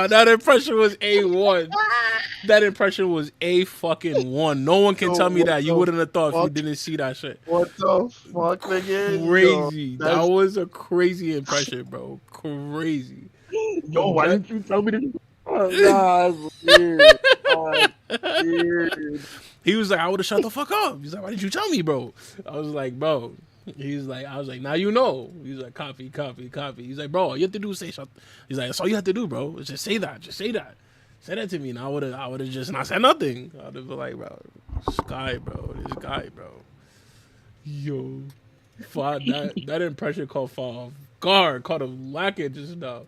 That impression was A1. That impression was A fucking one. No one can Yo, tell me what that. You the wouldn't have thought if you fuck? didn't see that shit. What the fuck, nigga? Yo, Crazy. That that's was a crazy impression, bro. Crazy. yo. Why That didn't you tell me to? Oh, nah, that's weird. Oh, that's weird. he was like, I would have shut the fuck up. He's like, why did you tell me, bro? I was like, bro. I was like, now you know. He's like, copy, copy, copy. He's like, bro, all you have to do is say shut. He's like, that's all you have to do, bro. Is just say that. Just say that. Say that to me, and I would have just not said nothing. I'd have been like, bro, this guy, bro. Yo, that impression called fall off guard, caught him lacking just now.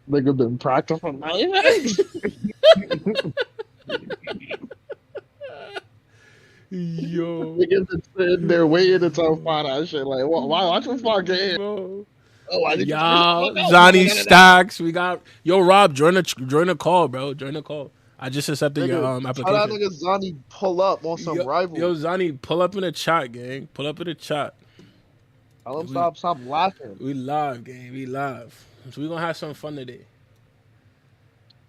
Nigga been practicing my life. Yo, Niggas been sitting there waiting until find that shit. Like, why? Watch this fuck game. bro. Oh, why did you say Y'all, something else? Zani Stacks. We got yo Rob. Join the call, bro. Join the call. I just accepted your Nigga, tell that application. nigga Zonny pull up on some rival. Yo, Zani, pull up in the chat, gang. Pull up in the chat. Tell him We, stop laughing. we live, gang. We live. So we gonna have some fun today.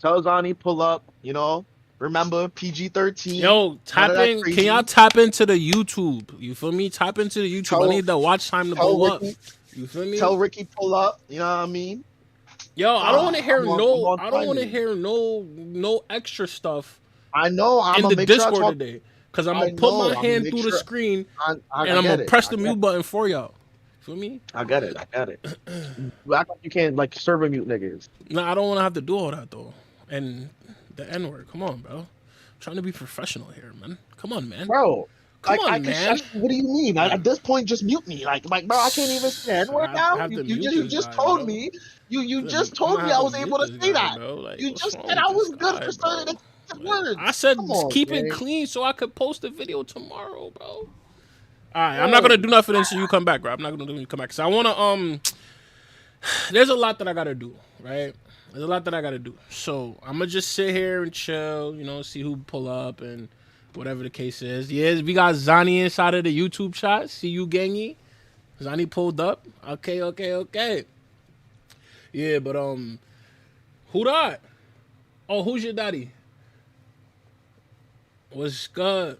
Tell Zonny pull up. You know, remember PG-13. Yo, tap None of that in. crazy. Can y'all tap into the YouTube? You feel me? Tap into the YouTube. I need the watch time to tell go up. Ricky, You feel me? tell Ricky pull up. You know what I mean? Yo, I don't want to hear I'm on I don't want to timing. hear no extra stuff I know. I'm in gonna the make sure I Discord talk. today. Cause I'm I gonna put know, my I'm gonna hand make through the sure- screen I and I'm get gonna it. press I the get mute it. button for y'all. Feel me? I get it. You act like you can't like server mute niggas. No, I don't want to have to do all that though. And the N word. Come on, bro. I'm trying to be professional here, man. Come on, man. Bro, Come like on, I can man. shut you. What do you mean? At this point, just mute me. Like, bro, I can't even stand I word now. have You, to you mute just you this just guy, told bro. me. You I'm just gonna told me have I to was mute able to this say guy, that. bro. Like, You what's just wrong said with I this was good guy, for bro? certain Like, words. I said Come on, keep it man. clean so I could post a video tomorrow, bro. All right, I'm not gonna do nothing until you come back, bro. I'm not gonna do when you come back. Cause I wanna there's a lot that I gotta do, right? There's a lot that I gotta do. So I'm gonna just sit here and chill, you know, see who pull up and whatever the case is. Yes, we got Zani inside of the YouTube chat. See you, gangy. Zani pulled up. Okay. Yeah, but who that? Oh, who's your daddy? What's good?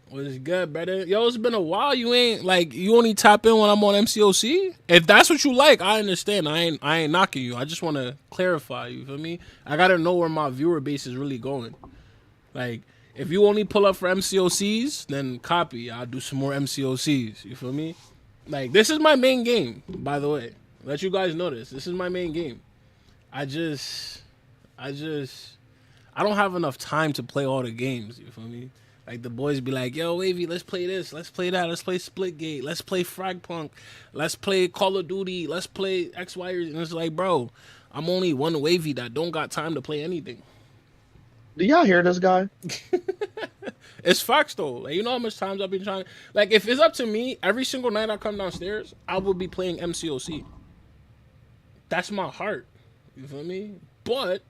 What's good, brother? Yo, it's been a while. You ain't like you only tap in when I'm on MCOC. If that's what you like, I understand. I ain't knocking you. I just want to clarify. You feel me? I gotta know where my viewer base is really going. Like, if you only pull up for MCOCs, then copy. I'll do some more MCOCs. You feel me? Like, this is my main game, by the way. Let you guys know this. This is my main game. I don't have enough time to play all the games. You feel me? Like the boys be like, yo, Wavy, let's play this, let's play that, let's play Splitgate, let's play Fragpunk, let's play Call of Duty, let's play X, Y, and it's like, bro, I'm only one Wavy that don't got time to play anything. Do y'all hear this guy? It's facts though. Like, you know how much times I've been trying. Like, if it's up to me, every single night I come downstairs, I will be playing MCOC. That's my heart. You feel me? But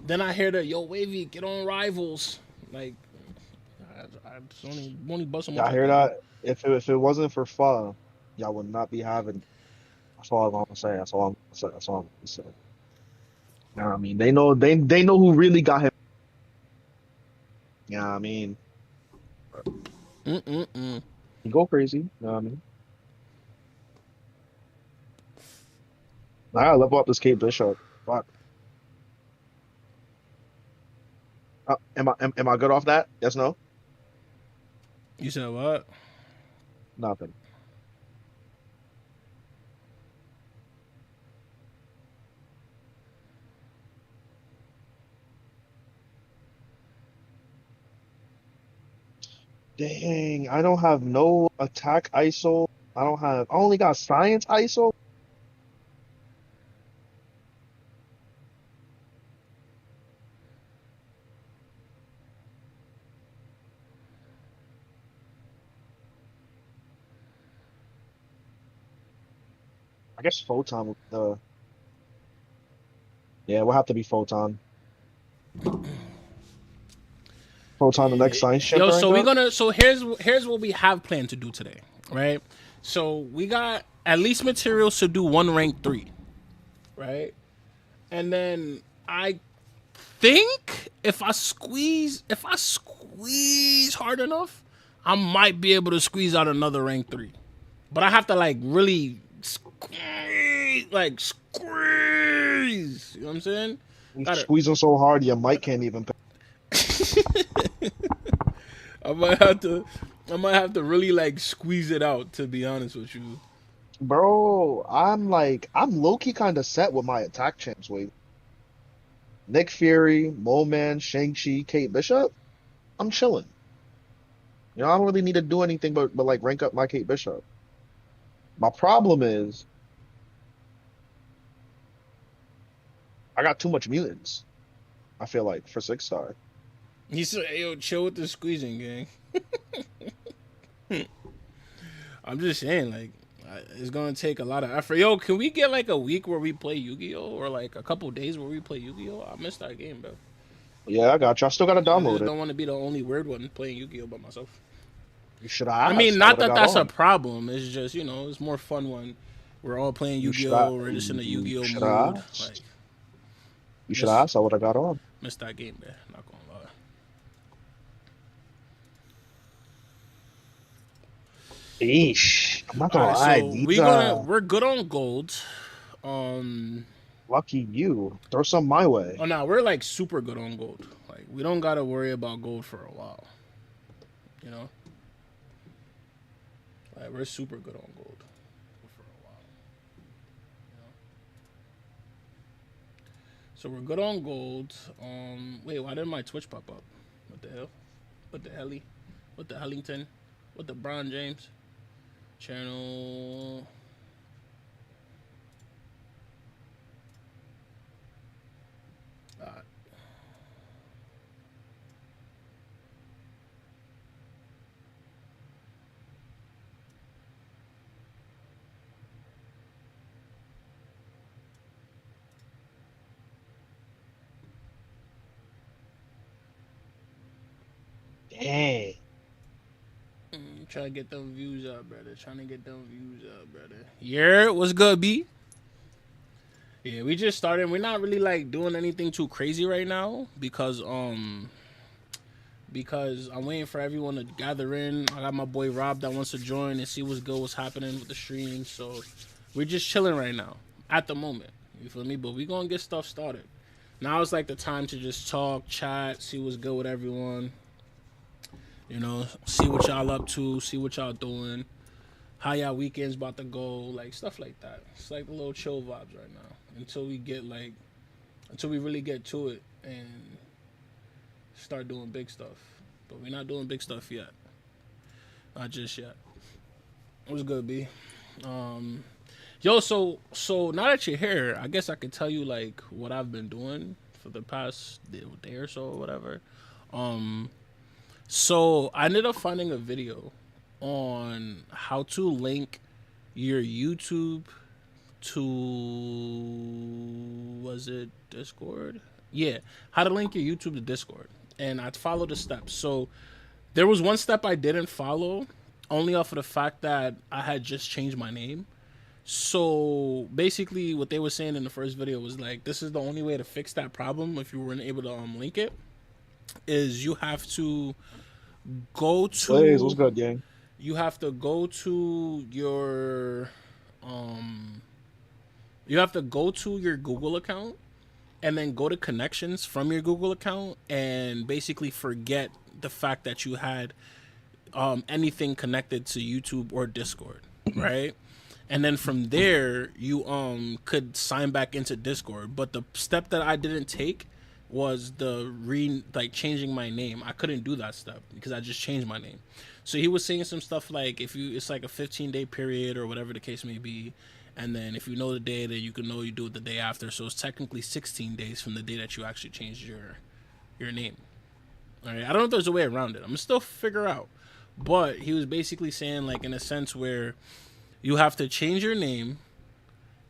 then I hear the yo Wavy, get on Rivals. Like, I just only bust them. Y'all hear that? If it wasn't for fun, y'all would not be having. That's all I'm gonna say. That's all I'm gonna say. You know what I mean? They know who really got him. You know what I mean? You go crazy. You know what I mean? I gotta level up this Kate Bishop. Fuck. Am I good off that? Yes, no? You said what? Nothing. Dang, I don't have no attack ISO. I only got science ISO. I guess photon. Yeah, we'll have to be photon. Photon, the next science ship. Yo, right so now? we're gonna. So here's what we have planned to do today, right? So we got at least materials to do one rank 3, right? And then I think if I squeeze hard enough, I might be able to squeeze out another rank 3. But I have to like really squeeze. You know what I'm saying? You Gotta, squeezing so hard, your mic can't even. I might have to, I might have to really like squeeze it out. To be honest with you, Bro, I'm low key kind of set with my attack champs. Wait, Nick Fury, Mo Man, Shang-Chi, Kate Bishop. I'm chilling. You know, I don't really need to do anything but like rank up my Kate Bishop. My problem is I got too much mutants. I feel like for 6 star. he said, "Hey, yo, chill with the squeezing, gang." I'm just saying, like, it's gonna take a lot of effort. Yo, can we get like a week where we play Yu-Gi-Oh, or like a couple days where we play Yu-Gi-Oh? I missed that game, bro. Yeah, I got you. I still gotta I download just it. don't want to be the only weird one playing Yu-Gi-Oh by myself. You should I have mean, asked. I not would have that got that's a on. problem. It's just, it's more fun when we're all playing You should have. Yu-Gi-Oh. We're just in a You Yu-Gi-Oh should have mood. Like, asked. You should have miss asked. I would have got on. miss that game, man. Not gonna lie. Eesh. I'm not All gonna right, lie. so These we're good on gold. Um, lucky you. Throw some my way. oh no, we're like super good on gold. Like we don't gotta worry about gold for a while. You know, like we're super good on gold for a while. You know, so we're good on gold. Wait, why did my Twitch pop up? What the hell? What the helly? What the Hellington? What the Bron James? Channel. Uh, Dang. trying to get them views up, brother. Trying to get them views up, brother. Yeah, what's good, B? Yeah, we just started. We're not really like doing anything too crazy right now because I'm waiting for everyone to gather in. I got my boy Rob that wants to join and see what's good, what's happening with the stream. So we're just chilling right now at the moment. You feel me? But we gonna get stuff started. Now it's like the time to just talk, chat, see what's good with everyone. See what y'all up to, see what y'all doing, how y'all weekends about to go, like stuff like that. It's like the little chill vibes right now until we really get to it and start doing big stuff. But we're not doing big stuff yet. Not just yet. What's good, B? Yo, so now that you're here, I guess I could tell you like what I've been doing for the past day or so or whatever. So I ended up finding a video on how to link your YouTube to, was it Discord? Yeah, how to link your YouTube to Discord. And I followed the steps. So there was one step I didn't follow, only off of the fact that I had just changed my name. So basically, what they were saying in the first video was like, this is the only way to fix that problem if you weren't able to link it, is you have to go Blaze, what's to good, gang? you have to go to your you have to go to your Google account and then go to connections from your Google account and basically forget the fact that you had anything connected to YouTube or Discord, right? And then from there you could sign back into Discord. But the step that I didn't take was changing my name. I couldn't do that step because I just changed my name. So he was saying some stuff like it's like a 15-day period or whatever the case may be, and then if you know the day, then you can know you do it the day after. So it's technically 16 days from the day that you actually changed your name. All right, I don't know if there's a way around it. I'm gonna still figure out. But he was basically saying like in a sense where you have to change your name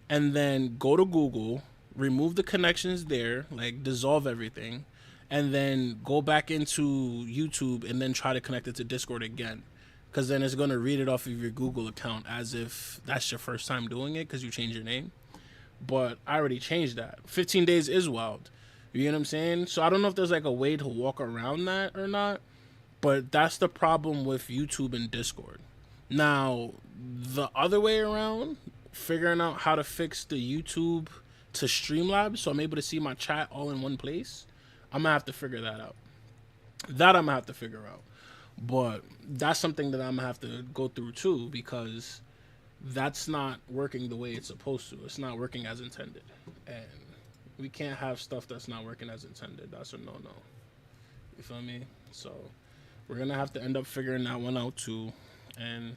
and then go to Google, remove the connections there, like dissolve everything, and then go back into YouTube and then try to connect it to Discord again. because then it's gonna read it off of your Google account as if that's your first time doing it because you changed your name. But I already changed that. 15 days is wild. You know what I'm saying? So I don't know if there's like a way to walk around that or not. But that's the problem with YouTube and Discord. Now, the other way around, figuring out how to fix the YouTube to Streamlabs so I'm able to see my chat all in one place, I'm gonna have to figure that out. That I'm gonna have to figure out. But that's something that I'm gonna have to go through too, because that's not working the way it's supposed to. It's not working as intended. And we can't have stuff that's not working as intended. That's a no-no. You feel me? So we're gonna have to end up figuring that one out too. And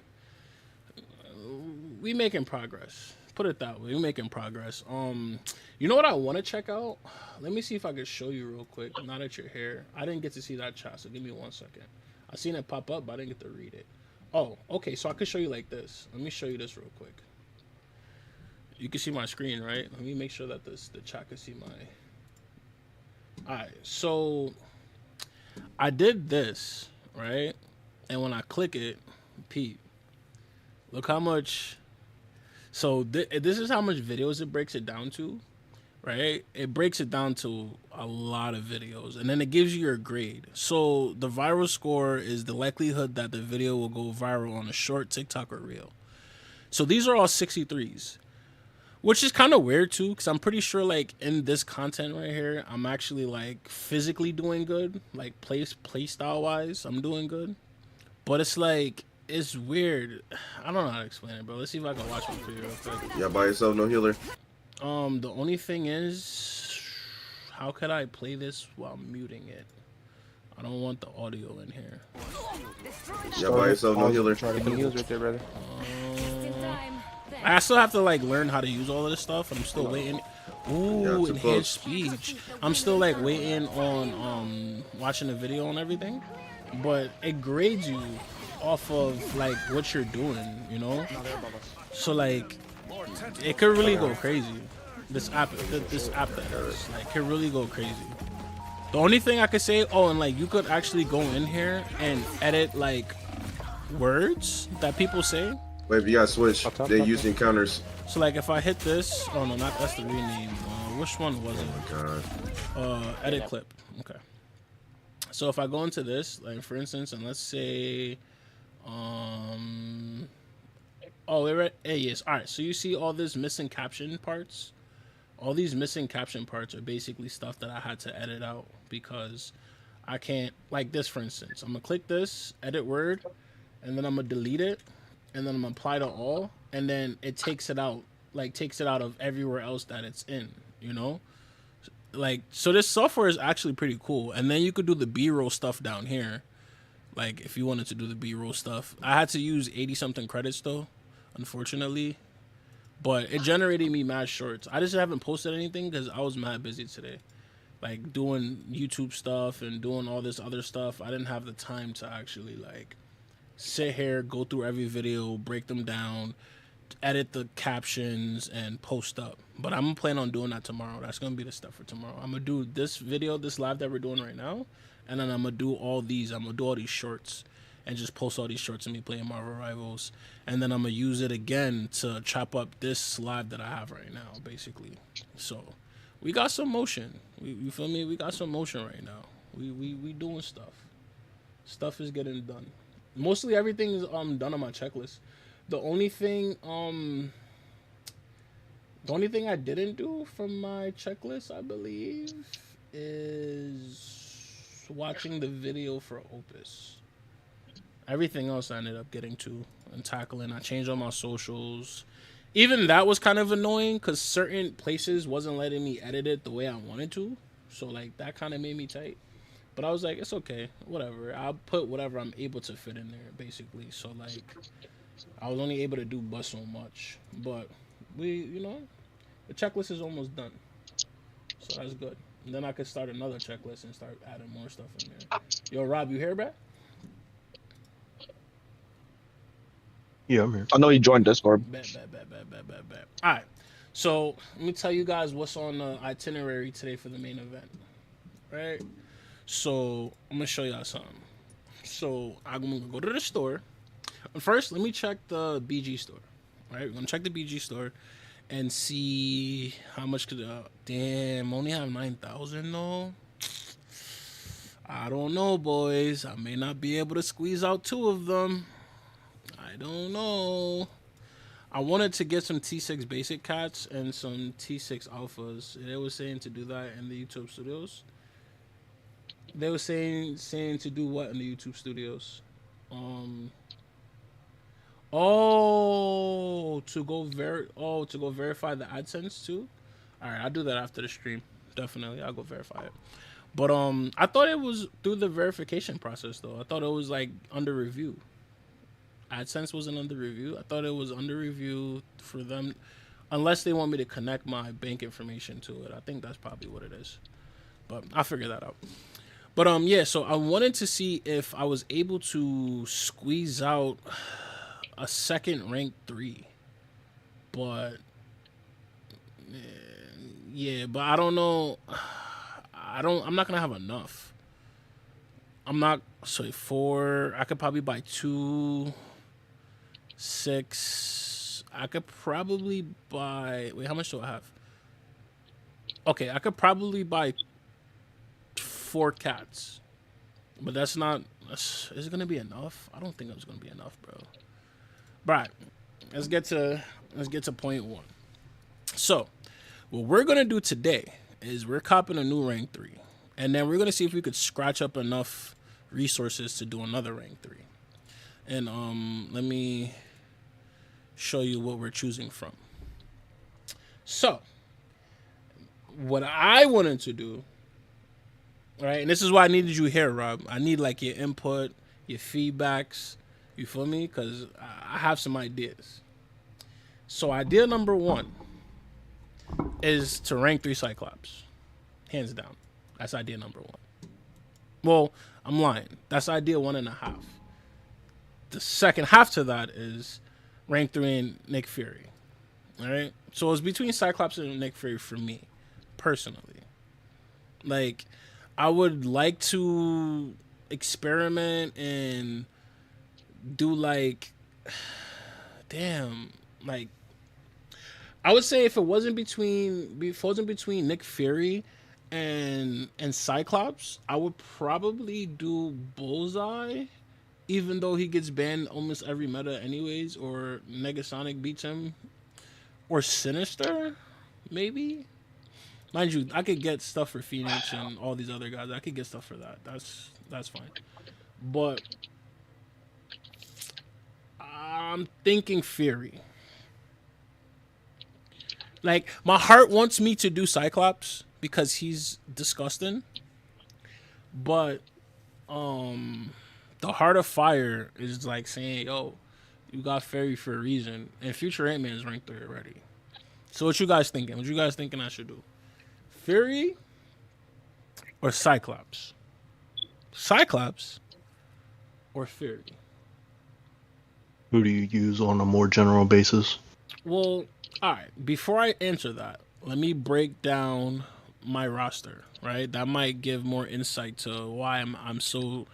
we making progress. Put it that way. We making progress. You know what I want to check out? Let me see if I can show you real quick. Now that you're here, I didn't get to see that chat, so give me 1 second. I seen it pop up, but I didn't get to read it. Oh, okay. So I could show you like this. Let me show you this real quick. You can see my screen, right? Let me make sure that the chat can see my. All right. So I did this, right? And when I click it, peep. Look how much. So this is how much videos it breaks it down to, right? It breaks it down to a lot of videos, and then it gives you your grade. So the viral score is the likelihood that the video will go viral on a short, TikTok, or reel. So these are all 63s, which is kind of weird too, because I'm pretty sure like in this content right here, I'm actually like physically doing good, like play style wise, I'm doing good. But it's like, it's weird. I don't know how to explain it, bro. Let's see if I can watch one for you real quick. Yeah, by yourself, no healer. The only thing is, how could I play this while muting it? I don't want the audio in here. Yeah, by yourself, no healer. The heals right there, brother. I still have to like learn how to use all of this stuff. I'm still waiting. Ooh, Yeah, enhanced speech. I'm still like waiting on watching the video and everything. But it grades you off of like what you're doing, you know? So like it could really go crazy. This app that is like could really go crazy. The only thing I could say, oh, and like you could actually go in here and edit like words that people say. Wait, if you got switch, they use encounters. So like if I hit this, oh no, not that's the rename. Which one was it? Oh my god. Edit clip. Okay. So if I go into this, like for instance, and let's say, oh, we're at yes. All right. So you see all this missing caption parts. All these missing caption parts are basically stuff that I had to edit out because I can't, like this for instance. I'm gonna click this, edit word, and then I'm gonna delete it, and then I'm gonna apply to all, and then it takes it out, like takes it out of everywhere else that it's in, you know? Like, so this software is actually pretty cool. And then you could do the B-roll stuff down here. Like, if you wanted to do the B-roll stuff. I had to use 80-something credits, though, unfortunately. But it generated me mad shorts. I just haven't posted anything because I was mad busy today. Like, doing YouTube stuff and doing all this other stuff. I didn't have the time to actually, like, sit here, go through every video, break them down, edit the captions, and post up. But I'm planning on doing that tomorrow. That's gonna be the stuff for tomorrow. I'm gonna do this video, this live that we're doing right now, and then I'm gonna do all these. I'm gonna do all these shorts and just post all these shorts of me playing Marvel Rivals, and then I'm gonna use it again to chop up this live that I have right now, basically. So we got some motion. You feel me? We got some motion right now. We doing stuff. Stuff is getting done. Mostly everything is done on my checklist. The only thing I didn't do from my checklist, I believe, is watching the video for Opus. Everything else I ended up getting to and tackling. I changed all my socials. Even that was kind of annoying because certain places wasn't letting me edit it the way I wanted to. So, like, that kind of made me tight. But I was like, it's okay. Whatever. I'll put whatever I'm able to fit in there, basically. So, like, I was only able to do but so much. But the checklist is almost done. So that's good. And then I could start another checklist and start adding more stuff in there. Yo, Rob, you here, bro? Yeah, I'm here. I know you joined Discord. Bet. All right. So let me tell you guys what's on the itinerary today for the main event. Right? So I'm going to show y'all something. So I'm going to go to the store. First, let me check the BG store. All right, we're gonna check the BG store and see how much could. Damn, only have 9,000 though. I don't know, boys. I may not be able to squeeze out 2 of them. I don't know. I wanted to get some T6 basic cats and some T6 alphas. They were saying to do that in the YouTube studios. They were saying to do what in the YouTube studios? To go verify the AdSense too. All right, I'll do that after the stream. Definitely, I'll go verify it. But I thought it was through the verification process though. I thought it was like under review. AdSense wasn't under review. I thought it was under review for them, unless they want me to connect my bank information to it. I think that's probably what it is. But I'll figure that out. But yeah, so I wanted to see if I was able to squeeze out a second rank 3. But yeah, but I don't know. I'm not gonna have enough. I'm not. Sorry, 4. I could probably buy 2, 6. I could probably buy. Wait, how much do I have? Okay, I could probably buy 4 cats, but that's not. Is it gonna be enough? I don't think it's gonna be enough, bro. Right. Let's get to point 1. So, what we're gonna do today is we're copping a new rank 3, and then we're gonna see if we could scratch up enough resources to do another rank 3. And let me show you what we're choosing from. So, what I wanted to do, right, and this is why I needed you here, Rob. I need like your input, your feedbacks. You feel me? Because I have some ideas. So idea number 1 is to rank 3 Cyclops. Hands down. That's idea number 1. Well, I'm lying. That's idea 1.5. The second half to that is rank 3 in Nick Fury. All right? So it's between Cyclops and Nick Fury for me, personally. Like, I would like to experiment and do like, damn, like, I would say if it wasn't between Nick Fury and Cyclops, I would probably do Bullseye, even though he gets banned almost every meta anyways, or Negasonic beats him, or Sinister, maybe. Mind you, I could get stuff for Phoenix and all these other guys. I could get stuff for that. That's fine. But I'm thinking Fury. Like, my heart wants me to do Cyclops because he's disgusting. But the Heart of Fire is like saying, yo, you got Fury for a reason. And Future Ant-Man is ranked 3 already. So what you guys thinking? What you guys thinking I should do? Fury or Cyclops? Cyclops or Fury? Who do you use on a more general basis? Well, all right. Before I answer that, let me break down my roster, right? That might give more insight to why I'm so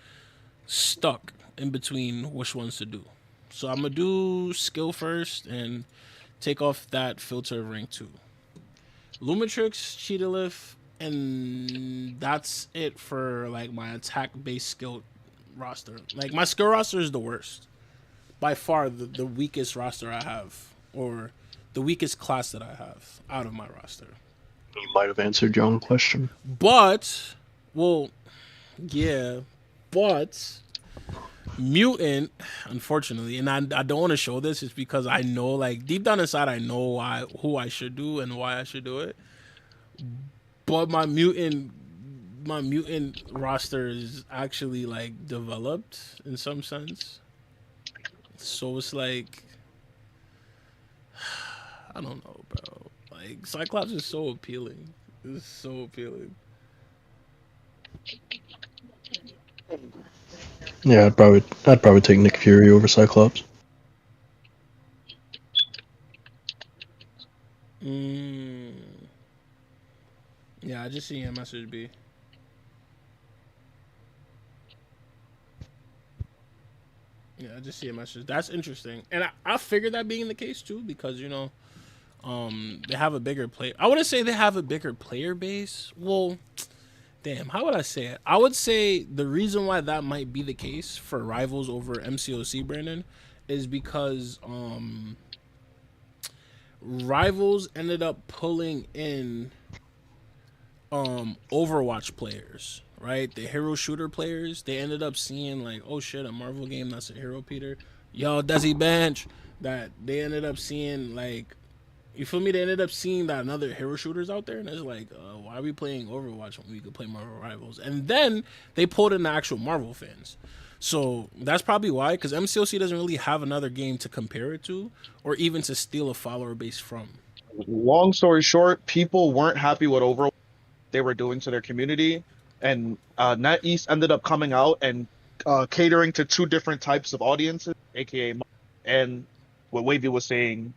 stuck in between which ones to do. So I'm going to do skill first and take off that filter of rank 2. Lumitrix, Cheetah Lift, and that's it for like my attack-based skill roster. Like, my skill roster is the worst. By far the weakest roster I have, or the weakest class that I have out of my roster. You might have answered your own question. But, well, yeah, but Mutant, unfortunately, and I don't want to show this, is because I know, like, deep down inside, I know who I should do and why I should do it. But my mutant roster is actually like developed in some sense. So it's like, I don't know, bro. Like, Cyclops is so appealing. It's so appealing. Yeah, I'd probably take Nick Fury over Cyclops. Yeah, I just seen your message, B. Yeah, I just see a message. That's interesting, and I figured that being the case too because they have a bigger player. I wouldn't say they have a bigger player base. Well, damn, how would I say it? I would say the reason why that might be the case for Rivals over MCOC, Brandon, is because Rivals ended up pulling in Overwatch players, right? The hero shooter players. They ended up seeing like, oh shit, a Marvel game that's a hero Peter. Yo, Desi Bench. That they ended up seeing like, you feel me? They ended up seeing that another hero shooters out there, and it's like, why are we playing Overwatch when we could play Marvel Rivals? And then they pulled in the actual Marvel fans. So that's probably why, because MCOC doesn't really have another game to compare it to, or even to steal a follower base from. Long story short, people weren't happy with overall they were doing to their community, and NetEast ended up coming out and catering to two different types of audiences, aka and what Wavy was saying,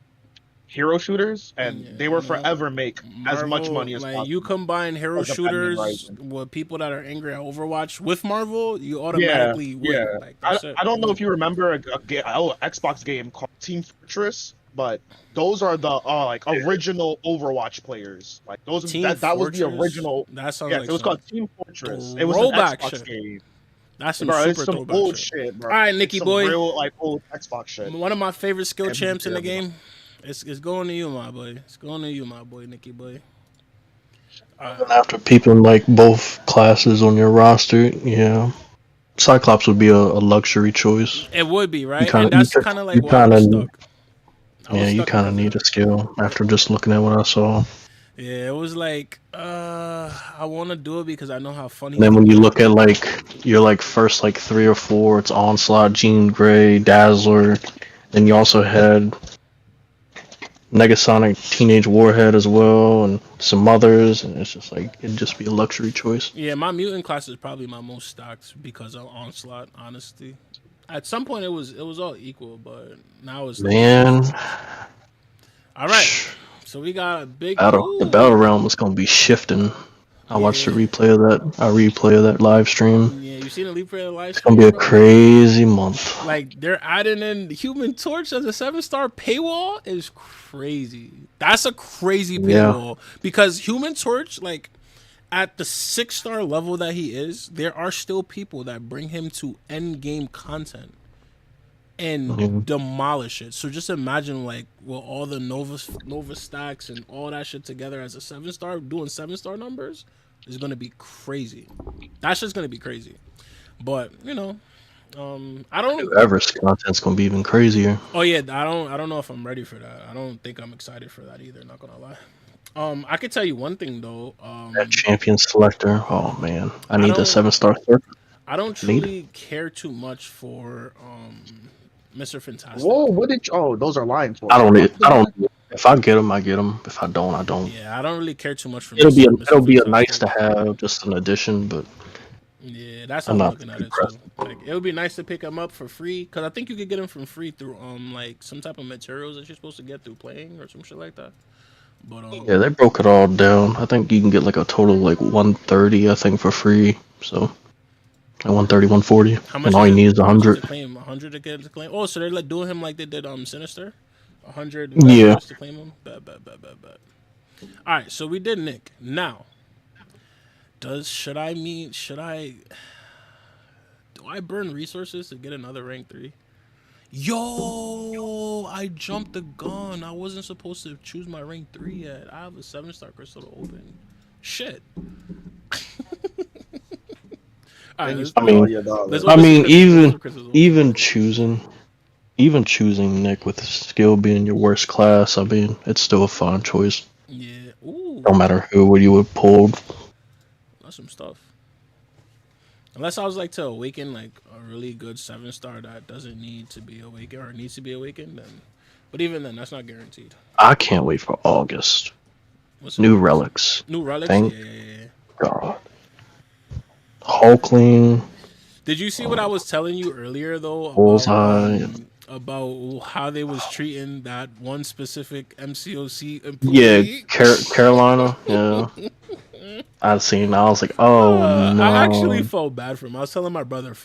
hero shooters, and they were forever make as much money as possible. You combine hero shooters with people that are angry at Overwatch with Marvel, you automatically win. Yeah. Like, I don't know if you remember a Xbox game called Team Fortress, but those are the original Overwatch players. Like those that was the original. That sounds it was called Team Fortress. It was an Xbox game. That's some bro, super some old shit, bro. All right, Nicky boy. Real old Xbox shit. One of my favorite skill champs in the game. It's going to you, my boy. It's going to you, my boy, Nicky boy. After peeping like both classes on your roster, yeah, Cyclops would be a luxury choice. It would be, right? And that's kind of like why I was stuck. Yeah, you kind of need a skill after just looking at what I saw. Yeah, it was like, I want to do it because I know how funny. And then when you look at like your like first like 3 or 4, it's Onslaught, Jean Grey, Dazzler. Then you also had Negasonic, Teenage Warhead as well, and some others, and it's just like it'd just be a luxury choice. Yeah, my mutant class is probably my most stocked because of Onslaught. Honestly, at some point it was all equal, but now it's man. All right, so we got a big the battle realm is gonna be shifting. I watched the replay of that live stream. Yeah, you seen the replay of the live stream? It's gonna be a crazy month. Like they're adding in Human Torch as a 7-star paywall is crazy. That's a crazy paywall because Human Torch, like at the 6-star level that he is, there are still people that bring him to end game content and demolish it. So just imagine like all the Nova stacks and all that shit together as a 7-star doing 7-star numbers is gonna be crazy. That's just gonna be crazy. But I don't. Whoever's content's gonna be even crazier. Oh yeah, I don't know if I'm ready for that. I don't think I'm excited for that either. Not gonna lie. I could tell you one thing though. That champion selector. Oh man, I need the 7-star. I don't truly care too much for Mr. Fantastic. Whoa, what did you... Oh, those are lines for. I don't. If I get them, I get them. If I don't, I don't. Yeah, I don't really care too much for. It'll be a nice to have, just an addition, but. Yeah, that's how I'm looking at it too. Like, it would be nice to pick them up for free because I think you could get them from free through like some type of materials that you're supposed to get through playing or some shit like that. But yeah, they broke it all down. I think you can get like a total of like 130, I think, for free. So. 130, 140. How much? And all you need is 100. To claim 100 to get to claim. Oh, so they're like doing him like they did Sinister, 100. Yeah. To claim him. Bet. All right, so we did Nick. Now, do I burn resources to get another rank 3? Yo, I jumped the gun. I wasn't supposed to choose my rank 3 yet. I have a 7-star crystal to open. Shit. Right, even choosing Nick with skill being your worst class, I mean, it's still a fun choice. Yeah. Ooh. No matter who you would pull. That's some stuff. Unless I was like to awaken like a really good 7-star that doesn't need to be awakened or needs to be awakened, then. But even then, that's not guaranteed. I can't wait for August. New relics. New relics. Thank Yeah. God. Hulkling. Did you see what I was telling you earlier though about how they was treating that one specific MCOC employee? Yeah, Carolina. Yeah, I was like, oh no. I actually felt bad for him. I was telling my brother,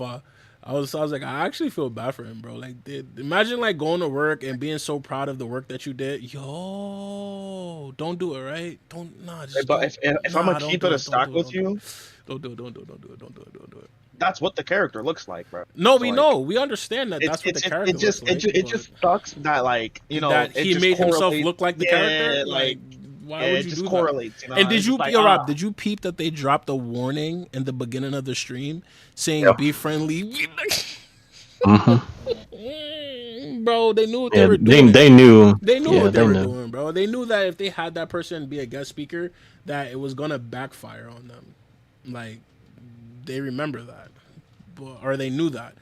I was like, I actually feel bad for him, bro. Like, imagine like going to work and being so proud of the work that you did. Yo, don't do it, right? Don't, nah, just But don't. if I'm Nah, gonna don't keep do it a it. Don't stack do it. with Don't do it. you, Don't do it. Don't do it. Don't do it. Don't do it. Don't do it. that's what the character looks like, bro. No, So we like, know. We understand that that's what the character looks like. it just sucks that like That it he just made himself correlates. look like the Yeah, character. Like, why yeah, would it you just do correlates. that? And did It's you, just like, yo, Rob? Did you peep that they dropped a warning in the beginning of the stream saying Yeah. "Be friendly"? Bro, they knew what they Yeah, were doing. they knew. They knew Yeah, what they they were knew. doing, bro. They knew that if they had that person be a guest speaker, that it was gonna backfire on them. Like, they remember that, or they knew that.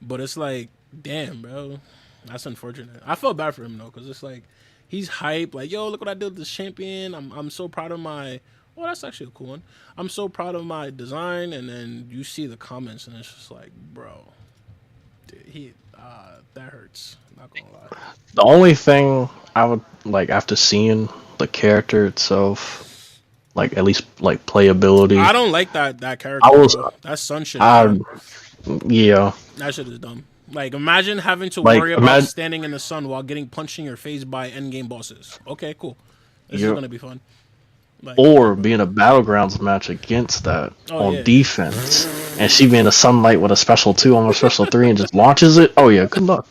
But it's like, damn, bro, that's unfortunate. I felt bad for him though, because it's like he's hype. Like, yo, look what I did with this champion. I'm so proud of my. Well, that's actually a cool one. I'm so proud of my design, and then you see the comments, and it's just like, bro, dude, that hurts. Not gonna lie. The only thing I would like after seeing the character itself, like at least like playability. I don't like that character. I was, bro. That sun shit. yeah. That shit is dumb. Like, imagine having to Like, worry about standing in the sun while getting punched in your face by endgame bosses. Okay, cool. This is gonna be fun. Like, Or being a battlegrounds match against that on defense, and she being a sunlight with a special 2 on a special 3 and just launches it. Oh yeah, good luck.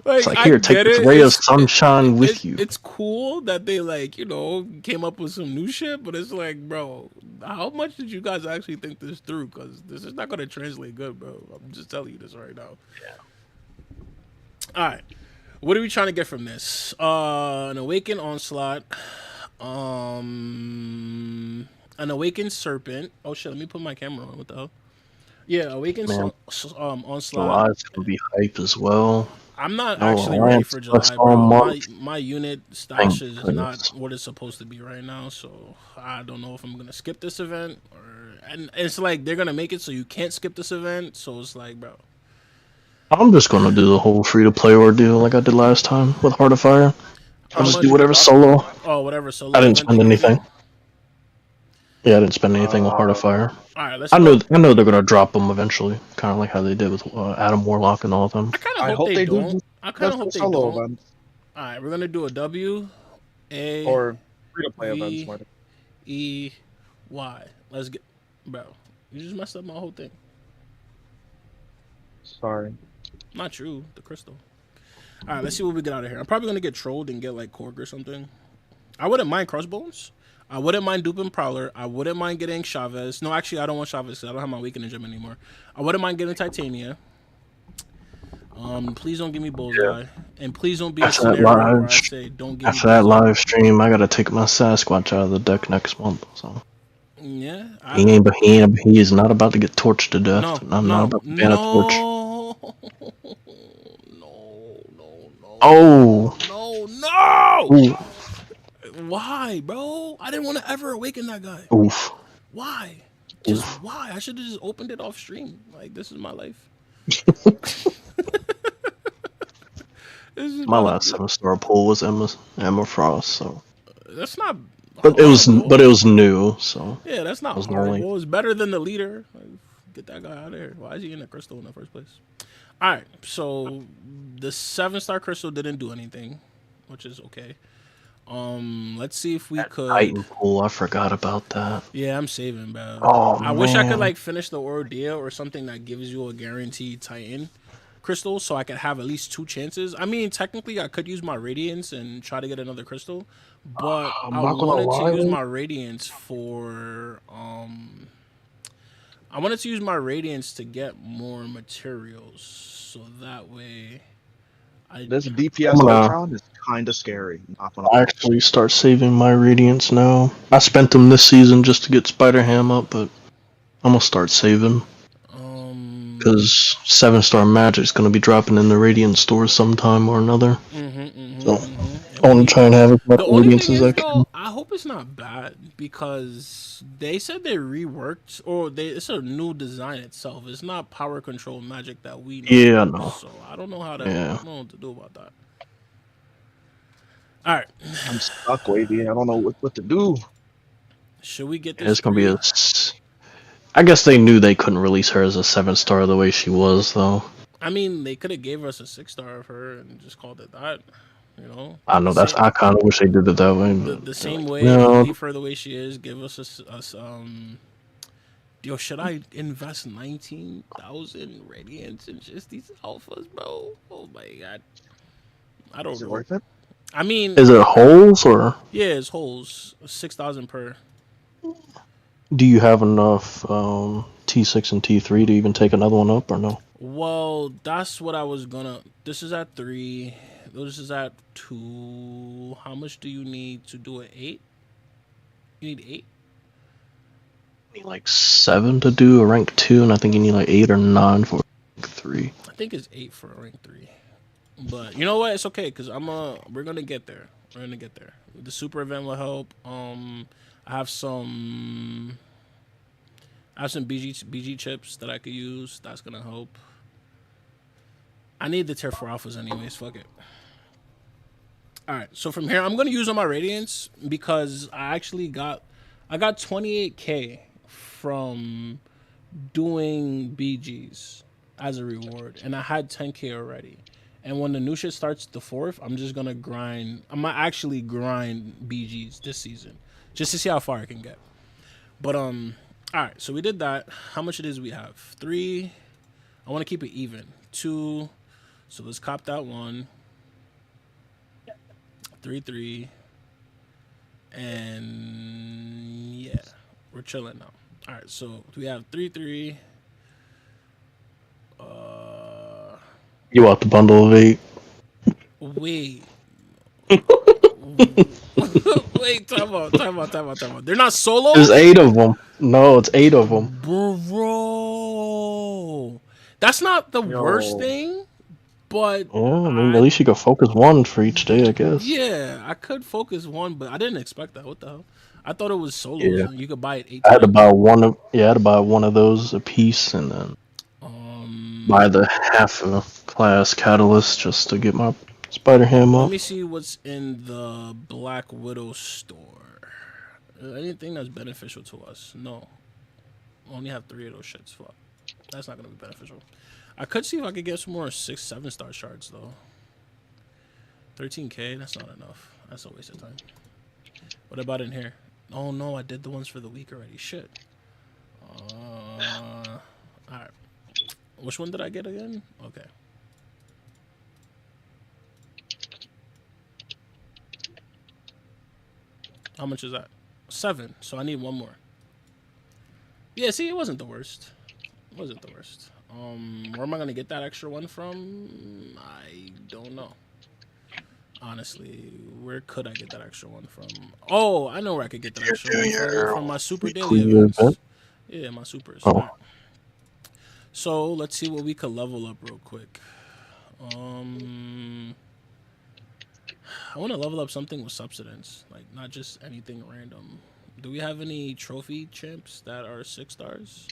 It's like, here, take this ray of sunshine with you. It's cool that they like, came up with some new shit, but it's like, bro, how much did you guys actually think this through? Because this is not gonna translate good, bro. I'm just telling you this right now. Yeah. All right. What are we trying to get from this? An awakened onslaught. An awakened serpent. Oh shit! Let me put my camera on. What the hell? Yeah, awakened onslaught. July's gonna be hype as well. I'm not actually ready for July, bro. My unit stash is not what it's supposed to be right now, so I don't know if I'm gonna skip this event and it's like they're gonna make it so you can't skip this event. So it's like, bro, I'm just gonna do the whole free-to-play ordeal like I did last time with Heart of Fire. I'll just do whatever solo. Oh, whatever solo. I didn't spend anything. Yeah, I didn't spend anything with Heart of Fire. All right, I know they're gonna drop them eventually, kind of like how they did with Adam Warlock and all of them. I kind of hope they don't. I kind of hope they don't. Events. All right, we're gonna do a W, A, or free-to-play V, events. E, Y. Let's get, bro. You just messed up my whole thing. Sorry. Not true. The crystal. All right, let's see what we get out of here. I'm probably gonna get trolled and get like Korg or something. I wouldn't mind Crossbones. I wouldn't mind duping Prowler. I wouldn't mind getting Chavez. No, actually, I don't want Chavez. I don't have my weekend in gym anymore. I wouldn't mind getting Titania. Please don't give me Bullseye. Yeah. And please don't be a scenario where I say don't give me After that live stream, I gotta take my Sasquatch out of the deck next month. So yeah, he is not about to get torched to death. No, I'm not about to ban a torch. No. Oh. No. Ooh. Why, bro? I didn't want to ever awaken that guy. Oof. Why? Just why? I should have just opened it off stream. Like, this is my life. My last 7-star pull was Emma Frost, so that's not. But it was new, so yeah, that's not horrible. It's better than the leader. Like, get that guy out of here. Why is he in the crystal in the first place? All right, so the 7-star crystal didn't do anything, which is okay. Let's see if we could. Titan pool, I forgot about that. Yeah, I'm saving, bro. Oh, I wish I could like finish the ordeal or something that gives you a guaranteed Titan crystal, so I could have at least 2 chances. I mean, technically, I could use my Radiance and try to get another crystal, but I wanted to use my Radiance for I wanted to use my Radiance to get more materials, so that way. This DPS round is kind of scary. I actually start saving my Radiance now. I spent them this season just to get Spider Ham up, but I'm gonna start saving. Because 7-star Magic's gonna be dropping in the Radiant store sometime or another. So I want to try and have as much Radiance as I can. I hope it's not bad because they said they reworked or it's a new design itself. It's not power control Magic that we know. Yeah, I know. So I don't know how to. I don't know what to do about that. All right, I'm stuck, Wavy. I don't know what to do. Should we get this? It's gonna be I guess they knew they couldn't release her as a 7-star the way she was, though. I mean, they could have gave us a 6-star of her and just called it that. You know, I know that's. I kind of wish they did it that way. the same way. No. Leave her the way she is. Give us Yo, should I invest 19,000 radiance in just these alphas, bro? Oh my god, I don't Is it know. worth it? I mean, Is it holes or yeah, it's holes. 6,000 per. do you have enough T6 and T3 to even take another one up or no? Well, that's what I was gonna. This is at 3. This is at 2. How much do you need to do it? 8? You need 8? You need like 7 to do a rank 2, and I think you need like 8 or 9 for rank 3. I think it's 8 for a rank 3. But you know what? It's okay because we're gonna get there. We're gonna get there. The super event will help. I have some BG chips that I could use. That's gonna help. I need the tier 4 alphas anyways. Fuck it. All right. So from here, I'm gonna use all my radiance because I got 28K from doing BGs as a reward, and I had 10K already. And when the new shit starts the 4th, I'm just gonna grind. I'm gonna actually grind BGs this season, just to see how far I can get. But all right. So we did that. How much it is we have? 3. I want to keep it even. 2. So let's cop that 1. 3. And yeah, we're chilling now. All right. So we have 3. You want the bundle of 8? Wait. Wait, time out. They're not solo? There's 8 of them. No, it's 8 of them. Bro. That's not the worst thing, but... Yeah, I mean, at least you could focus 1 for each day, I guess. Yeah, I could focus 1, but I didn't expect that. What the hell? I thought it was solos. Yeah. You could buy it 8 I had to times. buy one of those a piece, and then buy the half a class catalyst just to get my spider ham Let up. me see what's in the Black Widow store. Anything that's beneficial to us? No. Only have 3 of those shits. Fuck. That's not gonna be beneficial. I could see if I could get some more 6, 7-star shards though. 13K. That's not enough. That's a waste of time. What about in here? Oh no, I did the ones for the week already. Shit. All right. Which one did I get again? Okay. How much is that? 7. So I need 1 more. Yeah, see, it wasn't the worst. It wasn't the worst. Where am I gonna get that extra 1 from? I don't know. Honestly, where could I get that extra 1 from? Oh, I know where I could get that extra 1 from my super daily events. Yeah, my supers. Oh. Right. So let's see what we could level up real quick. I want to level up something with substance, like not just anything random. Do we have any trophy champs that are 6 stars?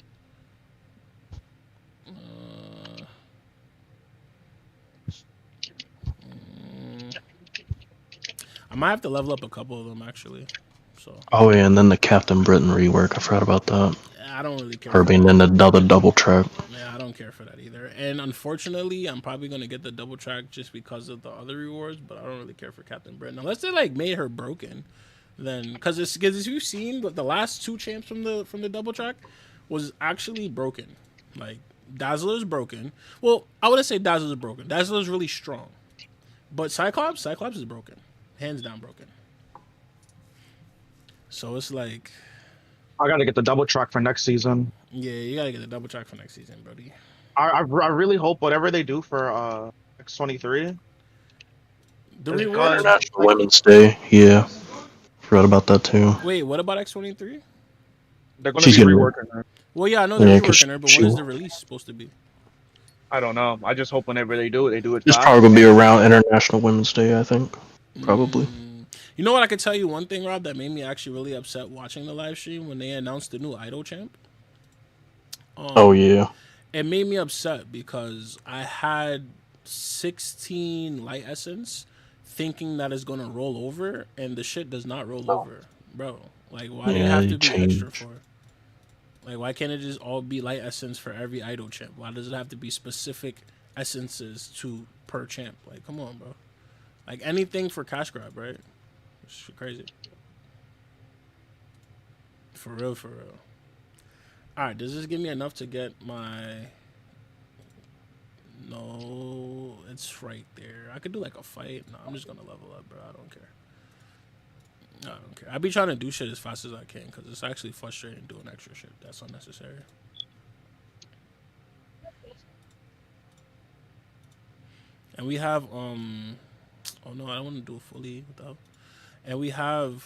I might have to level up a couple of them actually. So. Oh yeah, and then the Captain Britain rework. I forgot about that. I don't really care. Her being in the double track. Yeah, I don't care for that either. And unfortunately, I'm probably gonna get the double track just because of the other rewards. But I don't really care for Captain Britain unless they like made her broken. Then, because if you've seen the last 2 champs from the double track was actually broken. Like Dazzler's broken. Well, I wouldn't say Dazzler's broken. Dazzler's really strong. But Cyclops is broken. Hands down broken. So it's like, I gotta get the double track for next season. yeah, you gotta get the double track for next season, buddy. I really hope whatever they do for X23. The rewards. International Women's Day. Yeah, forgot about that too. Wait, what about X23? They're gonna She's be gonna- reworking her. Well, yeah, I know they're Yeah, 'cause reworking her, but she- when is the release supposed to be? I don't know. I just hope whenever they do it It's fast. probably gonna be around International Women's Day, I think. Probably. You know what? I could tell you one thing, Rob, that made me actually really upset watching the live stream when they announced the new Idol champ. Oh yeah. It made me upset because I had 16 light essence thinking that it's gonna roll over, and the shit does not roll over, bro. Like, why do you Yeah, have to you be extra change. for? Like, why can't it just all be light essence for every idol champ? Why does it have to be specific essences to per champ? Like, come on, bro. Like, anything for cash grab, right? It's crazy. For real, for real. All right, does this give me enough to get my... No, it's right there. I could do like a fight. No, I'm just gonna level up, bro. I don't care. I don't care. I be trying to do shit as fast as I can because it's actually frustrating doing extra shit. That's unnecessary. And we have oh no, I don't want to do it fully without. And we have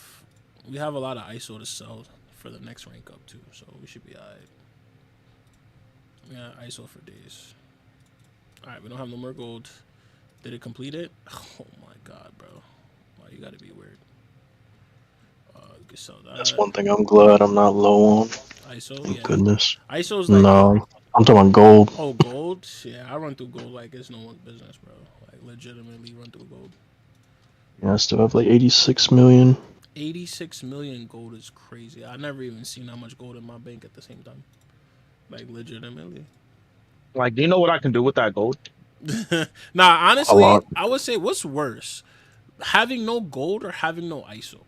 a lot of ISO to sell for the next rank up too, so we should be alright. Yeah, ISO for days. Alright, we don't have no more gold. Did it complete it? Oh my god, bro. Wow, you gotta be weird. We can sell that. That's one thing I'm glad I'm not low on. ISO, Thank yeah. goodness. ISO's like... No, I'm talking about gold. Oh, gold? Yeah, I run through gold like it's no one's business, bro. Like, legitimately run through gold. Yeah, I still have like 86 million. 86 million gold is crazy. I never even seen how much gold in my bank at the same time. Like, legitimately. Like, do you know what I can do with that gold? Nah, honestly, lot. I would say what's worse? Having no gold or having no ISO?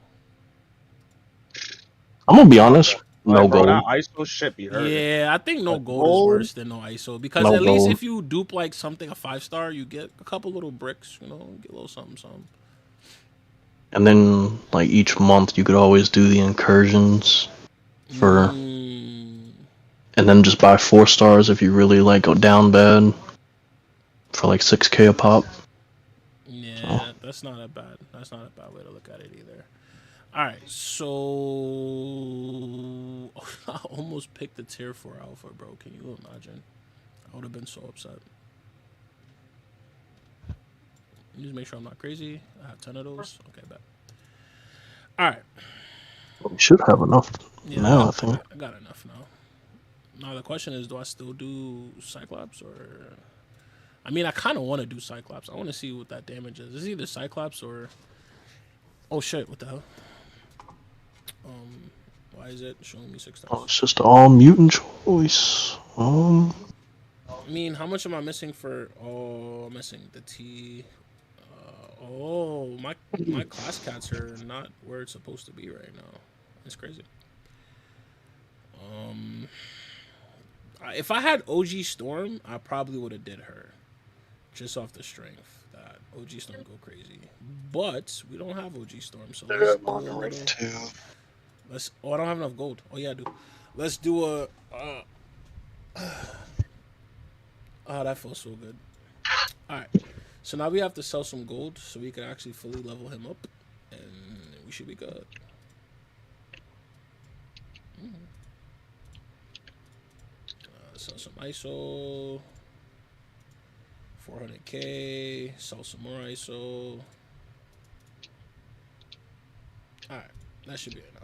I'm gonna be honest. No Like, bro, gold. that ISO shit be hurting. Yeah, I think no Like, gold is worse than no ISO. Because No at least gold. if you dupe like something, a 5-star, you get a couple little bricks, you know, get a little something, something. And then, like, each month you could always do the incursions for... And then just buy 4 stars if you really, like, go down bad. For, like, 6K a pop. Yeah, that's not a bad way to look at it either. Alright, so... I almost picked the tier 4 alpha, bro. Can you imagine? I would have been so upset. Just make sure I'm not crazy. I have 10 of those. Okay, bet. Alright. We should have enough now, I think. I got enough now. Now the question is, do I still do Cyclops or... I mean, I kind of want to do Cyclops. I want to see what that damage is. It's either Cyclops or... Oh shit, what the hell? Why is it showing me 6 Oh, stars? it's just all mutant choice. I mean, how much am I missing for... Oh, I'm missing the T... Oh, my class cats are not where it's supposed to be right now. It's crazy. If I had OG Storm, I probably would have did her, just off the strength that OG Storm go crazy. But we don't have OG Storm, so let's do a little... Let's. Oh, I don't have enough gold. Oh yeah, I do. Let's do a. Oh, that feels so good. All right. So now we have to sell some gold so we can actually fully level him up, and we should be good. Sell some ISO. 400K. Sell some more ISO. Alright. That should be enough.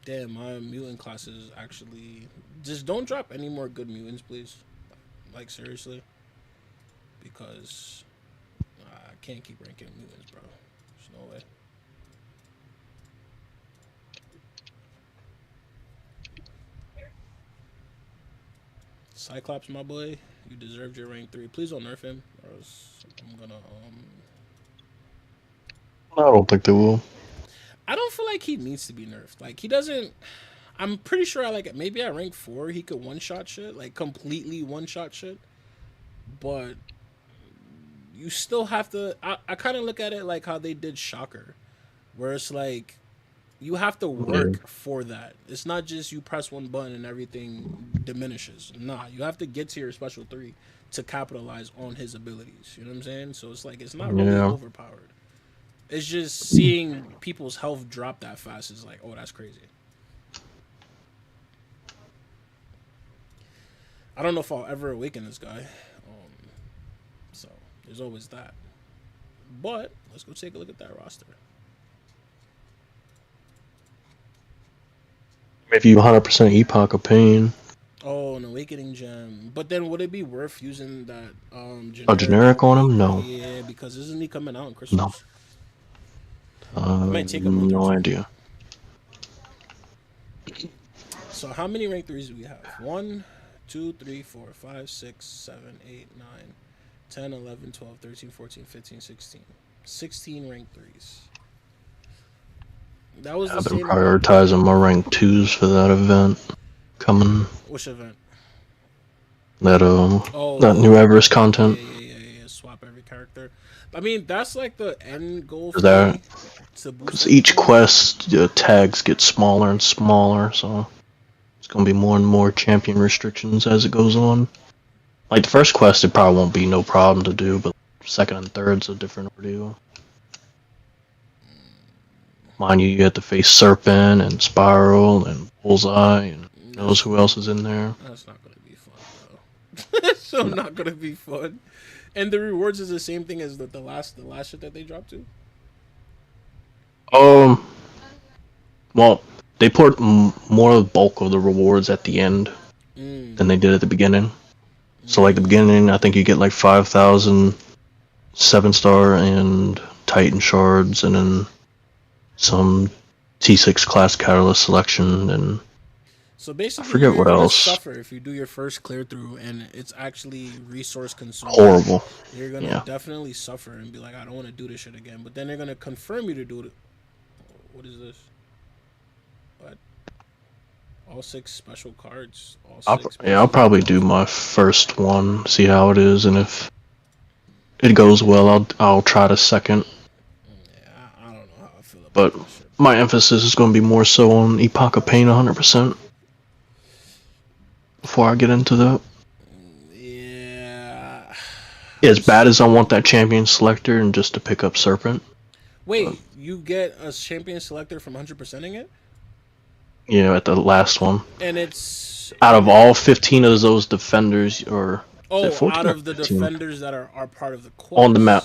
Damn, my mutant classes actually... Just don't drop any more good mutants, please. Like, seriously. Because I can't keep ranking mutants, bro. There's no way. Cyclops, my boy. You deserved your rank 3. Please don't nerf him, or else I'm gonna, I don't think they will. I don't feel like he needs to be nerfed. Like, he doesn't... I'm pretty sure maybe at rank 4 he could one-shot shit. Like, completely one-shot shit. But you still have to... I kind of look at it like how they did Shocker. Where it's like, you have to work for that. It's not just you press one button and everything diminishes. Nah, you have to get to your special 3 to capitalize on his abilities. You know what I'm saying? So it's like, it's not really overpowered. It's just seeing people's health drop that fast is like, oh, that's crazy. I don't know if I'll ever awaken this guy. So there's always that. But let's go take a look at that roster. If you 100% Epoch of Pain. Oh, an awakening gem. But then would it be worth using that generic? A generic on him? No. Yeah, because isn't he coming out in Christmas? No. It might take a month no or two. idea. So how many rank 3s do we have? 1, 2, 3, 4, 5, 6, 7, 8, 9, 10, 11, 12, 13, 14, 15, 16. 16 rank 3s. That was I've the been same. prioritizing my rank 2s for that event coming. Which event? That that new Everest content. Yeah. Swap every character. I mean, that's like the end goal for That me, to boost because each everything. quest tags get smaller and smaller, so it's gonna be more and more champion restrictions as it goes on. Like the first quest, it probably won't be no problem to do, but second and third's a different ordeal. Mind you, you have to face Serpent and Spiral and Bullseye and knows who else is in there. That's not gonna be fun, bro. That's so not gonna be fun. And the rewards is the same thing as the last shit that they dropped to. Well, they put more of the bulk of the rewards at the end than they did at the beginning. So like the beginning, I think you get like 5,000 7-star and Titan shards, and then some T6 class catalyst selection, and So basically, I forget you're what gonna else. suffer if you do your first clear through and it's actually resource consuming. Horrible. You're gonna definitely suffer and be like, I don't want to do this shit again. But then they're gonna confirm you to do it. What is this? What? All 6 special cards. I'll probably do my first one, see how it is, and if it goes well, I'll try the second. Yeah, I don't know how I feel about But that shit. my emphasis is going to be more so on Epoch of Pain 100% before I get into that. Yeah. As bad as I want that champion selector and just to pick up Serpent. Wait, you get a champion selector from 100%ing it? Yeah, at the last one. And it's Out of all 15 of those defenders, or is it 14 out or of the 15? defenders that are part of the quest. On the map.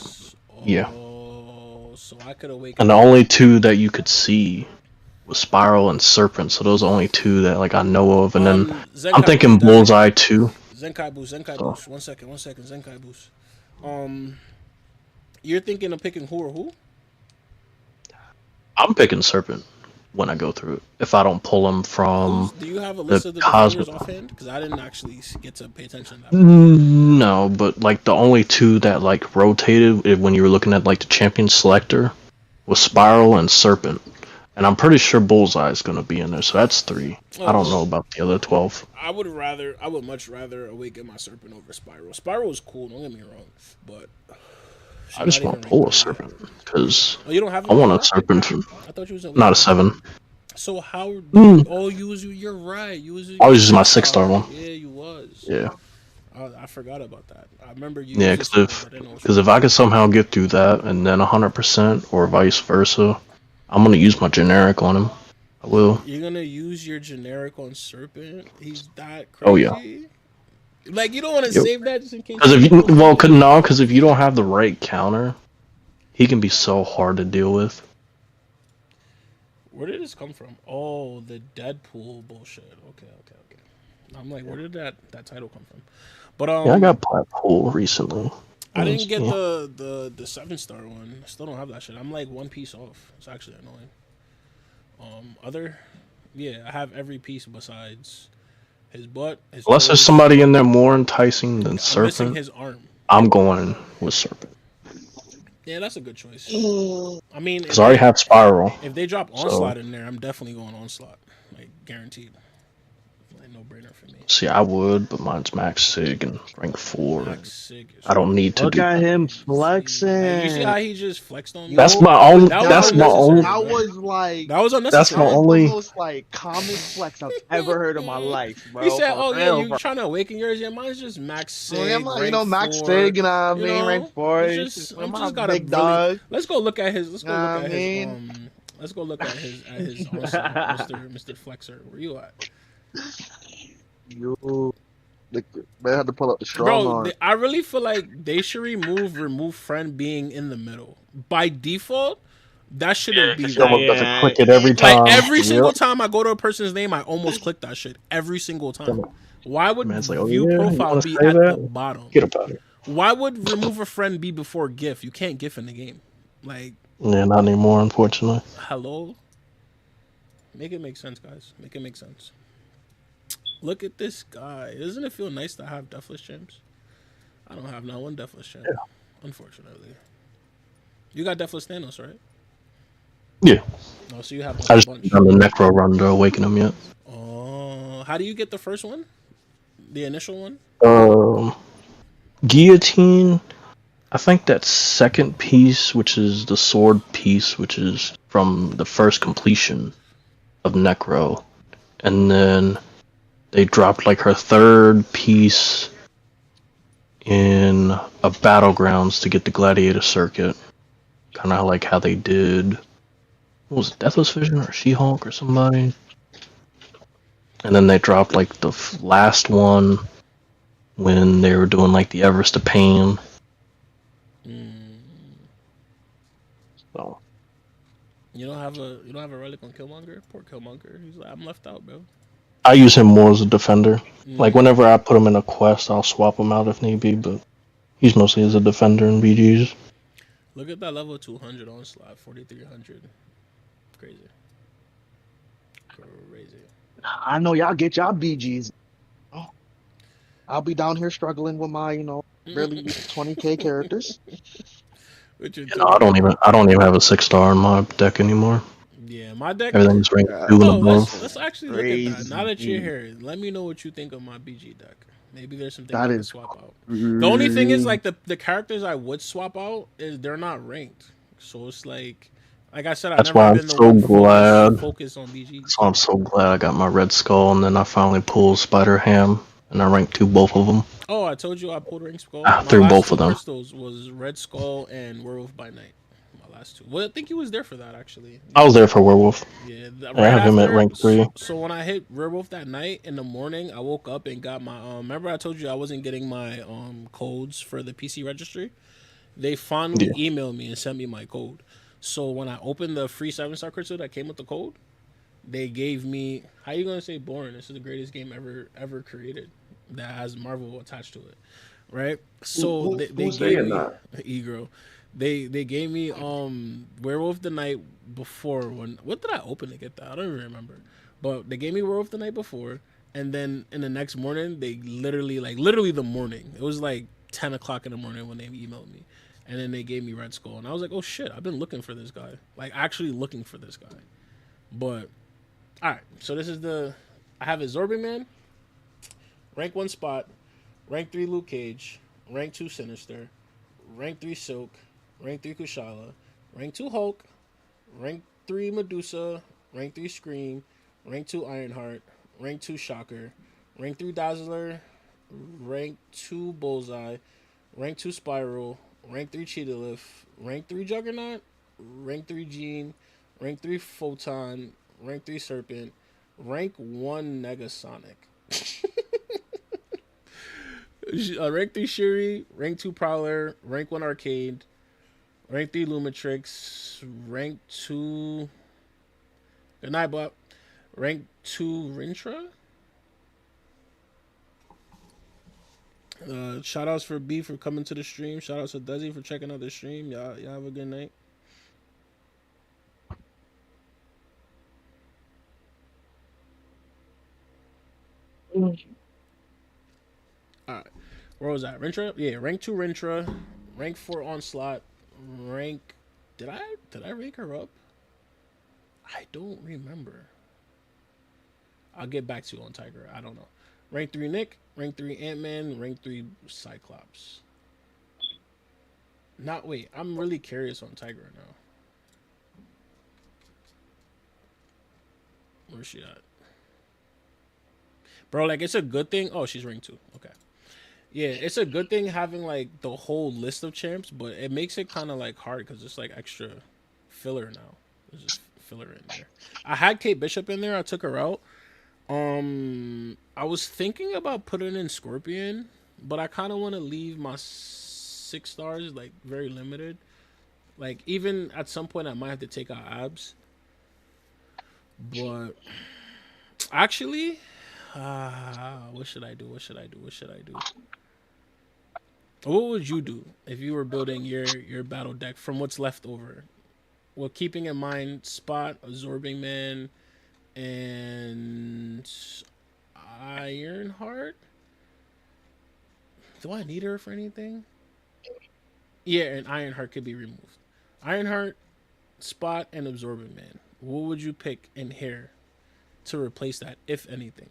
Yeah. Oh, so I could awaken. And the only 2 that you could see was Spiral and Serpent, so those are only 2 that like I know of. And then I'm thinking Bullseye too. Zenkai boost. One second. Zenkai boost. You're thinking of picking who or who? I'm picking Serpent when I go through it. If I don't pull him from Do you have a list of the Cosmic defenders offhand? Because I didn't actually get to pay attention to that. No, but like the only 2 that like rotated when you were looking at like the champion selector was Spiral and Serpent. And I'm pretty sure Bullseye is going to be in there, so that's 3. I don't know about the other 12. I would much rather awaken my Serpent over Spiral. Spiral is cool, don't get me wrong, but I just want to pull a Serpent because you don't have I want a Serpent from I thought you was not a 7. So how? Oh, you're right. I was using my 6-star one. Yeah, you was. Yeah. I forgot about that. I remember you. Yeah, because if I could somehow get through that and then 100% or vice versa, I'm gonna use my generic on him. I will. You're gonna use your generic on Serpent? He's that crazy? Oh yeah. Like you don't want to save that just in case. Because if you don't have the right counter, he can be so hard to deal with. Where did this come from? Oh, the Deadpool bullshit. Okay. I'm like, where did that title come from? But yeah, I got Blackpool recently. I didn't get the 7-star one. I still don't have that shit. I'm like 1 piece off. It's actually annoying. I have every piece besides his butt. Unless there's somebody in there more enticing than Serpent. Missing his arm. I'm going with Serpent. Yeah, that's a good choice. I mean, because I already have Spiral. If they drop Onslaught in there, I'm definitely going Onslaught, like guaranteed. Like no brainer for me. See, I would, but mine's Max Sig and rank 4. Max Sig is I don't need to Look at him flexing. You see how he just flexed on me? That's my only. That was like. That was unnecessary. That's my only. The most like common flex I've ever heard in my life, bro. He said, "Oh yeah, you trying to awaken yours? Yeah, mine's just Max Sig. Max Sig, rank 4. Big dog. Let's go look at his. Let's go look at his Mr. Flexer. Where you at? You, man, had to pull up the strong arm. I really feel like they should remove friend being in the middle by default. That shouldn't be. Someone doesn't click it every time. Like every single time I go to a person's name, I almost click that shit every single time. Why would view profile be at the bottom? Get about it. Why would remove a friend be before GIF? You can't GIF in the game. Like yeah, not anymore, unfortunately. Hello. Make it make sense, guys. Make it make sense. Look at this guy. Doesn't it feel nice to have Deathless Champs? I don't have not one Deathless Champ, unfortunately. You got Deathless Thanos, right? Yeah. Oh, so you have I a just bunch. done the Necro run to awaken him yet. Oh, how do you get the first one? The initial one? Guillotine. I think that second piece, which is the sword piece, which is from the first completion of Necro, and then they dropped like her third piece in a battlegrounds to get the gladiator circuit, kind of like how they did. What was it, Deathless Vision or She-Hulk or somebody? And then they dropped like the last one when they were doing like the Everest of Pain. So You don't have a relic on Killmonger? Poor Killmonger. He's like, I'm left out, bro. I use him more as a defender. Like whenever I put him in a quest, I'll swap him out if need be, but he's mostly as a defender in BGs. Look at that level 200 onslaught, 4,300. Crazy. I know y'all get y'all BGs. Oh, I'll be down here struggling with my, barely 20k characters. I don't even have a 6-star in my deck anymore. Yeah, my deck. Everything's ranked 2 and Oh, above. let's actually look at that. Now that you're here, let me know what you think of my BG deck. Maybe there's some things I can swap out. The only thing is, like, the characters I would swap out is they're not ranked. So it's like I said, That's why I'm so glad. Focus on BG. So I'm so glad I got my Red Skull, and then I finally pulled Spider Ham, and I ranked 2 both of them. Oh, I told you I pulled Ring Skull. I threw both of them. Crystals was Red Skull and Werewolf by Night. My last 2. Well, I think he was there for that actually. I was there for Werewolf. Yeah, I have him at rank 3. So when I hit Werewolf that night in the morning, I woke up and got my. Remember I told you I wasn't getting my codes for the PC registry. They finally emailed me and sent me my code. So when I opened the free 7-star crystal that came with the code, they gave me. How you gonna say boring? This is the greatest game ever created that has Marvel attached to it, right? So they gave me E-Girl. They gave me Werewolf the night before. What did I open to get that? I don't even remember. But they gave me Werewolf the night before, and then in the next morning they literally the morning. It was like 10 o'clock in the morning when they emailed me, and then they gave me Red Skull, and I was like, oh shit, I've been looking for this guy, like actually looking for this guy. But all right, so this is I have a Zorbing Man, rank 1 spot, rank 3 Luke Cage, rank 2 Sinister, rank 3 Silk, rank 3 Kushala, rank 2 Hulk, rank 3 Medusa, rank 3 Scream, rank 2 Ironheart, rank 2 Shocker, rank 3 Dazzler, rank 2 Bullseye, rank 2 Spiral, rank 3 Cheetah Lift, rank 3 Juggernaut, rank 3 Gene, rank 3 Photon, rank 3 Serpent, rank 1 Negasonic. Rank 3 Shuri, rank 2 Prowler, rank 1 Arcade, rank 3 Lumitrix, rank 2 Good night, Bob. Rank 2 Rintra. Shout outs for B for coming to the stream. Shout outs to Desi for checking out the stream. Y'all have a good night. Alright. Where was that? Rintra? Yeah, rank 2 Rintra. Rank 4 Onslaught. Rank Did I rank her up? I don't remember. I'll get back to you on Tiger. I don't know. Rank 3 Nick, rank 3 Ant-Man, rank 3 Cyclops. Wait, I'm really curious on Tiger now. Where's she at? Bro, like, it's a good thing. Oh, she's rank 2. Okay. Yeah, it's a good thing having, like, the whole list of champs, but it makes it kind of, like, hard because it's, like, extra filler now. There's just filler in there. I had Kate Bishop in there. I took her out. I was thinking about putting in Scorpion, but I kind of want to leave my 6 stars, like, very limited. Like, even at some point, I might have to take out Abs. But, actually, what should I do? What would you do if you were building your battle deck from what's left over? Well, keeping in mind Spot, Absorbing Man, And Ironheart. Do I need her for anything? Yeah, and Ironheart could be removed. Ironheart, Spot, and Absorbent Man. What would you pick in here to replace that, if anything?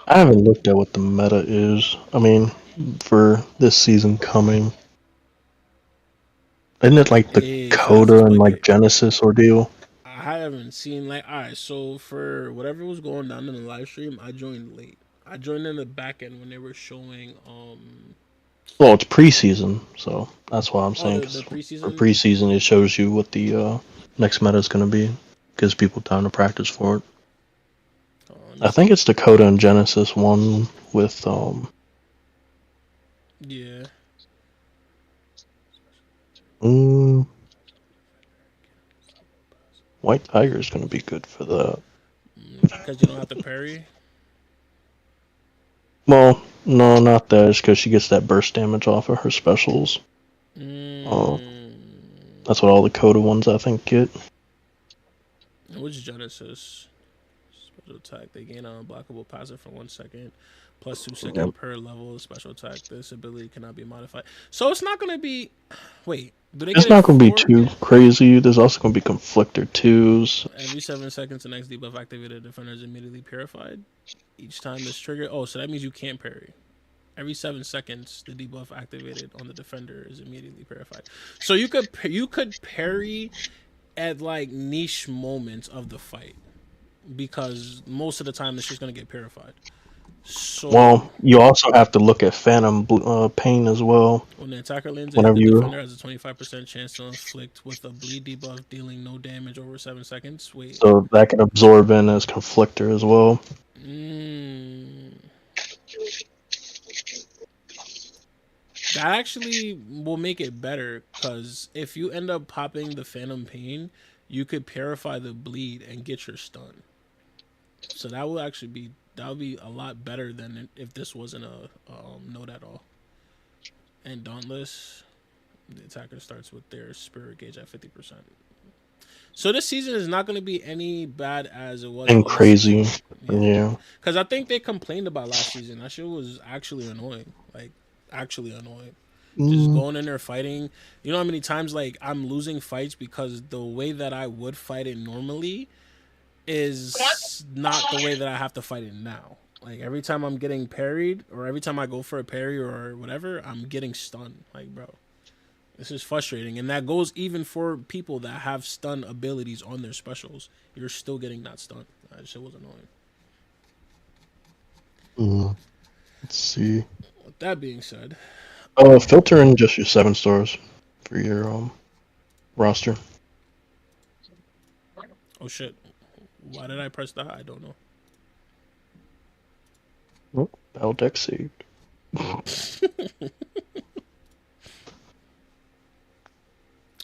I haven't looked at what the meta is. I mean, for this season coming, isn't it like the Yeah, so that's Coda what's and like like it. Genesis ordeal? I haven't seen like alright, so for whatever was going down in the live stream, I joined late. I joined in the back end when they were showing Well, it's preseason, so that's why I'm saying. the 'Cause for preseason. preseason, it shows you what the next meta is going to be. Gives people time to practice for it. Let me I see. think it's the Coda and Genesis one with Yeah. mm, White Tiger is going to be good for that. Because you don't have to parry. Well, no, not that. It's because she gets that burst damage off of her specials. Mm. That's what all the Coda ones I think get. Which Genesis? Special attack. They gain an unblockable passive for 1 second. Plus 2 seconds Yep. per level. Special attack. This ability cannot be modified. So it's not going to be... Wait. Do they It's get it not going to be 4? too crazy. There's also going to be Conflictor 2s. Every 7 seconds, the next debuff activated defender is immediately purified. Each time this trigger... Oh, so that means you can't parry. Every 7 seconds, the debuff activated on the defender is immediately purified. So you could parry at like niche moments of the fight because most of the time it's just gonna get purified. So Well, you also have to look at Phantom Pain as well. when the attacker lands a hit, Whenever the you... defender has a 25% chance to inflict with a bleed debuff, dealing no damage over 7 seconds. Wait. So that can absorb in as Conflictor as well. That actually will make it better because if you end up popping the Phantom Pain, you could purify the bleed and get your stun. So that would be a lot better than if this wasn't a node at all. And Dauntless, the attacker starts with their spirit gauge at 50%. So this season is not going to be any bad as it was And last crazy. season. Yeah. Because I think they complained about last season. That shit was actually annoying. Like, actually annoying. Just going in there fighting. You know how many times, like, I'm losing fights because the way that I would fight it normally is not the way that I have to fight it now. Like, every time I'm getting parried, or every time I go for a parry or whatever, I'm getting stunned. Like, bro, this is frustrating. And that goes even for people that have stun abilities on their specials. You're still getting that stun. That shit was annoying. Let's see. With that being said, Filter in just your 7 stars for your roster. oh shit, why did I press that? I don't know. Oh, Battle deck saved.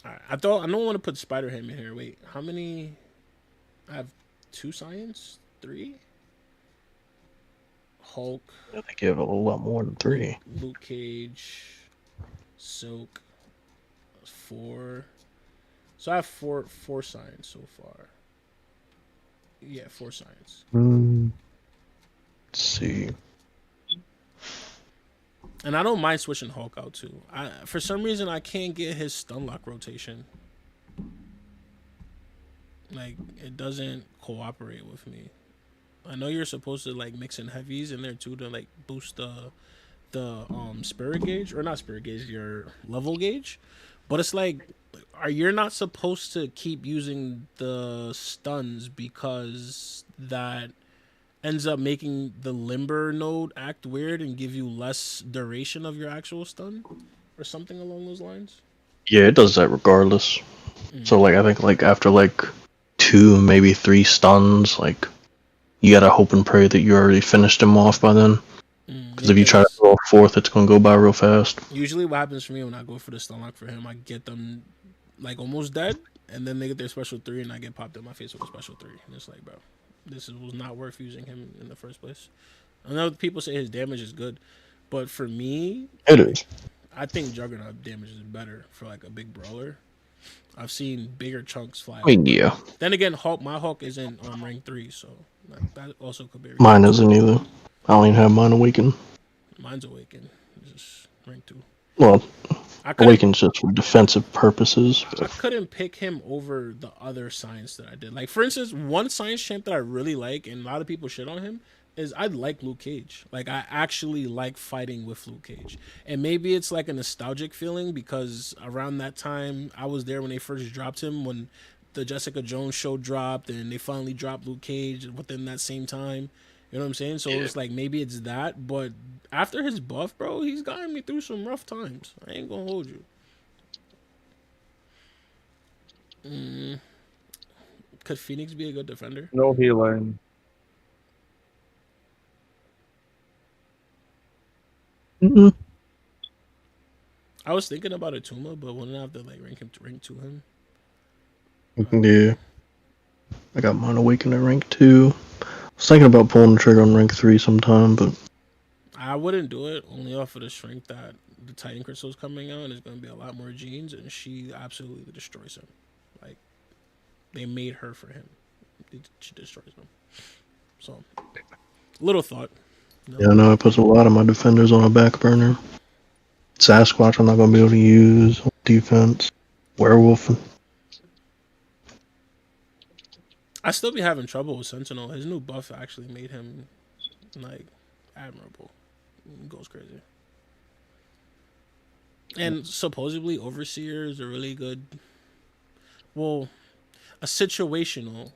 Alright, I don't want to put Spider Ham in here. Wait, how many? I have 2 science, 3. Hulk. I think you have a lot more than 3. Luke Cage, Silk, 4. So I have four science so far. Yeah, 4 science. Let's see. And I don't mind switching Hulk out too. For some reason I can't get his stun lock rotation. Like, it doesn't cooperate with me. I know you're supposed to like mix in heavies in there too to like boost the spirit gauge, or not spirit gauge, your level gauge. But it's like, you're not supposed to keep using the stuns because that ends up making the limber node act weird and give you less duration of your actual stun or something along those lines. Yeah, it does that regardless. So like I think like after like 2 maybe 3 stuns, like you gotta hope and pray that you already finished him off by then. Because if you try to go a 4th, it's gonna go by real fast. Usually what happens for me when I go for the stun lock for him, I get them like almost dead, and then they get their special 3 and I get popped in my face with a special 3. And it's like, bro, this was not worth using him in the first place. I know people say his damage is good, but for me, It is. I think Juggernaut damage is better for like a big brawler. I've seen bigger chunks fly. I mean, yeah. Then again, my Hulk is in rank 3, so that also could be. Mine isn't either. I don't even have mine awakened. Mine's awakened. It's just rank 2. Well, I couldn't, awakened's just for defensive purposes. I couldn't pick him over the other science that I did. Like, for instance, one science champ that I really like, and a lot of people shit on him, is I like Luke Cage. Like, I actually like fighting with Luke Cage. And maybe it's like a nostalgic feeling because around that time, I was there when they first dropped him, when the Jessica Jones show dropped, and they finally dropped Luke Cage within that same time. You know what I'm saying? So it's like maybe it's that, but after his buff, bro, he's gotten me through some rough times. I ain't gonna hold you. Could Phoenix be a good defender? No healing. Mm-mm. I was thinking about a Tuma, but wouldn't I have to like rank to him? Yeah. I got mine awakened at rank 2. I was thinking about pulling the trigger on rank 3 sometime, but I wouldn't do it only off of the strength that the Titan Crystal is coming out, and there's going to be a lot more genes, and she absolutely destroys him. Like, they made her for him. She destroys him. So, little thought. No. yeah, I know it puts a lot of my defenders on a back burner. Sasquatch I'm not going to be able to use. Defense. Werewolf. I still be having trouble with Sentinel. His new buff actually made him, like, admirable. He goes crazy. And supposedly Overseer is a really good, well, a situational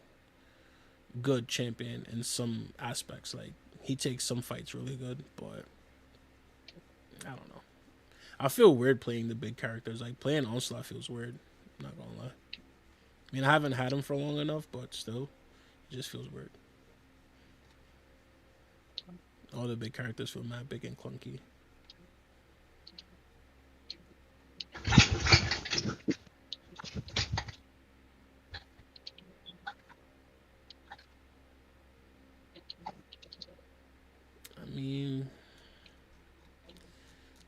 good champion in some aspects. Like, he takes some fights really good, but I don't know. I feel weird playing the big characters. Like, playing Onslaught feels weird. I'm not gonna lie. I mean, I haven't had him for long enough, but still, it just feels weird. All the big characters feel mad big and clunky. I mean,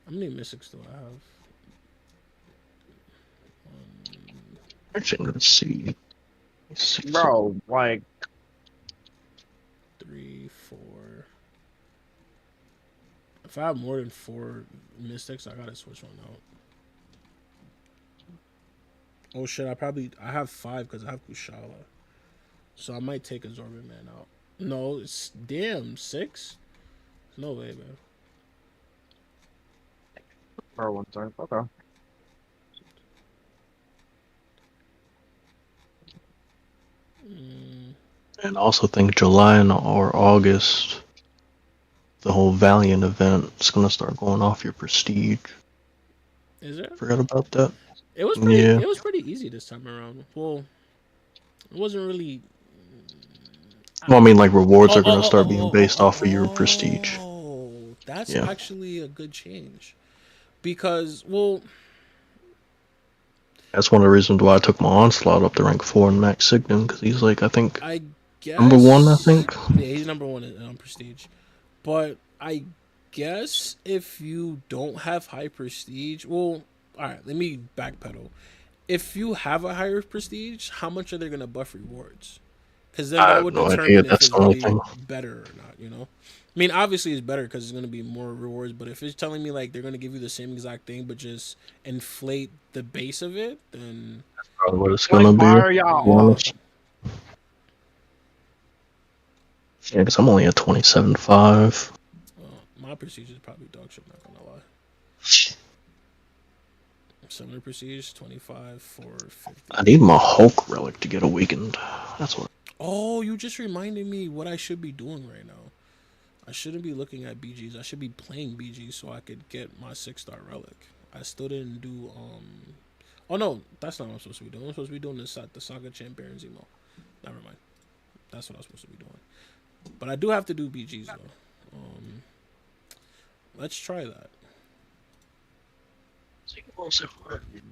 how many mystics do I have? Actually, let's see. Bro, like 3, 4. If I have more than 4 mystics, I gotta switch one out. Oh shit! I have 5 because I have Kushala, so I might take a Absorbent Man out. No, it's damn 6. No way, man. for one time. Okay. And I also think July or August, the whole Valiant event is going to start going off your prestige. Is it? Forgot about that. It was pretty. Yeah. It was pretty easy this time around. Well, it wasn't really. Well, I mean, like, rewards are going to start being based off of your prestige. Oh, that's Yeah. actually a good change. Because, well, That's one of the reasons why I took my Onslaught up to rank 4 in Max Signin, because he's, like, I think, I guess number 1, I think. Yeah, he's number 1 in prestige. But I guess if you don't have high prestige, well, all right, let me backpedal. If you have a higher prestige, how much are they going to buff rewards? Because then I that have would no determine idea. if That's it's the only really thing. better or not, you know? I mean, obviously it's better because it's going to be more rewards, but if it's telling me, like, they're going to give you the same exact thing but just inflate the base of it, then... Probably what it's going to Like, be. why are y'all to be honest. Yeah, because I'm only at 27.5. My prestige is probably dog shit, not going to lie. 7 prestige, 25 for 50. I need my Hulk relic to get awakened. That's what. Oh, you just reminded me what I should be doing right now. I shouldn't be looking at BGs. I should be playing BGs so I could get my 6-star relic. I still didn't do oh no, that's not what I'm supposed to be doing. I'm supposed to be doing the Saga Champ Baron Zemo. Never mind. That's what I'm supposed to be doing. But I do have to do BGs though. Let's try that.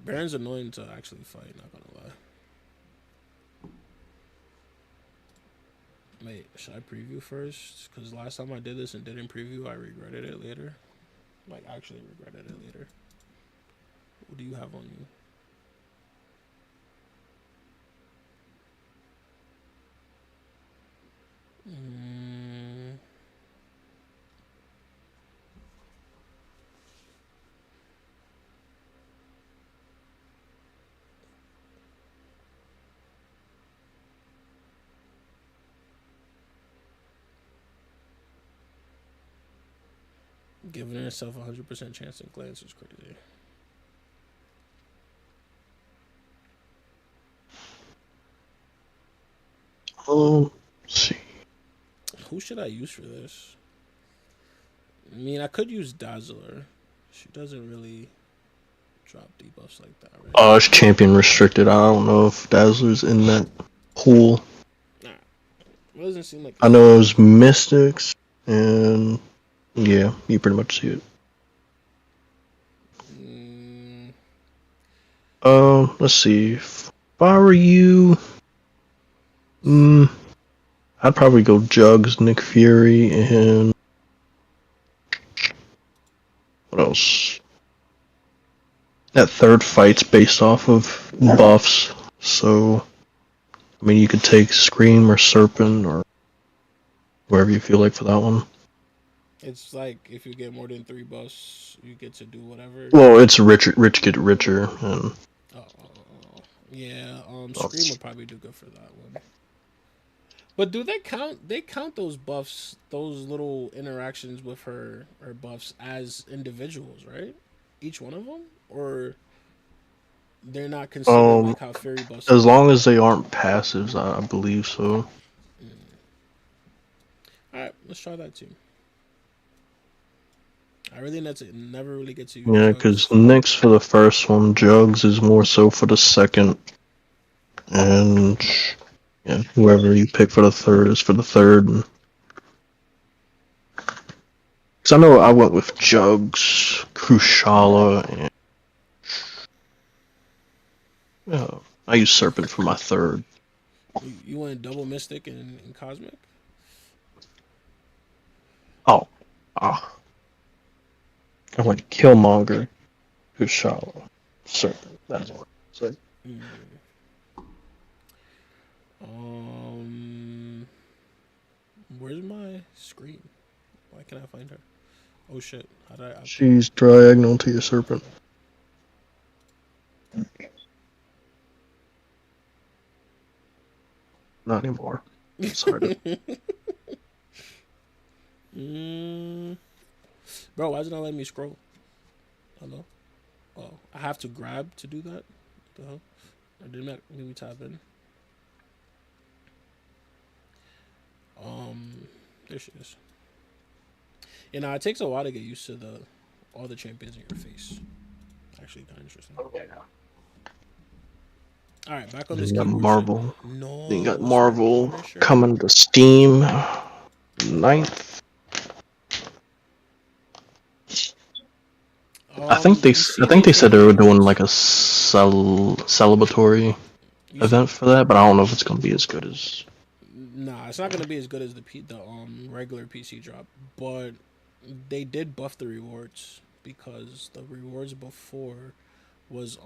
Baron's annoying to actually fight, not gonna lie. Wait, should I preview first? Because last time I did this and didn't preview, I regretted it later. Like, actually regretted it later. What do you have on you? Giving herself 100% chance in glance is crazy. Let's see. Who should I use for this? I mean, I could use Dazzler. She doesn't really drop debuffs like that, right? It's champion restricted. I don't know if Dazzler's in that pool. Nah, it doesn't seem like. I know it was Mystics, and yeah, you pretty much see it. Let's see. If I were you, I'd probably go Jugs, Nick Fury, and what else? That third fight's based off of buffs, so I mean you could take Scream or Serpent or wherever you feel like for that one. It's like if you get more than 3 buffs, you get to do whatever. Well, it's rich get richer, and yeah. Scream would probably do good for that one. But do they count? They count those buffs, those little interactions with her buffs as individuals, right? Each one of them, or they're not considered like how fairy buffs. As long as they aren't passives, I believe so. All right, let's try that too. I really never really get to use. Yeah, because Nyx for the first one, Jugs is more so for the second, and yeah, whoever you pick for the third is for the third. Because I know I went with Jugs, Kushala, and I used Serpent for my third. You went double Mystic and Cosmic? Oh. I went Killmonger, Kushala, Serpent. That's what I say. Where's my Scream? Why can't I find her? Oh shit! How did I? She's diagonal to your Serpent. Not anymore. Sorry. Bro, why is it not letting me scroll? Hello? Oh, I have to grab to do that? What the hell? Or did it make me tap in? There she is. You know, it takes a while to get used to all the champions in your face. Actually, kind of interesting. Okay. All right, back on this. You got Marvel. No, you got Marvel coming to Steam 9th. I think they said they were doing like a celebratory event for that, but I don't know if it's gonna be as good as. Nah, it's not gonna be as good as the regular PC drop, but they did buff the rewards because the rewards before was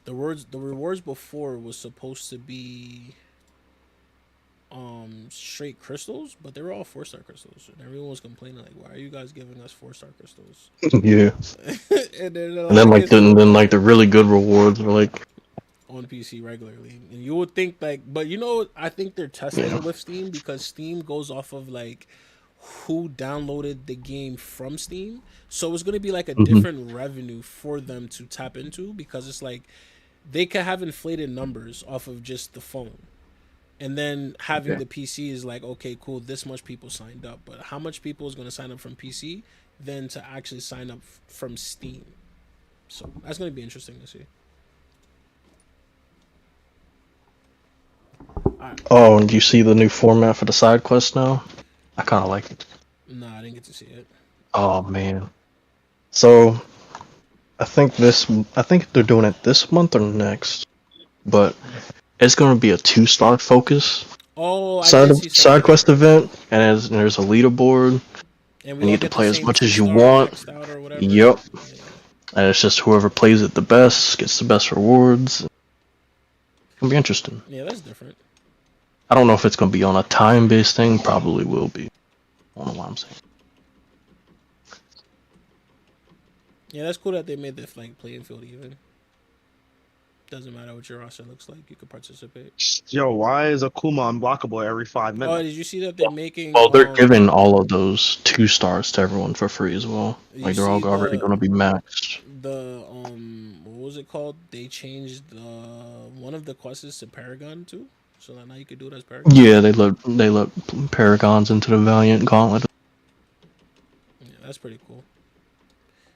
the rewards before was supposed to be straight crystals, but they were all 4-star crystals, and everyone was complaining like, "Why are you guys giving us 4-star crystals?" Yeah. and then the really good rewards are like on PC regularly, and you would think like, but you know, I think they're testing it with Steam because Steam goes off of like who downloaded the game from Steam, so it's gonna be like a different revenue for them to tap into because it's like they could have inflated numbers off of just the phone. And then having the PC is like, okay, cool, this much people signed up. But how much people is going to sign up from PC than to actually sign up from Steam? So that's going to be interesting to see. Right. Oh, and do you see the new format for the side quest now? I kind of like it. Nah, I didn't get to see it. Oh, man. So, I think they're doing it this month or next. But it's going to be a 2-star focus side quest event, and there's a leaderboard. And you need to play as much as you want. Yep. Yeah. And it's just whoever plays it the best gets the best rewards. It's going to be interesting. Yeah, that's different. I don't know if it's going to be on a time-based thing. Probably will be. I don't know what I'm saying. Yeah, that's cool that they made the playing field even. doesn't matter what your roster looks like. You can participate. Yo, why is Akuma unblockable every 5 minutes? Oh, did you see that they're making? Well, they're giving all of those 2 stars to everyone for free as well. You Like they're all see already going to be maxed. The what was it called? They changed one of the quests to Paragon too, so that now you could do it as Paragon. Yeah, they let Paragons into the Valiant Gauntlet. Yeah, that's pretty cool.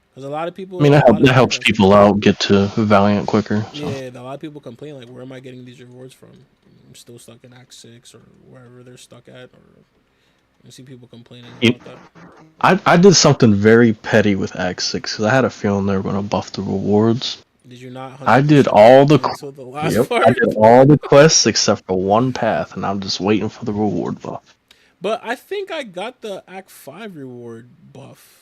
Because a lot of people. I mean, that helps people out get to Valiant quicker. So. Yeah, a lot of people complain like, where am I getting these rewards from? I'm still stuck in Act 6 or wherever they're stuck at, or I see people complaining about that. I did something very petty with Act 6 because I had a feeling they were going to buff the rewards. Did you not? I did all the last part? I did all the quests except for one path, and I'm just waiting for the reward buff. But I think I got the Act 5 reward buff.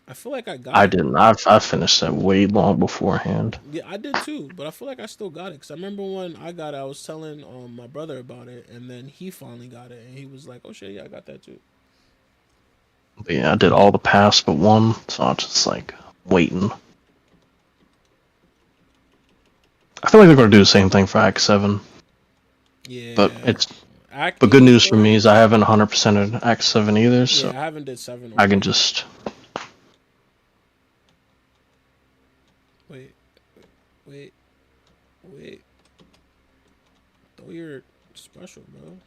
I feel like I got I didn't. I finished that way long beforehand. Yeah, I did too, but I feel like I still got it. Because I remember when I got it, I was telling my brother about it, and then he finally got it, and he was like, oh shit, yeah, I got that too. But yeah, I did all the paths but one, so I'm just like waiting. I feel like they're going to do the same thing for Act 7. Yeah. But good news for me is I haven't 100%ed Act 7 either, so I haven't did 7. I can just... Wait. Throw your special, bro.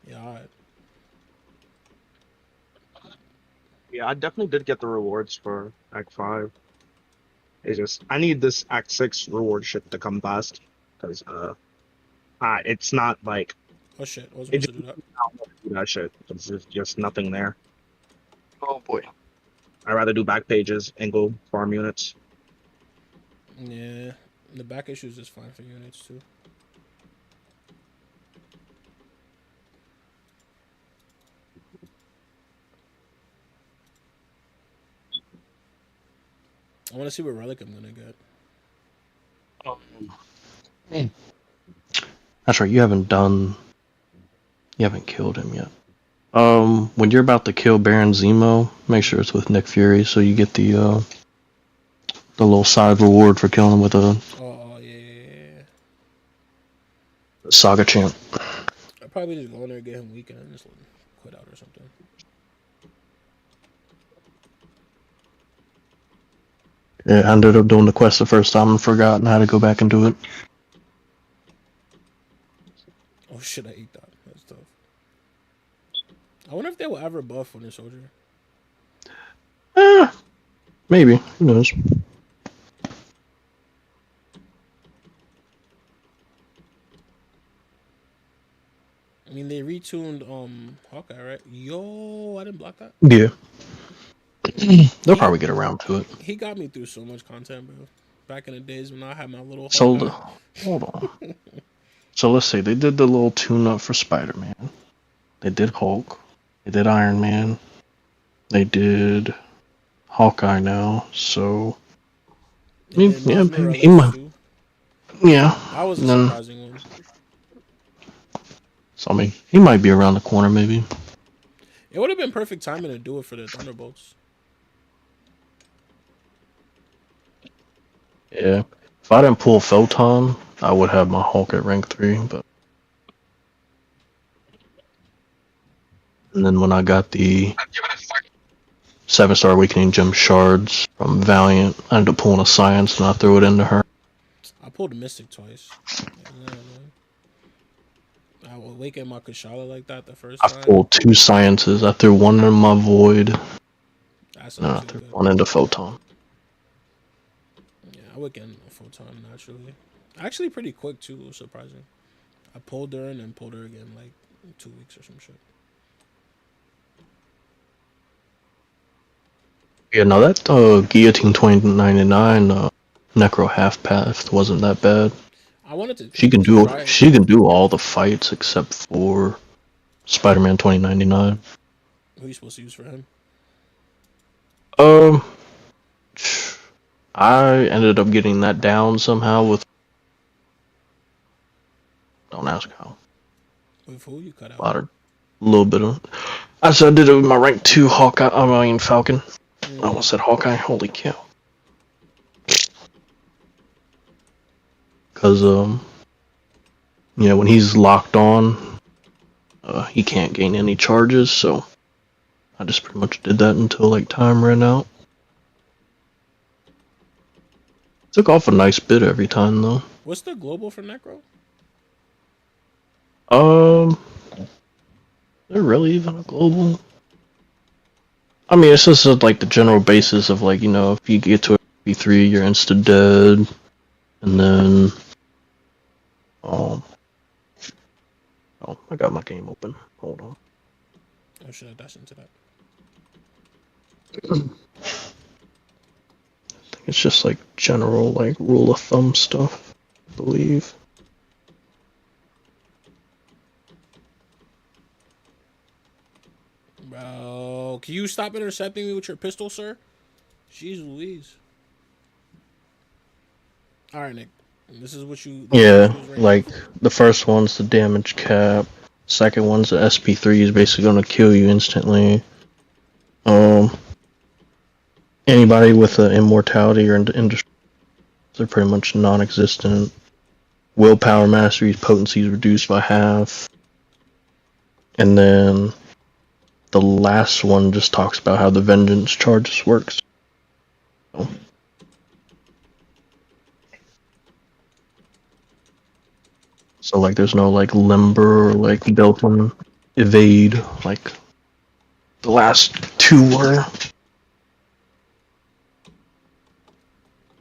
Yeah, alright. Yeah, I definitely did get the rewards for Act 5. It's just, I need this Act 6 reward shit to come fast. Because, it's not like... Oh shit, I was supposed to do that. That shit. There's just nothing there. Oh boy. I'd rather do back pages and go farm units. Yeah, the back issues is fine for units too. I want to see what relic I'm gonna get. That's right. You haven't killed him yet. When you're about to kill Baron Zemo, make sure it's with Nick Fury, so you get the little side reward for killing him with a yeah. Saga Champ. I'd probably just go in there and get him weak and then just quit out or something. Yeah, I ended up doing the quest the first time and forgotten how to go back and do it. Oh shit, I ate that. That's tough. I wonder if they will ever buff Winter Soldier. Maybe. Who knows? I mean, they retuned Hawkeye, right? Yo, I didn't block that. Yeah. They'll probably get around to it. He got me through so much content, bro. Back in the days when I had my little Hold on. So let's see. They did the little tune-up for Spider-Man. They did Hulk. They did Iron Man. They did Hawkeye now. So he might. Yeah. That was a surprising one. So I mean, he might be around the corner, maybe. It would have been perfect timing to do it for the Thunderbolts. Yeah. If I didn't pull Photon, I would have my Hulk at rank 3, but... And then when I got the 7-star Awakening Gem Shards from Valiant, I ended up pulling a Science and I threw it into her. I pulled a Mystic twice. I awakened my Kushala like that the first time. I pulled 2 Sciences. I threw one in my Void. And I threw one into Photon. Yeah, I awakened a Photon naturally. Actually pretty quick too, it was surprising. I pulled her and then pulled her again like 2 weeks or some shit. Yeah, no, that Guillotine 2099 Necro Half Path wasn't that bad. I wanted to. She can do all the fights except for Spider-Man 2099. Who are you supposed to use for him? I ended up getting that down somehow with. Don't ask how. With who you cut out? A little bit of. I did it with my rank 2 Falcon. I almost said Hawkeye. Holy cow. Because, when he's locked on, he can't gain any charges, so I just pretty much did that until, like, time ran out. Took off a nice bit every time, though. What's the global for Necro? They're really even a global? I mean, it's just like the general basis of, like, if you get to a P3, you're insta dead, and then, oh, I got my game open. Hold on. Or should I dash into that? I think it's just like general, like, rule of thumb stuff, I believe. Bro, can you stop intercepting me with your pistol, sir? Jeez Louise. Alright, Nick. This is what you... Yeah, like, the first one's the damage cap. Second one's the SP3 is basically gonna kill you instantly. Anybody with an immortality or industry, they're pretty much non-existent. Willpower mastery's potency is reduced by half. And then the last one just talks about how the vengeance charges works. So like there's no like limber or like built-in evade like the last two were.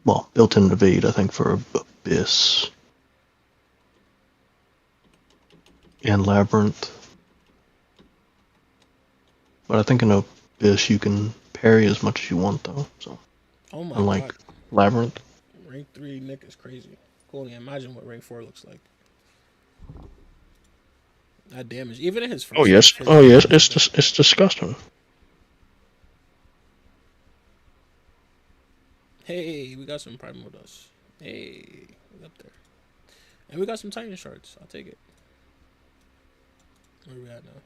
Well, built-in evade I think for Abyss and Labyrinth. But I think in Abyss you can parry as much as you want though, so oh my unlike God. Labyrinth. Rank 3 Nick is crazy. Cool, imagine what rank 4 looks like. That damage, even in his first. Oh yes, it's disgusting. Hey, we got some primal dust. Hey, we up there, and we got some Titan shards. I'll take it. Where are we at now?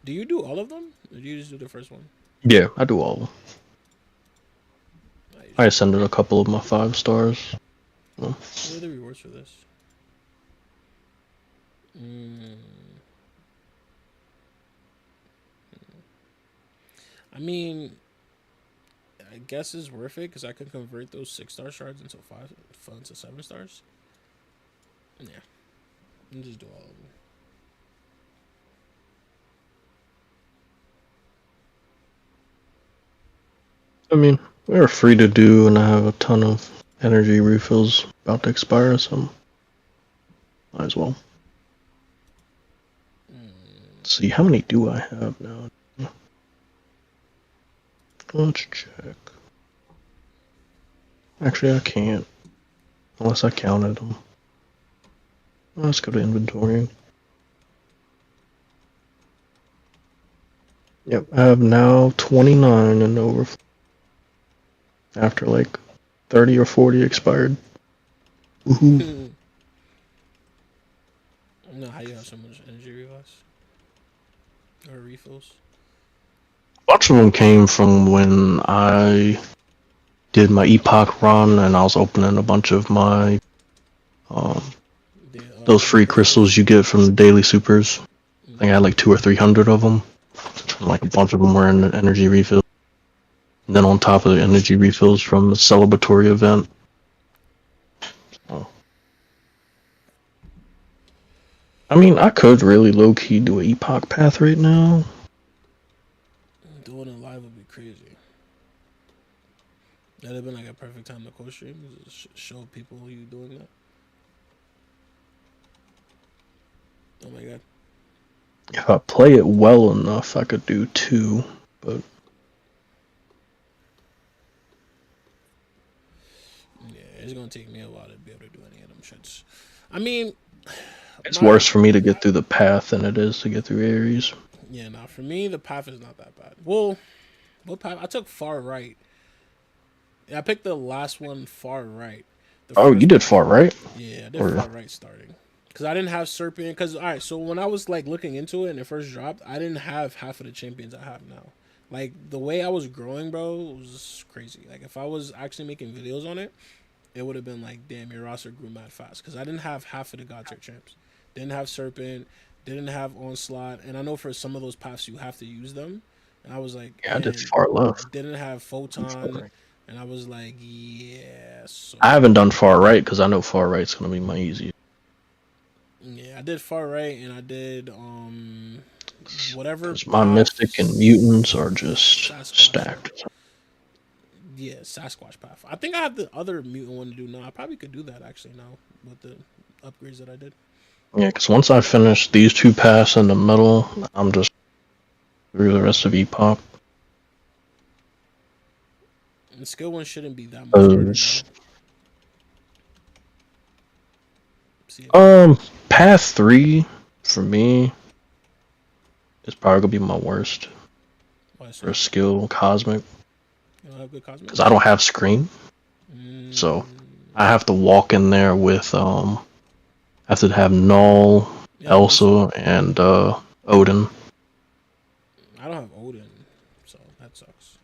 Do you do all of them, or do you just do the first one? Yeah, I do all of them. I ascended a couple of my 5 stars. Well. What are the rewards for this? I mean, I guess it's worth it because I can convert those 6-star shards into 7 stars. Yeah, and just do all of them. I mean, they're free to do, and I have a ton of energy refills about to expire, so might as well. Let's see, how many do I have now? Let's check. Actually, I can't, unless I counted them. Let's go to inventory. Yep, I have now 29 and overflow. After like 30 or 40 expired. Woohoo. I don't know how you have so much energy refills. Or refills. A bunch of them came from when I did my Epoch run and I was opening a bunch of my those free crystals you get from the daily supers. I think I had like 200 or 300 of them. And like a bunch of them were in the energy refills. And then on top of the energy refills from the celebratory event. Oh. I mean, I could really low-key do an Epoch path right now. Doing it live would be crazy. That'd have been like a perfect time to co-stream. Just show people you doing that. Oh my God. If I play it well enough, I could do 2, but... Yeah, it's gonna take me a while to be able to do any of them shits. I mean... It's worse for me to get through the path than it is to get through Ares. Yeah, nah, for me, the path is not that bad. Well, what path? I took far right. Yeah, I picked the last one far right. Oh, you did far right? Yeah, I did far right starting. Because I didn't have Serpent. Because, all right, so when I was, like, looking into it and it first dropped, I didn't have half of the champions I have now. Like, the way I was growing, bro, was crazy. Like, if I was actually making videos on it, it would have been like, damn, your roster grew mad fast. Because I didn't have half of the God tier champs. Didn't have Serpent. Didn't have Onslaught. And I know for some of those paths you have to use them. And I was like, Yeah, I did and far left. didn't have Photon. Far right. And I was like, yeah. So I haven't done far right because I know far right's gonna be my easiest. yeah, I did far right and I did whatever. My Mystic and Mutants are just Sasquatch. stacked. Yeah, Sasquatch path. I think I have the other mutant one to do now. I probably could do that actually now with the upgrades that I did. Yeah, because once I finish these 2 paths in the middle, I'm just through the rest of Epoch. And skill 1 shouldn't be that much harder. Path 3 for me is probably gonna be my worst for a skill Cosmic. You don't have good Cosmic? Because I don't have screen, so I have to walk in there with I have to have Null, Elsa, and Odin. I don't have Odin, so that sucks.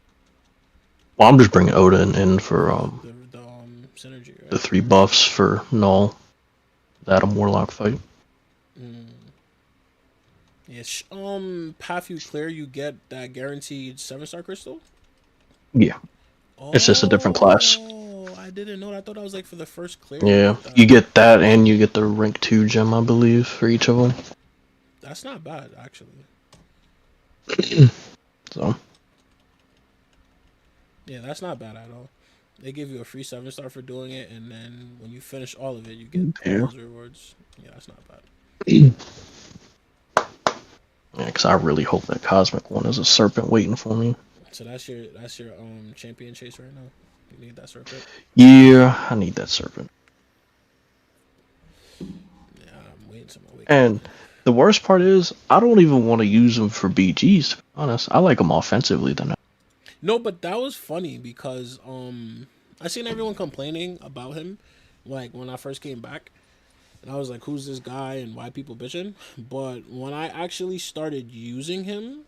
Well, I'm just bringing Odin in for the synergy, right? the 3 buffs for Null. That a Warlock fight. Yes. Path you clear, you get that guaranteed 7-star crystal. Yeah, it's just a different class. Oh, I didn't know that. I thought that was like for the first clear. Yeah, you get that, and you get the rank 2 gem, I believe, for each of them. That's not bad, actually. So. Yeah, that's not bad at all. They give you a free 7-star for doing it, and then when you finish all of it, you get all those rewards. Yeah, that's not bad. Yeah, because I really hope that Cosmic one is a Serpent waiting for me. So that's your champion chase right now. You need that Serpent. Yeah, I need that Serpent. Yeah, I'm waiting till my week. And the worst part is, I don't even want to use them for BGs. To be honest, I like them offensively than that. No, but that was funny because I seen everyone complaining about him, like when I first came back, and I was like, "Who's this guy and why people bitching?" But when I actually started using him,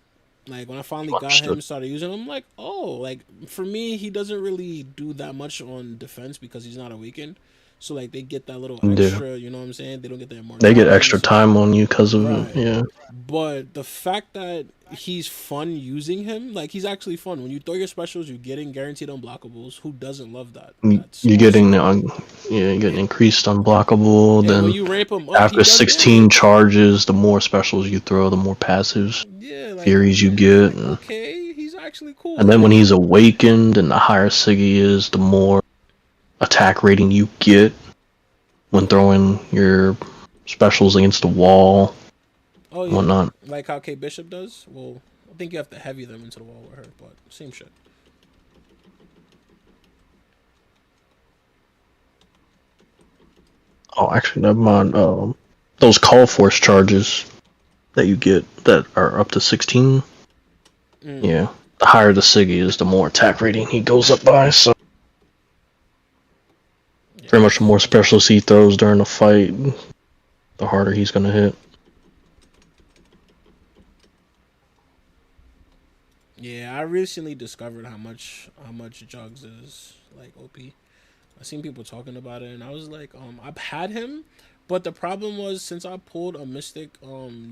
like when I finally got him, started using him, I'm like, "Oh, like for me, he doesn't really do that much on defense because he's not awakened." So like they get that little extra, you know what I'm saying? They don't get that more. They get extra time on you because of it, yeah. But the fact that he's fun using him, like he's actually fun. When you throw your specials, you're getting guaranteed unblockables. Who doesn't love that? You're getting you're getting increased unblockable. And then when you ramp him up, after 16 charges, the more specials you throw, the more passives, theories you get. And, okay, he's actually cool. And then when he's awakened, and the higher Siggy is, the more attack rating you get when throwing your specials against the wall. Oh yeah, whatnot. Like how K Bishop does. Well, I think you have to heavy them into the wall with her, but same shit. Oh, actually, never mind. Those call force charges that you get that are up to 16. Yeah, the higher the Siggy is, the more attack rating he goes up by. So. Pretty much the more specials he throws during the fight, the harder he's gonna hit. Yeah, I recently discovered how much Jugs is like OP. I seen people talking about it, and I was like, I've had him, but the problem was since I pulled a Mystic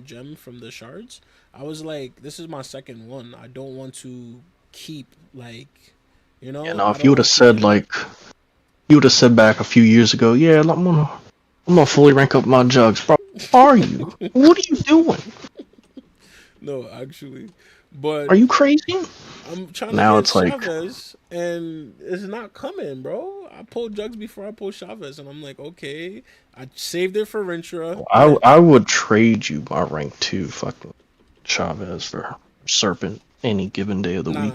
gem from the shards, I was like, this is my second one. I don't want to keep like, you know. Yeah, now if you would have said like. You would have said back a few years ago, yeah, I'm gonna fully rank up my Jugs. Bro, are you? What are you doing? No, actually, but are you crazy? I'm trying now to get Chavez, and it's not coming, bro. I pulled Jugs before I pulled Chavez, and I'm like, okay, I saved it for Rentra. I would trade you my rank 2 fucking Chavez for Serpent any given day of the week.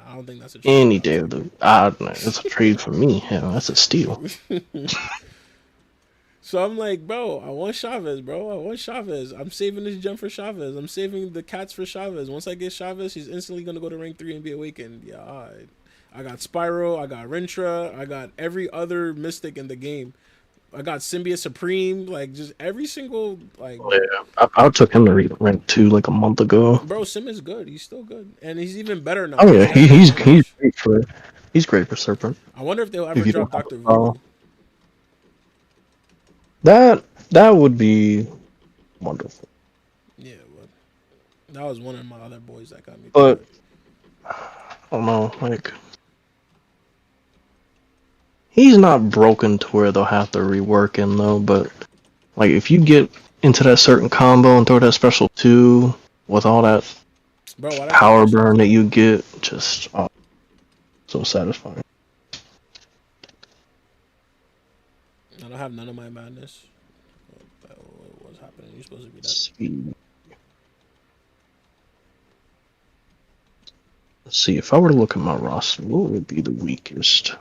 I don't think that's a trade. Any day of the it's a trade for me. Hell, that's a steal. So I'm like, bro, I want Chavez, bro. I want Chavez. I'm saving this gem for Chavez. I'm saving the cats for Chavez. Once I get Chavez, he's instantly gonna go to rank 3 and be awakened. Yeah, all right. I got Spyro, I got Rentra, I got every other Mystic in the game. I got Symbiote Supreme. Like just every single like. Oh, yeah, I took him to rank 2 like a month ago. Bro, Sim is good. He's still good, and he's even better now. Oh yeah, He has more damage. he's great for Serpent. I wonder if they'll ever If you don't drop have Doctor a follow. Voodoo. That would be wonderful. Yeah, but that was one of my other boys that got me. But I don't know, like he's not broken to where they'll have to rework him though. But like if you get into that certain combo and throw that special 2 with all that Bro, why power burn that you get, just so satisfying. I don't have none of my madness. What's happening? You're supposed to be that. Speed. Let's see, if I were to look at my roster, what would be the weakest?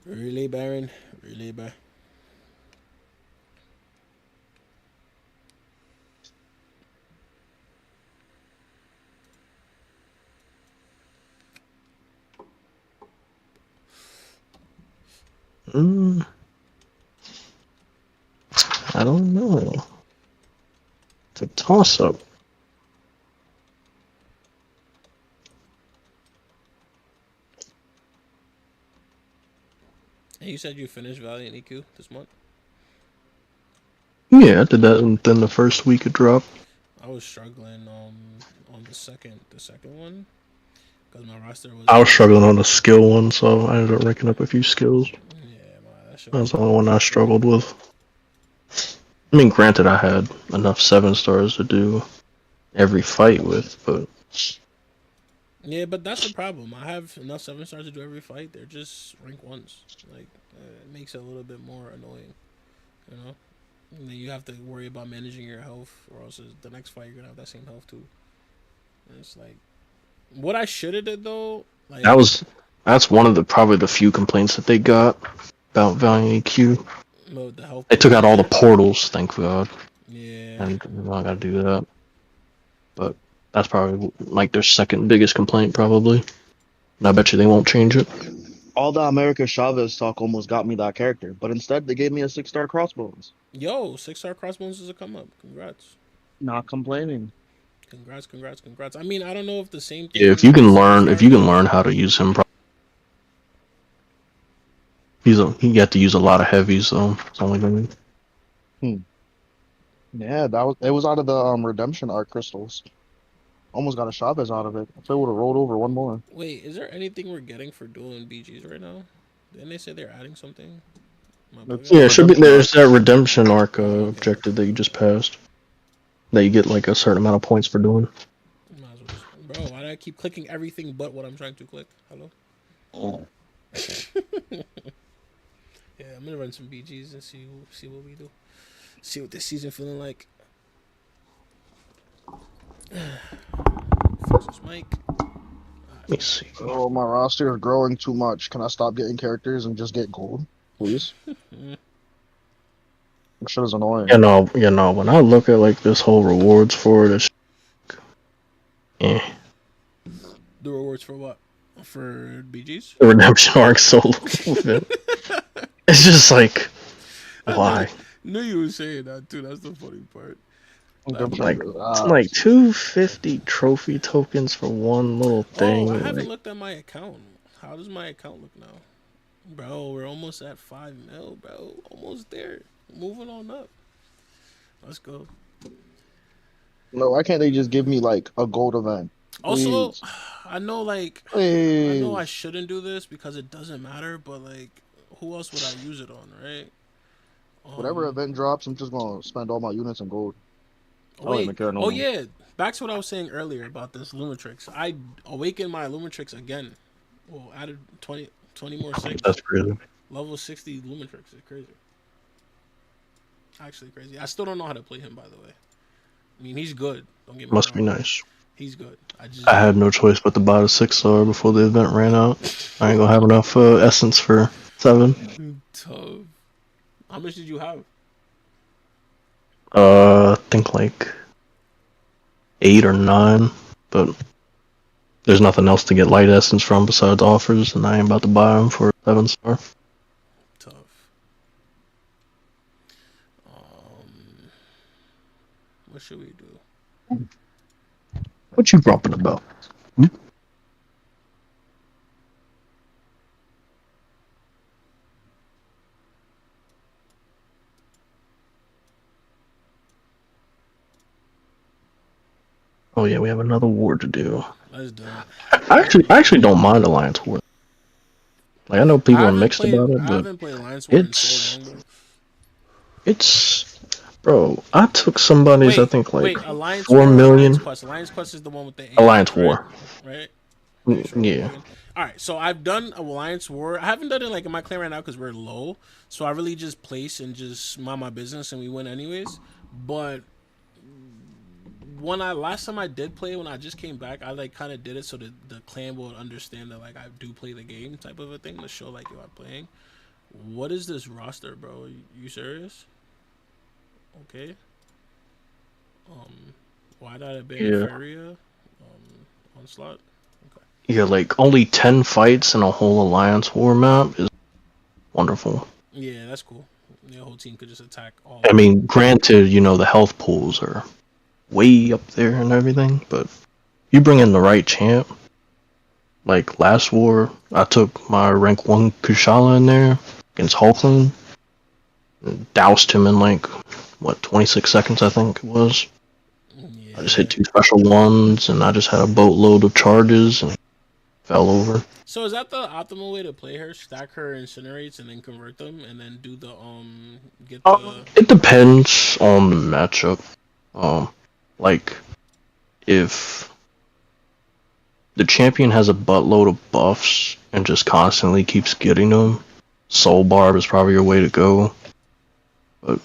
Really, Baron? Really, Baron? I don't know. It's a toss-up. Hey, you said you finished Valiant EQ this month? Yeah, I did that within the first week it dropped. I was struggling on the second one because my roster was. I was struggling on the skill one, so I ended up ranking up a few skills. Yeah, that shit That's the only one I struggled with. I mean, granted, I had enough 7 stars to do every fight with, but yeah, but that's the problem. I have enough 7 stars to do every fight. They're just rank 1s. Like it makes it a little bit more annoying, you know. And then you have to worry about managing your health, or else the next fight you're gonna have that same health too. And it's like what I should have did though. Like that's one of the probably the few complaints that they got about Valiant EQ. The health. They took out all the portals, thank God. Yeah. And I gotta do that. But that's probably like their second biggest complaint, probably. And I bet you they won't change it. All the America Chavez talk almost got me that character, but instead they gave me a 6-star crossbones. Yo, 6-star crossbones is a come up. Congrats. Not complaining. Congrats. I mean, I don't know if the same thing. Yeah, if you can learn how to use him. He got to use a lot of heavies, so it's only gonna. Yeah, it was out of the redemption arc crystals. Almost got a Chavez out of it. If it would have rolled over one more. Wait, is there anything we're getting for dueling BGs right now? Didn't they say they're adding something? Yeah, it should be. There's that redemption arc objective that you just passed. That you get like a certain amount of points for doing. Bro, why do I keep clicking everything but what I'm trying to click? Hello? Oh. Yeah, I'm gonna run some BGs and see what we do. See what this season feeling like. Fix this mic. Let me see. Oh, my roster is growing too much. Can I stop getting characters and just get gold, please? That shit is annoying. You know. When I look at like this whole rewards for this, The rewards for what? For BGs? The redemption arc solo event. It's just like, why? Knew you were saying that too. That's the funny part. Like it's like 250 trophy tokens for one little thing. Oh, I haven't looked at my account. How does my account look now? Bro, we're almost at 5 mil, bro. Almost there. Moving on up. Let's go. No, why can't they just give me like a gold event? Also, Please. I know like Please. I know I shouldn't do this because it doesn't matter, but like who else would I use it on, right? Whatever event drops, I'm just gonna spend all my units in gold. Wait, yeah. Back to what I was saying earlier about this Lumitrix. I awakened my Lumitrix again. Well, added 20 more 6. That's crazy. Level 60 Lumitrix is crazy. Actually crazy. I still don't know how to play him, by the way. I mean, he's good. Don't get me Must wrong. be nice. He's good. I had no choice but to buy the 6-star before the event ran out. I ain't gonna have enough essence for 7. Tough. How much did you have? I think like 8 or 9, but there's nothing else to get light essence from besides offers, and I ain't about to buy them for 7-star. Tough. What should we do? What you grumping about? Hmm? Oh yeah, we have another war to do. Let's do it. I actually don't mind Alliance War. Like I know people are mixed about it, I but haven't played Alliance War in so long, bro. Bro, I took somebody's I think like Alliance 4 War, million. Alliance Quest. Alliance Quest is the one with the Alliance right? War. Right? Yeah. All right, so I've done Alliance War. I haven't done it like in my clan right now because we're low. So I really just place and just mind my business, and we win anyways. But last time I did play, when I just came back, I like kind of did it so that the clan will understand that like I do play the game type of a thing to show like you are playing. What is this roster, bro? You serious? Okay. Why did I ban Feria? Onslaught. Okay. Yeah, like only 10 fights in a whole Alliance War map is wonderful. Yeah, that's cool. The whole team could just attack all. I mean, granted, you know the health pools are way up there and everything, but you bring in the right champ. Like last war, I took my rank 1 Kushala in there against Hulkling, and doused him in like 26 seconds I think it was. Yeah. I just hit 2 special ones, and I just had a boatload of charges and fell over. So is that the optimal way to play her? Stack her incinerates and then convert them, and then do the get the. It depends on the matchup. Like if the champion has a buttload of buffs and just constantly keeps getting them, Soul Barb is probably your way to go. But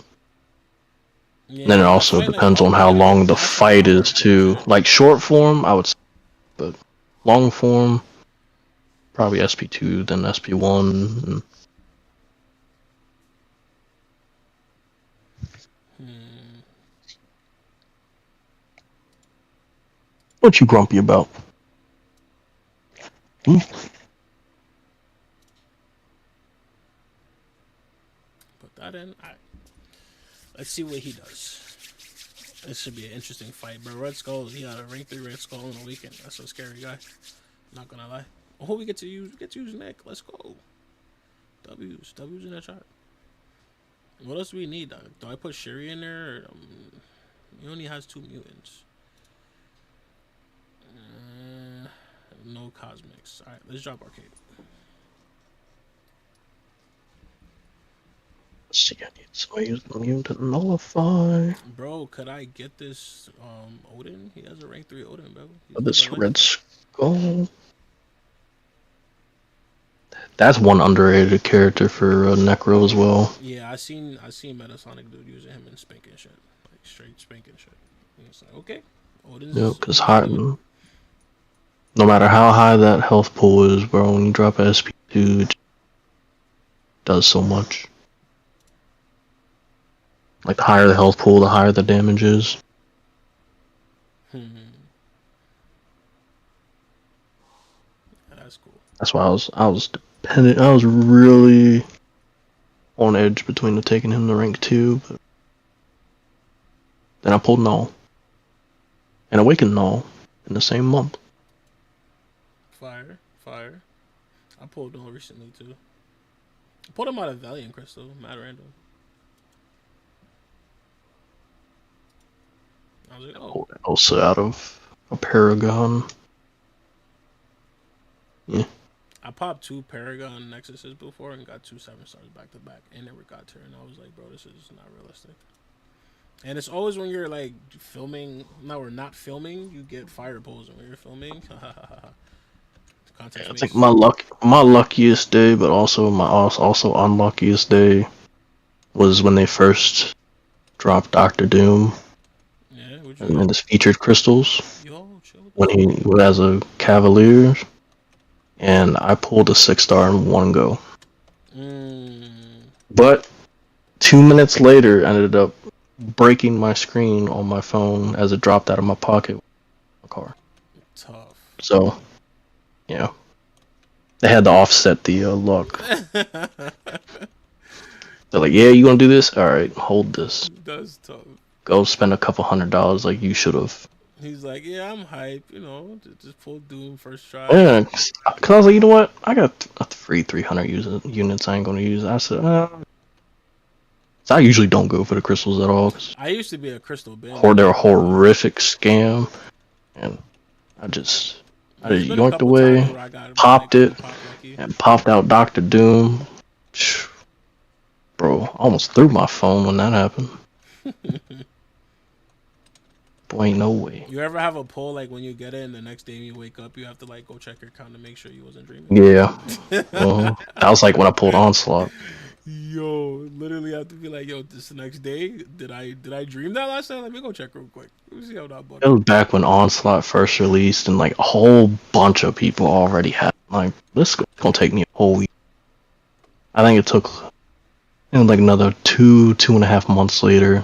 then it also depends on how long the fight is too. Like short form, I would say, but long form, probably SP2, then SP1. And... What you grumpy about? Put that in. All right. Let's see what he does. This should be an interesting fight, bro. Red Skull, he got a rank 3 Red Skull in a weekend. That's a scary guy. Not gonna lie. Oh, we get to use Nick. Let's go. W's in the chart. What else do we need? Do I put Shuri in there? Or, he only has 2 mutants. No cosmics. Alright, let's drop Arcade. Let's see, I need somebody use the mutant nullify. Bro, could I get this Odin? He has a rank 3 Odin, bro. This Red Skull. That's one underrated character for Necro as well. Yeah, I seen Metasonic dude using him in spanking shit, like straight spanking shit. And it's like, okay, Odin's. Yeah, because no matter how high that health pool is, bro, when you drop SP2, it does so much. Like the higher the health pool, the higher the damage is. Yeah, that's cool. That's why I was dependent. I was really on edge between taking him to rank 2, but then I pulled Null and Awakened Null in the same month. Fire. I pulled Null recently too. I pulled him out of Valiant Crystal, mad random. I was like, oh. Pulled Elsa out of a Paragon. Yeah. I popped 2 Paragon Nexuses before and got 2 7-stars back to back, and never got to her. And I was like, bro, this is not realistic. And it's always when you're like filming, now we're not filming, you get fire pulls, and when you're filming, I think my luckiest day, but also my also unluckiest day, was when they first dropped Doctor Doom. Yeah, and his featured crystals. Yo, chill. When he was as a Cavalier, and I pulled a 6-star in one go. But 2 minutes later, I ended up breaking my screen on my phone as it dropped out of my pocket. My car. Tough. So Yeah. They had to offset the luck. They're like, yeah, you gonna do this? Alright, hold this. That's tough. Go spend a couple $100 like you should have. He's like, yeah, I'm hype, you know, just pull Doom first try. Yeah, cause I was like, you know what? I got a free 300 units I ain't gonna use. I said, so I usually don't go for the crystals at all. Cause I used to be a crystal bandit. they're a horrific scam. And I just yoinked away, popped it, and popped out Dr. Doom. Bro, I almost threw my phone when that happened. Boy, ain't no way. You ever have a pull like when you get it and the next day you wake up, you have to like go check your account to make sure you wasn't dreaming? Yeah. That was like when I pulled Onslaught. Yo, literally have to be like, yo, this next day, did I dream that last night? Let me go check real quick. Let me see how that bugged. It was back when Onslaught first released, and like a whole bunch of people already had. Like, this is gonna take me a whole week. I think it took like another 2.5 months later.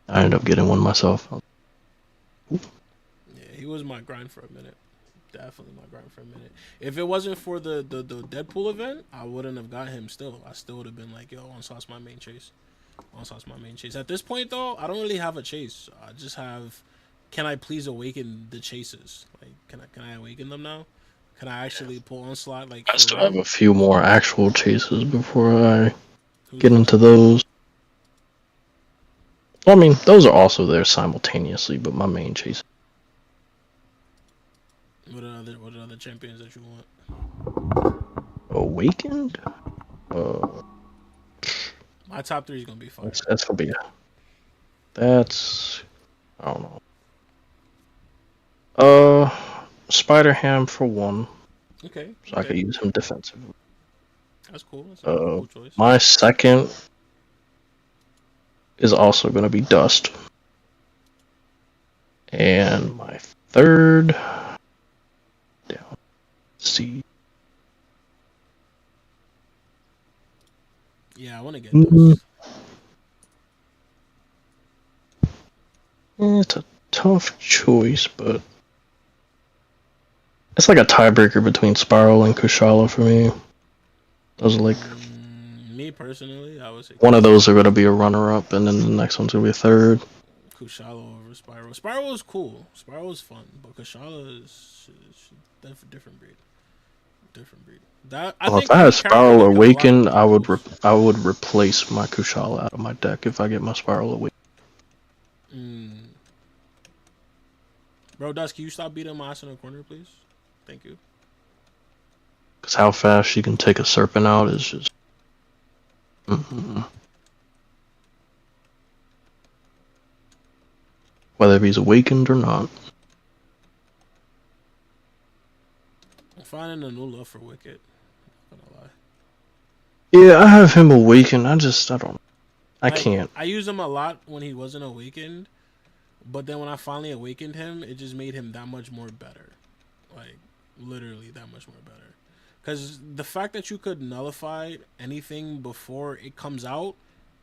I ended up getting one myself. Yeah, he was my grind for a minute. Definitely my grind for a minute. If it wasn't for the Deadpool event, I wouldn't have got him still. I still would have been like, yo, Onslaught's my main chase. Onslaught's my main chase. At this point, though, I don't really have a chase. I just have, can I please awaken the chases? Like, can I awaken them now? Can I actually pull Onslaught? Like, I still have a few more actual chases before I get into those. Well, I mean, those are also there simultaneously, but my main chase. What are other champions that you want? Awakened? My top 3 is gonna be fire. That's gonna be. That's. I don't know. Spider-Ham for one. Okay. So I could use him defensively. That's cool. That's a cool choice. My second is also gonna be Dust. And my third. Down. C. Yeah, I want to get Dust. It's a tough choice, but it's like a tiebreaker between Spiral and Kushala for me. Those are like me personally, I would say one of those are gonna be a runner-up, and then the next one's gonna be a third. Kushala over Spiral. Spiral is cool. Spiral is fun, but Kushala is different breed. Different breed. That I think if I had Spiral Awakened, I would replace my Kushala out of my deck if I get my Spiral Awakened. Bro, Dust, can you stop beating my ass in the corner, please? Thank you. Because how fast she can take a Serpent out is just. Whether he's awakened or not. I'm finding a new love for Wicked. Not gonna lie. Yeah, I have him awakened. I don't. I can't. I used him a lot when he wasn't awakened, but then when I finally awakened him, it just made him that much more better. Like, literally that much more better. Because the fact that you could nullify anything before it comes out,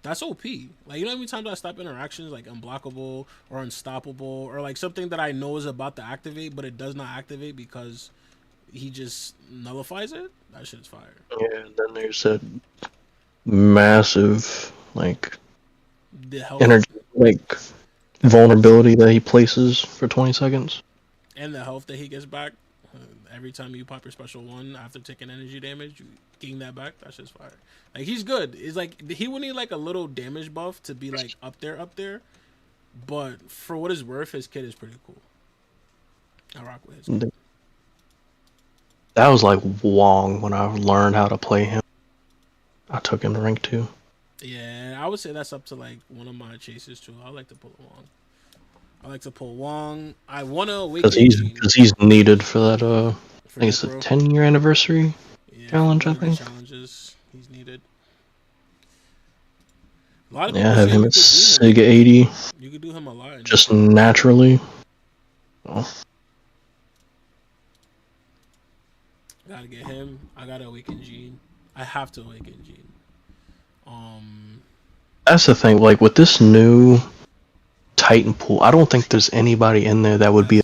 that's OP. Like, you know how many times I stop interactions like unblockable or unstoppable or like something that I know is about to activate, but it does not activate because he just nullifies it? That shit's fire. Yeah, and then there's that massive, like, energy, like, vulnerability that he places for 20 seconds. And the health that he gets back. Every time you pop your special one after taking energy damage, you gain that back. That's just fire. Like, he's good. It's like he would need like a little damage buff to be like up there. But for what it's worth, his kid is pretty cool. I rock with his kid. That was like Wong when I learned how to play him. I took him to rank 2. Yeah, I would say that's up to like one of my chases too. I like to pull Wong. I want to awaken because he's needed for that. I think it's the 10-year anniversary challenge. I think challenges he's needed. A lot of I have him at Sig 80. You could do him a lot. Just naturally. Oh. Gotta get him. I gotta awaken Gene. I have to awaken Gene. That's the thing. Like with this new Titan pool, I don't think there's anybody in there that would be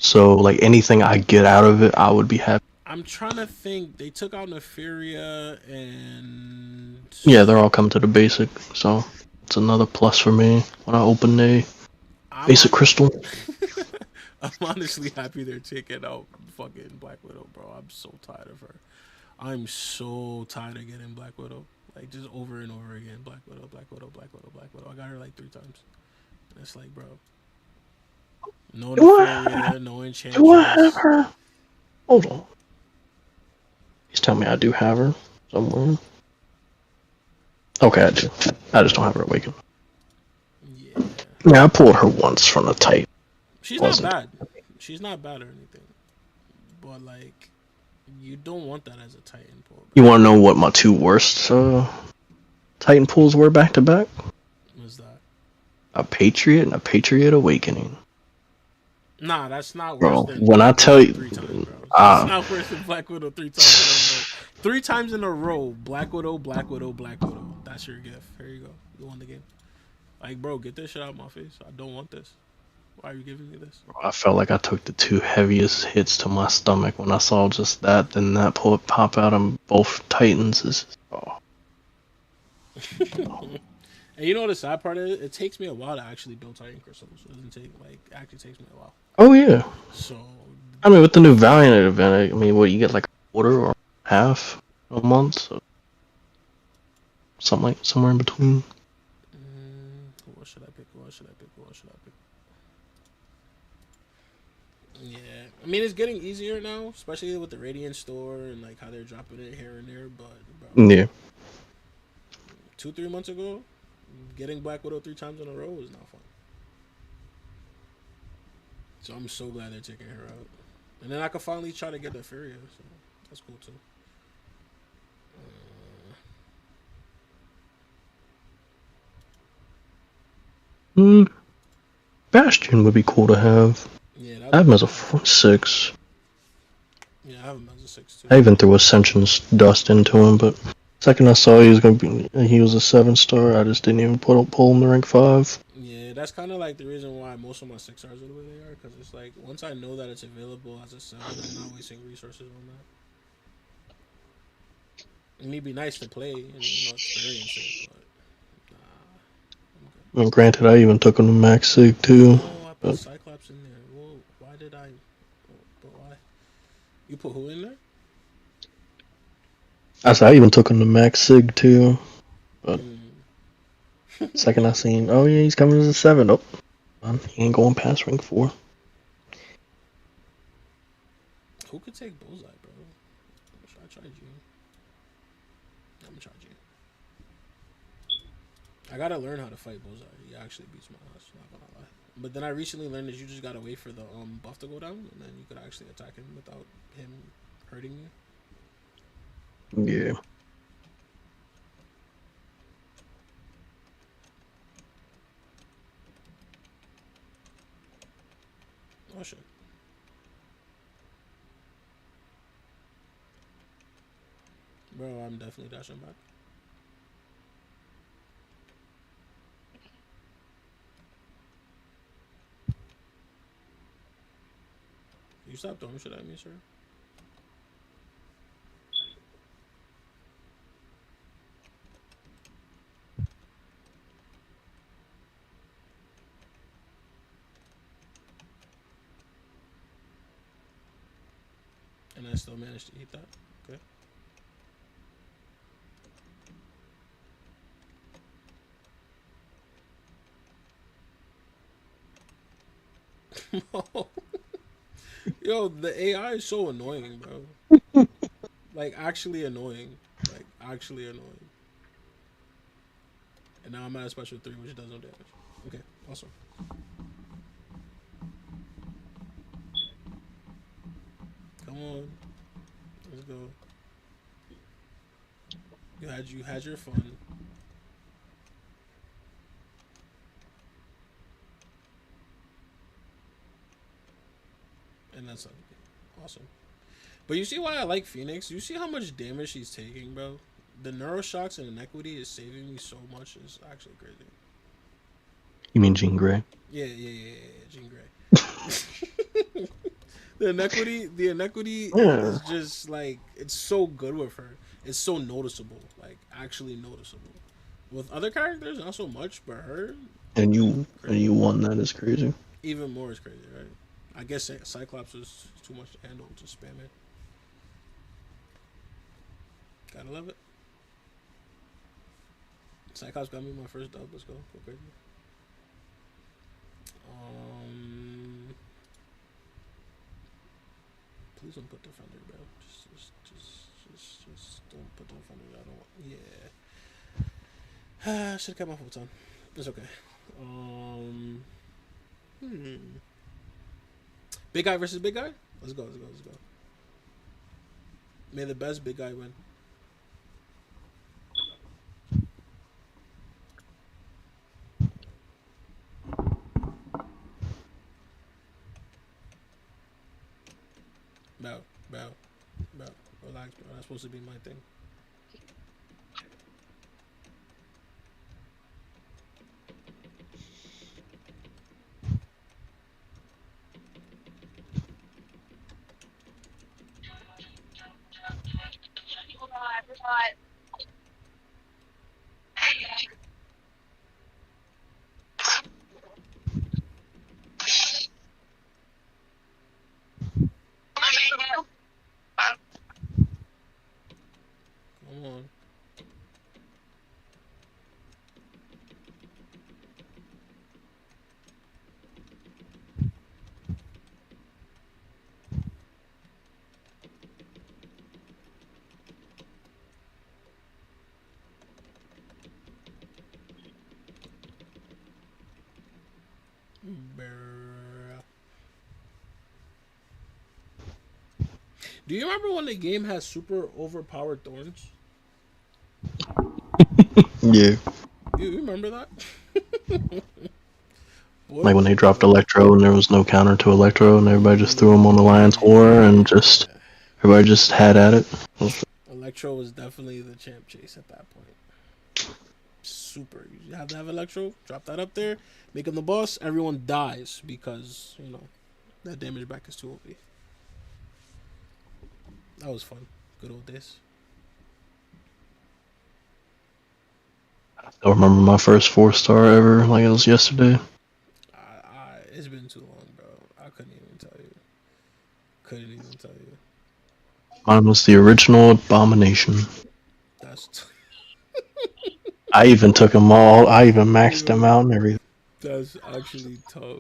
So like anything I get out of it, I would be happy. I'm trying to think. They took out Nefaria and Yeah, they're all coming to the basic, so it's another plus for me when I open a I'm basic on. crystal. I'm honestly happy they're taking out fucking Black Widow, bro. I'm so tired of her. I'm so tired of getting Black Widow. Like, just over and over again. Black Widow, Black Widow, Black Widow, Black Widow. I got her like 3 times. And it's like, bro. No Nefaria, no Enchantress. Do I have her? Hold on. He's telling me I do have her somewhere. Okay, I do. I just don't have her awakened. Yeah. Yeah, I pulled her once from the Titan. She's not bad. She's not bad or anything. But, like, you don't want that as a Titan pull. Bro. You want to know what my 2 worst Titan pulls were back to back? What's that? A Patriot and a Patriot Awakening. Nah, that's not worse bro, than when I tell you, 3 times, bro. It's not worse than Black Widow 3 times in a row. 3 times in a row, Black Widow, Black Widow, Black Widow. That's your gift. Here you go. You won the game. Like, bro, get this shit out of my face. I don't want this. Why are you giving me this? I felt like I took the 2 heaviest hits to my stomach when I saw just that. Then that pull pop out on both Titans. Is And you know what the sad part is? It takes me a while to actually build Titan crystals. It doesn't take actually takes me a while. Oh yeah. So I mean, with the new Valiant event, I mean, what you get like a quarter or half a month, so something like somewhere in between. What should I pick? What should I pick? What should I pick? Yeah, I mean it's getting easier now, especially with the Radiant store and like how they're dropping it here and there. But bro, Yeah. 2-3 months ago, getting Black Widow 3 times in a row was not fun. So I'm so glad they're taking her out, and then I could finally try to get the Furia. So that's cool too. Bastion would be cool to have. Yeah, I have him as a 6. Yeah, I have him as a 6 too. I even threw Ascension's dust into him, but second I saw he was a 7-star, I just didn't even pull him to rank 5. Yeah, that's kind of like the reason why most of my 6 stars are the way they are, because it's like once I know that it's available as a 7, I'm not wasting resources on that. And it'd be nice to play and experience it, but I mean, granted, I even took him to Max Sig too. oh, I put Cyclops in there. Whoa, why did I? But why? You put who in there? I even took him to Max Sig too. But second I seen, oh yeah, he's coming as a 7. Oh, he ain't going past rank 4. Who could take Bullseye, bro? Should I try G? I'm gonna try G. I gotta learn how to fight Bullseye. He actually beats my ass, not gonna lie. But then I recently learned that you just gotta wait for the buff to go down, and then you could actually attack him without him hurting you. Yeah. Oh shit. Bro, I'm definitely dashing back. You stop throwing shit at me, sir. And I still managed to eat that. Okay. Yo, the AI is so annoying, bro. Like, actually annoying. Like, actually annoying. And now I'm at a special 3, which does no damage. Okay, awesome. Come on. Let's go. You had your fun. And that's awesome. But you see why I like Phoenix? You see how much damage she's taking, bro? The neuroshocks and inequity is saving me so much. It's actually crazy. You mean Jean Grey? Yeah, Jean Grey. the inequity Yeah. is just like it's so good with her. It's so noticeable, like actually noticeable. With other characters, not so much, but her And you crazy. won that is crazy. Even more is crazy, right? I guess Cyclops is too much to handle, just spam it. Gotta love it. Cyclops got me my first dub. Let's go. Go crazy. Please don't put Defender, bro. Just don't put Defender. I don't want. Yeah. I should have kept my full time. It's okay. Big guy versus big guy. Let's go. May the best big guy win. Bro. Relax, bro. That's supposed to be my thing. Come on. Do you remember when the game had super overpowered thorns? Yeah. You remember that? Boy, Like when they dropped Electro and there was no counter to Electro and everybody just threw him on the Lion's War and just everybody just had at it. Electro was definitely the champ chase at that point. Super. You have to have Electro. Drop that up there. Make him the boss. Everyone dies because, you know, that damage back is too OP. That was fun. Good old days. I remember my first 4-star ever, like it was yesterday. It's been too long, bro. I couldn't even tell you. Mine was the original Abomination. That's I even took them all. I even maxed them out and everything. that's actually tough.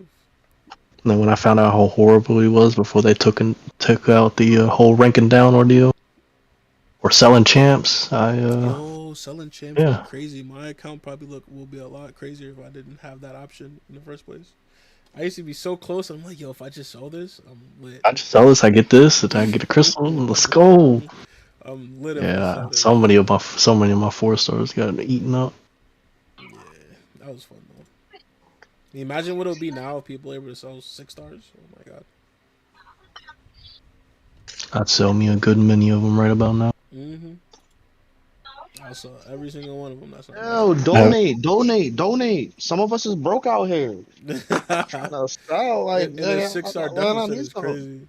And then when I found out how horrible he was before they took out the whole ranking down ordeal or selling champs, Selling champs is crazy. My account probably will be a lot crazier if I didn't have that option in the first place. I used to be so close. I'm like, yo, if I just sell this, I'm lit. I just sell this, I get this, and I get a crystal. Let's go. I'm lit. Yeah, so many of my 4-stars got eaten up. Yeah, that was fun though. Imagine what it'll be now if people are able to sell 6 stars. Oh my god. I'd sell me a good many of them right about now. I'll sell every single one of them. That's Yo, donate. Some of us is broke out here. Trying to sell, like, in a 6-star man, deficit is crazy.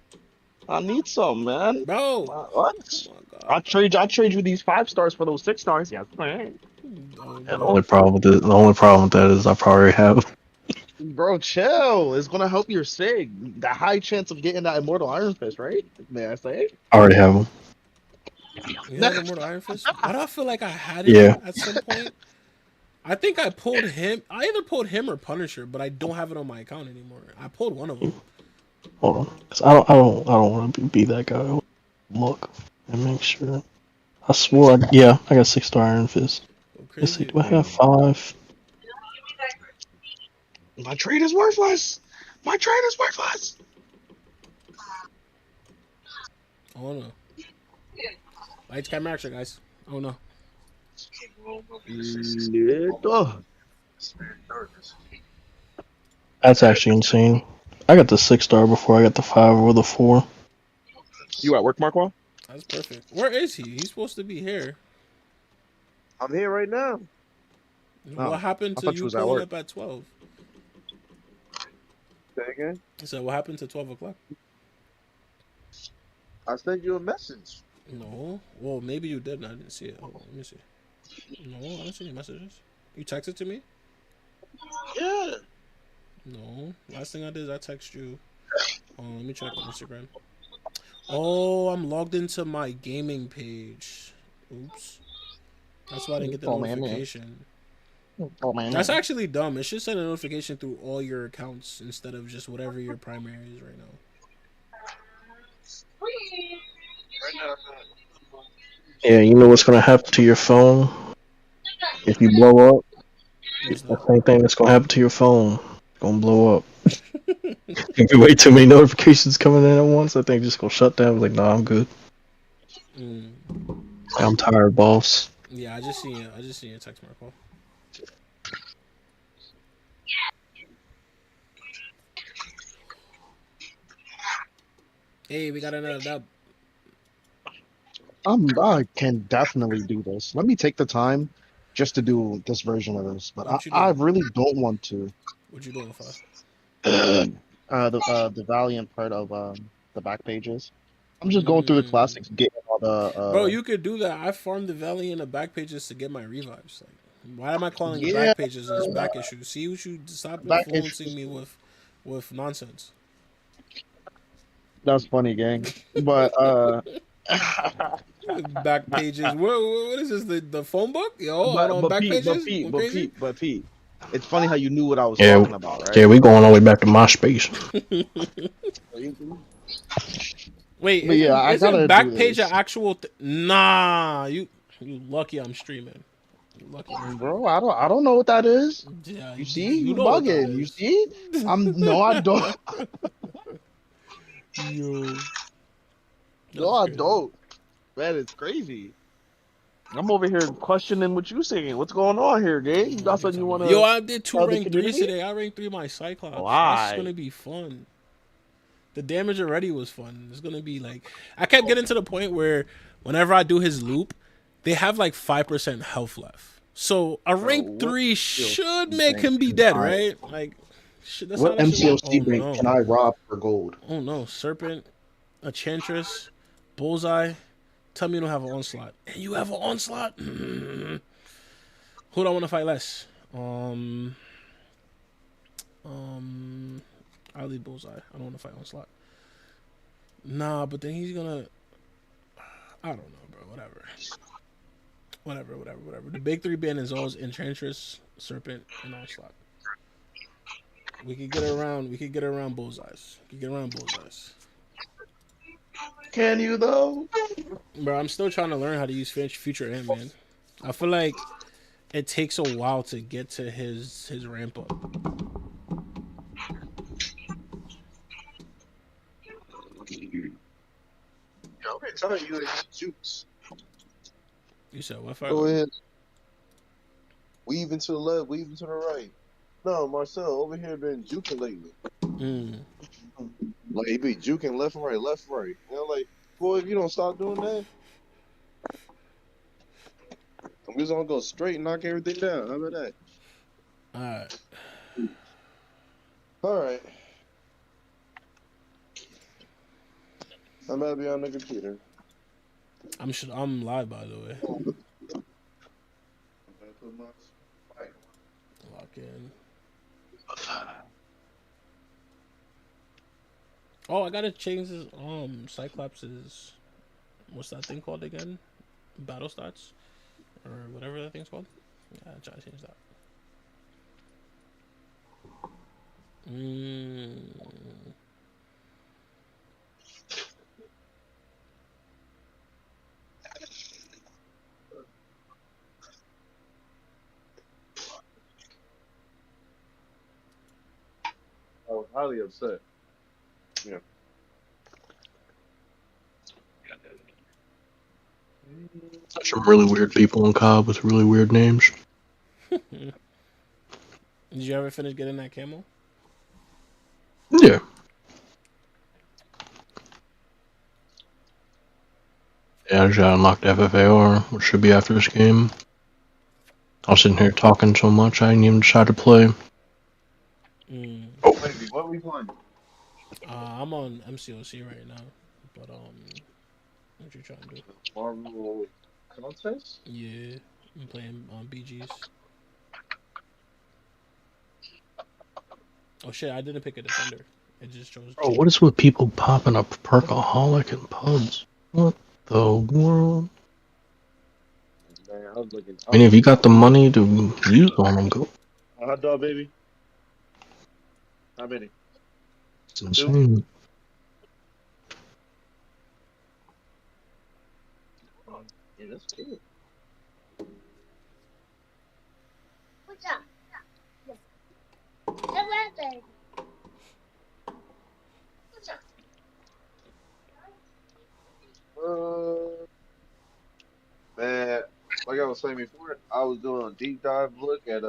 I need some, man. Bro, what? Oh my god. I'll trade you these 5 stars for those 6 stars. Yeah, man. And the only problem with that is I probably have. Bro, chill. It's gonna help your sig. The high chance of getting that immortal Iron Fist, right? May I say? I already have them. You had Immortal Iron Fist? Why do I feel like I had it Yeah. at some point? I think I pulled him. I either pulled him or Punisher, but I don't have it on my account anymore. I pulled one of them. Hold on, 'cause I don't want to be that guy. Look and make sure. I swore, I got 6-star Iron Fist. Let's see, do I have 5? My trade is worthless. Oh no. Lights, camera, action, guys. Oh no. That's actually insane. I got the 6-star before I got the 5 or the 4. You at work, Marquand? That's perfect. Where is he? He's supposed to be here. I'm here right now. What happened to you pulling up at 12? Say again? I said, what happened to 12 o'clock? I sent you a message. No. Well, maybe you did and I didn't see it. Hold on, let me see. No, I didn't see any messages. You texted to me? Yeah. No. Last thing I did is I text you. Let me check Instagram. Oh, I'm logged into my gaming page. Oops. That's why I didn't get the notification. That's actually dumb. It should send a notification through all your accounts instead of just whatever your primary is right now. Yeah, you know what's gonna happen to your phone if you blow up? What's The that? same thing that's gonna happen to your phone. It's gonna blow up. If you wait too many notifications coming in at once, I think just gonna shut down. Like, nah, I'm good. I'm tired, boss. Yeah, I just seen it. I just seen your text, Marco. Hey, we got another dub. I can definitely do this. Let me take the time just to do this version of this, but What you I doing? really don't want to. What you doing, Fi? The Valiant part of the back pages. I'm just going through the classics, getting all the Bro, you could do that. I farmed the Valley in the back pages to get my revives. Like, why am I calling it yeah back pages and it's back issues? See, you should stop back influencing issues. me with nonsense. That's funny, gang. But Back pages. What is this? The phone book? Yo, hold on. but Back Pete, pages? Going crazy? Pete. It's funny how you knew what I was Yeah, talking about, yeah, right? we going all the way back to MySpace. Wait, But yeah, I isn't gotta do back page an this, actual? Nah, you lucky I'm streaming. You lucky. bro. I don't know what that is. Yeah, You see, you you know what that bugging. You is. see, I don't. Yo, No, that's I crazy. don't. Man, it's crazy. I'm over here questioning what you saying. What's going on here, gang? You got What are you something you talking want about? Yo, to I did 2 tell the rank threes community? today. I ranked 3 my Cyclops. That's Why? gonna be fun. The damage already was fun. It's gonna be like I kept getting to the point where whenever I do his loop, they have like 5% health left. So a Bro, rank what 3 should make him be dead, right? Like, that's how what that should work. MCOC Oh rank no! can I rob for gold? Oh no! Serpent, Enchantress, Bullseye. Tell me you don't have an onslaught. And you have an onslaught. Who do I want to fight less? I'll leave Bullseye. I don't want to fight Onslaught. Nah, but then he's gonna. I don't know, bro. Whatever. The big 3 band is always Enchantress, Serpent, and Onslaught. We could get around. We could get around Bullseyes. Can you though? Bro, I'm still trying to learn how to use Future Ant, man. I feel like it takes a while to get to his ramp up. I've been telling you it's jukes. You said what? Go ahead. Weaving to the left, weaving to the right. No, Marcel over here been juking lately. Like he be juking left and right, left and right. You know, like, boy, if you don't stop doing that, I'm just gonna go straight and knock everything down. How about that? Alright. Alright. I'm about to be on the computer. I'm live, by the way. Lock in. Oh, I gotta change this. Cyclops' what's that thing called again? Battle stats or whatever that thing's called. Yeah, I try to change that. I was highly upset. Yeah. Some really weird people in COD with really weird names. Did you ever finish getting that camo? Yeah. Yeah, I just got unlocked FFAR, which should be after this game. I was sitting here talking so much, I didn't even decide to play. Oh, baby, what we playing? I'm on MCOC right now, but What you trying to do? Marvel contest? Yeah, I'm playing on BGs. Oh shit, I didn't pick a defender. It just chose. Bro, what is with people popping up Perkaholic in pubs? What the world? Man, I was looking. I mean, if you got the money to use on them, go. A hot dog, baby. How many? It's insane. Yeah, that's good. What's up? The weather. What's up? Man, like I was saying before, I was doing a deep dive look at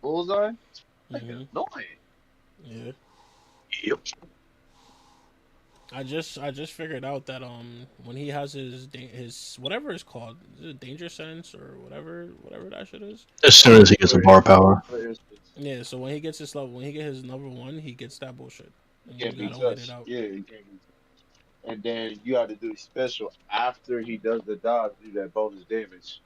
Bullseye. Mm-hmm. Annoying. Yeah. Yep. I just figured out that when he has his whatever it's called, is it danger sense or whatever that shit is. As soon as he gets a bar power. Yeah, so when he gets his level, when he gets his number 1, he gets that bullshit. And Can't you be gotta wait it touched. out. Yeah, you can't be touched. And then you got to do special after he does the dodge, do that bonus damage.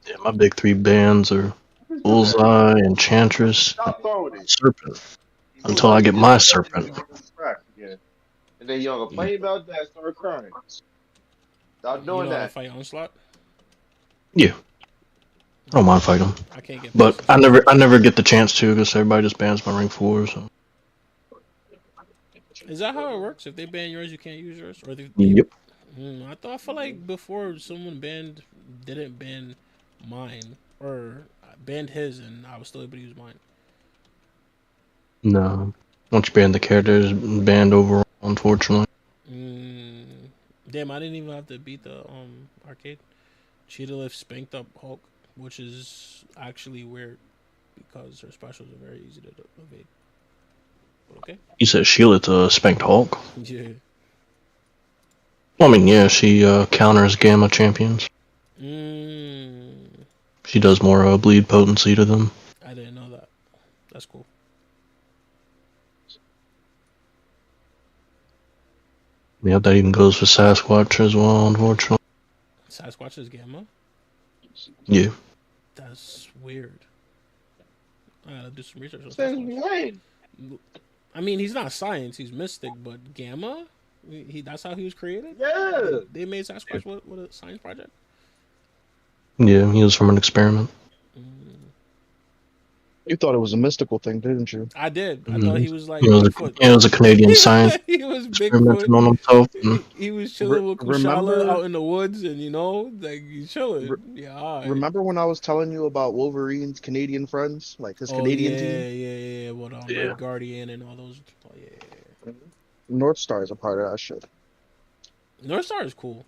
Yeah, my big 3 bands are Bullseye, Enchantress, Stop throwing it. Serpent. Until I get my Serpent. Yeah. And then y'all complain about that, start crying. Stop You doing know how to that. fight Onslaught? Yeah. I don't mind fighting him. I can't get. But I never get the chance to because everybody just bans my rank 4. So. Is that how it works? If they ban yours, you can't use yours, or they, Yep. I feel like before someone didn't ban mine or banned his, and I was still able to use mine. No. Once you ban the characters, banned overall, unfortunately. Damn, I didn't even have to beat the arcade. Cheetah Lift spanked up Hulk, which is actually weird because her specials are very easy to evade. But okay. You said Sheila spanked Hulk? Yeah. Well, I mean, yeah, she counters Gamma champions. She does more bleed potency to them. I didn't know that. That's cool. Yeah, that even goes for Sasquatch as well, unfortunately. Sasquatch is Gamma? Yeah. That's weird. I gotta do some research on Since Sasquatch. when? I mean, he's not science, he's mystic, but Gamma? That's how he was created? Yeah. They made Sasquatch with a science project? Yeah, he was from an experiment. You thought it was a mystical thing, didn't you? I did. I thought he was like He Bigfoot. was a Canadian scientist. He was experimenting Bigfoot. on himself. And He was chilling with Kushala remember- out in the woods, and like he's chilling. Yeah. All right. Remember when I was telling you about Wolverine's Canadian friends, like his Oh Canadian yeah, team? yeah. What Yeah. Red Guardian and all those. Oh yeah. North Star is a part of that shit. North Star is cool.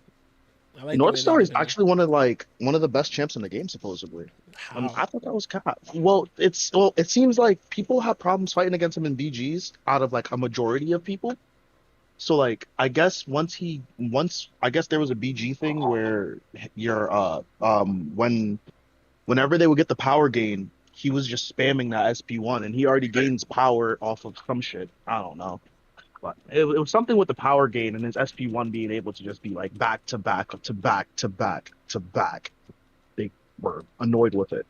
I like North the way Star they is did it. actually one of the best champs in the game, supposedly. How? I thought that was cap. Well, it seems like people have problems fighting against him in BGs out of like a majority of people. So like I guess I guess there was a BG thing where whenever they would get the power gain, he was just spamming that SP1 and he already gains power off of some shit. I don't know. But it was something with the power gain and his SP1 being able to just be like back to back to back to back to back. They were annoyed with it.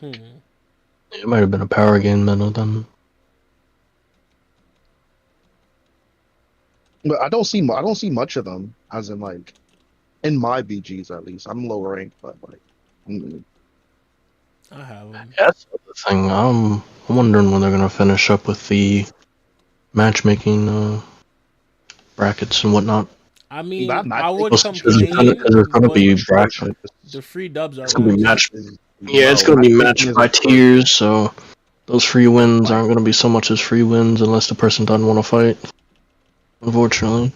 it might have been a power gain meta then. But I don't see much of them, as in like in my BGs at least. I'm low ranked, but like I have them. That's the thing. I'm wondering when they're gonna finish up with the matchmaking brackets and whatnot. I mean, That match- I would Because complain. there's gonna but be bracket. the free dubs are It's gonna be nice. matched. Yeah, it's gonna be matched by tiers. So those free wins aren't gonna be so much as free wins unless the person doesn't want to fight. Unfortunately.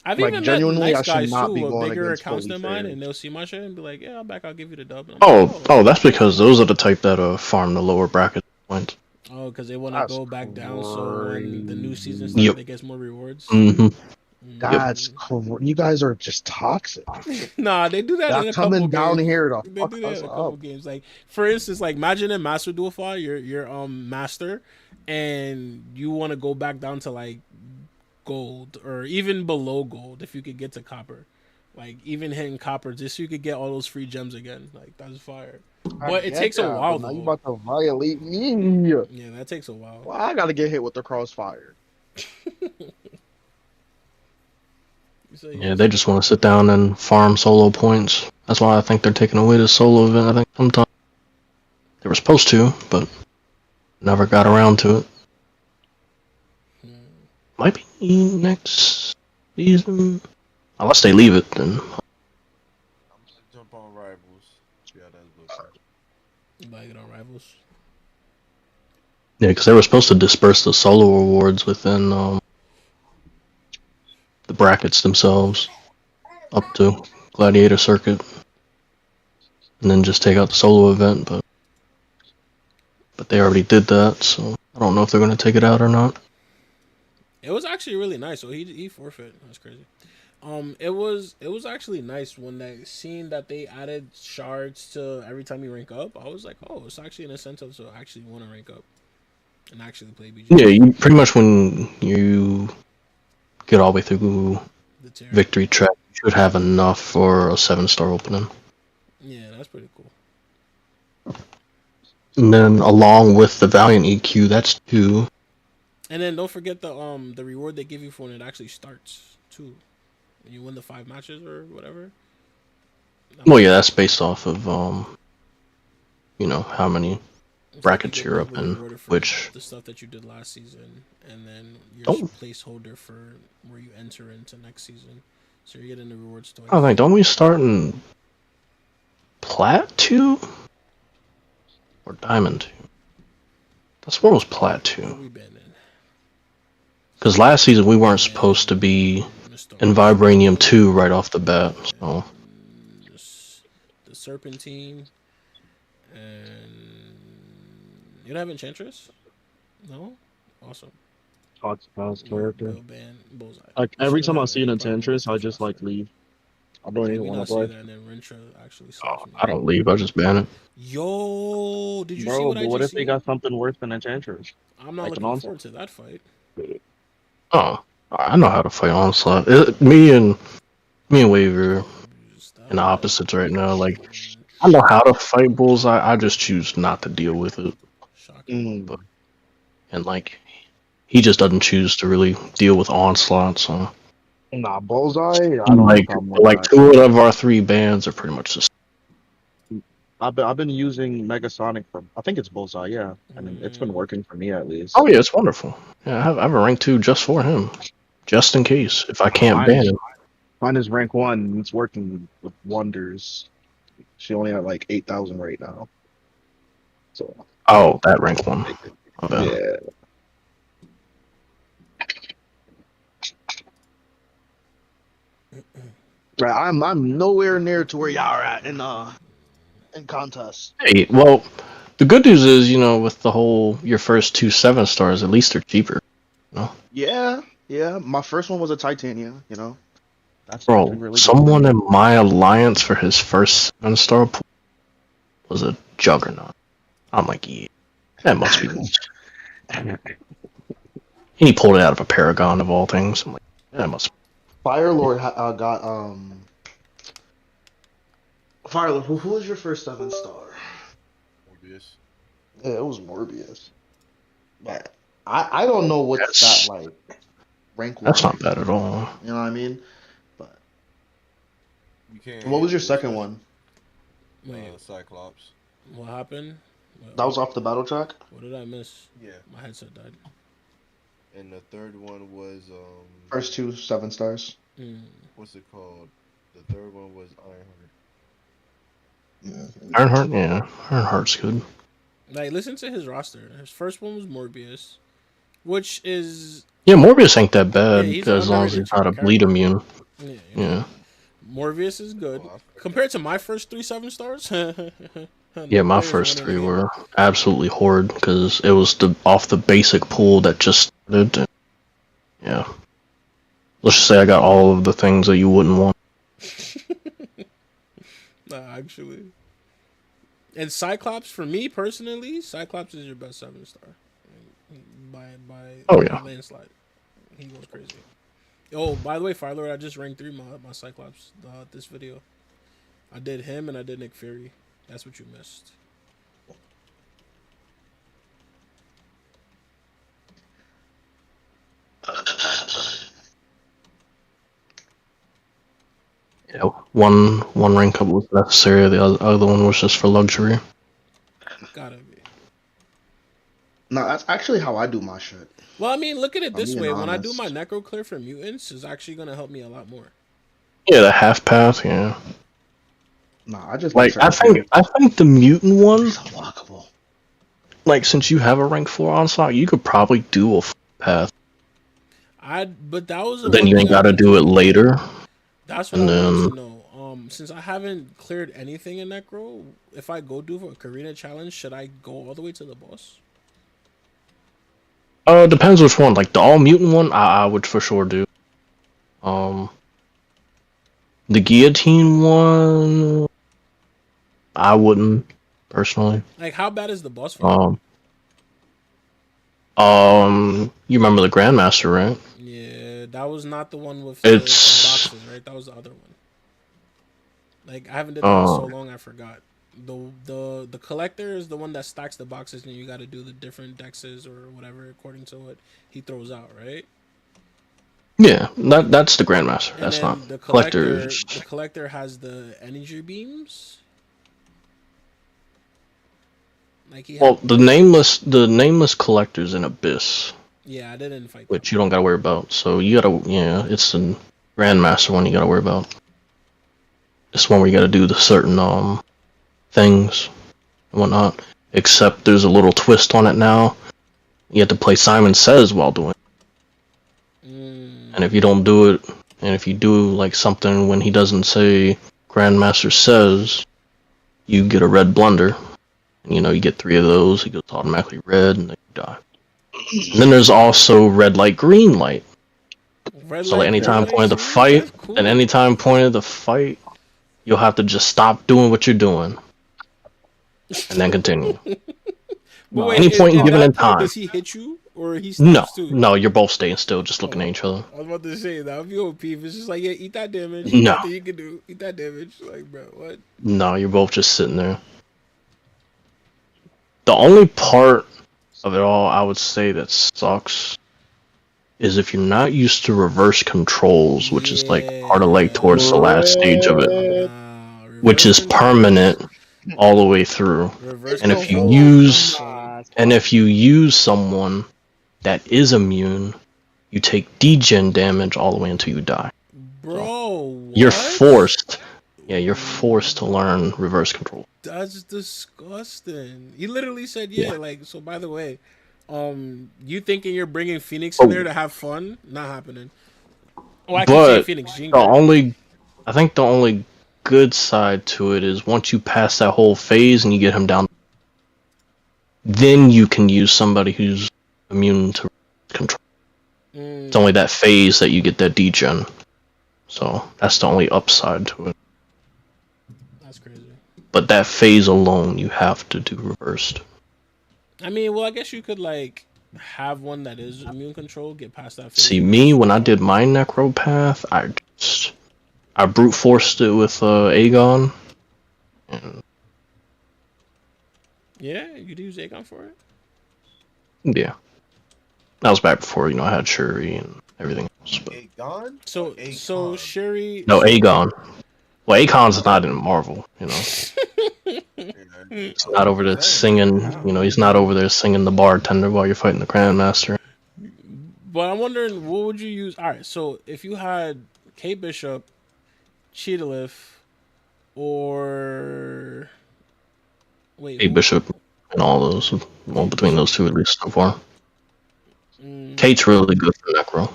I've Like, even met genuinely, nice I should guys not too be with going bigger against accounts fully than mine, fair. and they'll see my shit and be like, "Yeah, I'm back. I'll give you the dub." And I'm like, Oh, that's because those are the type that farm the lower bracket points. Oh, because they want to That's go back down, so when the new season crazy. starts, Yep. they get more rewards. Mm-hmm. That's you guys are just toxic. Nah, they do that Y'all in a couple coming down games. here to They fuck do that us in a couple up. games. Like for instance, like imagine in Master Duel 5, you're master, and you want to go back down to like gold or even below gold if you could get to copper. Like even hitting copper just so you could get all those free gems again. Like that's fire. I But it get takes a that, while but now you though. about to violate me. Yeah, that takes a while. Well, I gotta get hit with the crossfire. So, Yeah, they just want to sit down and farm solo points. That's why I think they're taking away the solo event. I think sometimes they were supposed to, but never got around to it. Might be next season. Unless they leave it, then. I'm gonna jump on Rivals. See how that's looking. You like it on Rivals? Yeah, because they were supposed to disperse the solo rewards within the brackets themselves up to Gladiator Circuit, and then just take out the solo event. But they already did that, so I don't know if they're going to take it out or not. It was actually really nice. So he forfeit. That's crazy. It was actually nice when they seen that they added shards to every time you rank up. I was like, oh, it's actually an incentive to actually want to rank up and actually play BG. Yeah, you pretty much when you get all the way through The tier. Victory Track, you should have enough for a 7-star opening. Yeah, that's pretty cool. And then along with the Valiant EQ, that's 2. And then don't forget the reward they give you for when it actually starts too. When you win the 5 matches or whatever. Well, yeah, that's based off of how many brackets get you're up in, rewarded for which the stuff that you did last season, and then your Don't- placeholder for where you enter into next season. So you're getting the rewards twice. I think don't we start in Plat 2 or Diamond 2? That's what was Plat Where 2. we been in? Because last season we weren't supposed to be in Vibranium 2 right off the bat. So The Serpentine, and you don't have Enchantress? No? Awesome. character. Bullseye. Like every time I see an Enchantress, I just like leave. I don't even We want not to see play. that, and then Rentra actually slaps me. I don't leave. I just ban it. Yo, did you see Bro, what I but what just if they seen? got something worse than Enchantress? I'm not like an looking onslaught? forward to that fight. Oh, I know how to fight Onslaught. Me and Waver in the opposites right now. Like I know how to fight Bullseye. I just choose not to deal with it. Shocking. Mm. And like he just doesn't choose to really deal with Onslaught. So Nah, Bullseye. I don't have a like problem with that. 2 out of our 3 bands are pretty much just. I've been using Megasonic for I think it's Bullseye, yeah, and it's been working for me at least. Oh yeah, it's wonderful. Yeah, I have a rank 2 just for him, just in case if I can't ban him. Mine is rank 1. And it's working with wonders. She only had like 8,000 right now. So Oh, that rank 1. My bad. yeah. Right, I'm nowhere near to where y'all are at in contests. Hey, well, the good news is, with the whole your first 2 7-stars, at least they're cheaper. Yeah. My first one was a Titania, That's Bro, really good. someone in my alliance for his first 7-star pool was a juggernaut. I'm like, yeah, that must be nice. And he pulled it out of a Paragon of all things. I'm like, that must be. Firelord got Firelord. Who was your first 7-star? Morbius. Yeah, it was Morbius. But I don't know what's That's- that like rank 1. That's not bad at all. You know what I mean? But You can't. what was your second one? Wait, Cyclops. what happened? That was off the battle track. What did I miss? Yeah. My headset died. And the third one was First 2 7-stars. what's it called? The third one was Ironheart. Yeah. Ironheart, yeah. Ironheart's good. Like, listen to his roster. His first one was Morbius, which is Yeah, Morbius ain't that bad, Yeah, he's an as long as underrated he's not a character. bleed immune. yeah. Yeah. Morbius is good Oh, compared to my first 3 7-stars. Yeah, my first 3 were absolutely horrid, because it was off the basic pool that just started. Yeah. let's just say I got all of the things that you wouldn't want. Nah, actually. And Cyclops, for me personally, Cyclops is your best 7-star. By Oh, yeah. landslide. He goes crazy. Oh, by the way, Firelord, I just ranked 3 my Cyclops this video. I did him and I did Nick Fury. That's what you missed. Yeah, one rank up was necessary. The other one was just for luxury. Gotta be. No, that's actually how I do my shit. Well, I mean, look at it I'm this being way. When I do honest. my Necro Clear for mutants, is actually gonna help me a lot more. Yeah, the half path. Yeah. Nah, I just Like I think the mutant one, so walkable. like since you have a rank 4 onslaught, you could probably do a full path. But that was the Then one you thing ain't gotta do it later. That's what and I wanted then- to know. Since I haven't cleared anything in Necro, if I go do a Karina challenge, should I go all the way to the boss? Depends which one. Like the all mutant one, I would for sure do. The guillotine one, I wouldn't personally. Like, how bad is the boss fight? You remember the Grandmaster, right? Yeah, that was not the one with It's- the boxes, right? That was the other one. Like, I haven't did that in so long, I forgot. The collector is the one that stacks the boxes, and you got to do the different dexes or whatever according to what he throws out, right? Yeah, that's the Grandmaster. And That's then not the collectors. The collector has the energy beams. Like Well, the nameless collector's in Abyss, yeah, I didn't fight. which you don't gotta worry about. So you gotta, it's the Grandmaster one you gotta worry about. It's one where you gotta do the certain things and whatnot. Except there's a little twist on it now. You have to play Simon Says while doing it. And if you don't do it, and if you do like something when he doesn't say Grandmaster Says, you get a red blunder. And, you get 3 of those, he goes automatically red, and then you die. And then there's also red light, green light. So at any time point of the fight, at any time point of the fight, you'll have to just stop doing what you're doing, and then continue. But wait, any point given in time. Does he hit you or he stops too? No, you're both staying still, just looking at each other. I was about to say that would be OP. If it's just like, yeah, eat that damage. No. Nothing you can do. Eat that damage. Like, bro, what? No, you're both just sitting there. The only part of it all I would say that sucks is if you're not used to reverse controls, which is like part of like towards the last stage of it, which is permanent all the way through. And if you use someone that is immune, you take degen damage all the way until you die. Bro, You're forced. Yeah, you're forced to learn reverse control. That's disgusting. He literally said, yeah, like, so by the way, you thinking you're bringing Phoenix in there to have fun? Not happening. Oh, I can say Phoenix. I think the only good side to it is once you pass that whole phase and you get him down, then you can use somebody who's immune to control. It's only that phase that you get that degen. So that's the only upside to it. That's crazy. But that phase alone, you have to do reversed. I mean, well, I guess you could like have one that is immune control, get past that phase. See, me, when I did my Necro Path, I brute forced it with Aegon. And yeah, you could use Aegon for it? yeah. That was back before, I had Shuri and everything else. But... Aegon? So Shuri... No, Aegon. Well, Aegon's not in Marvel, He's not over there singing, he's not over there singing the bartender while you're fighting the Grandmaster. But I'm wondering, what would you use? Alright, so if you had Kate Bishop, Cheetah or... Wait, Kate Bishop and all those. Well, between those two at least so far. Kate's really good for Necro.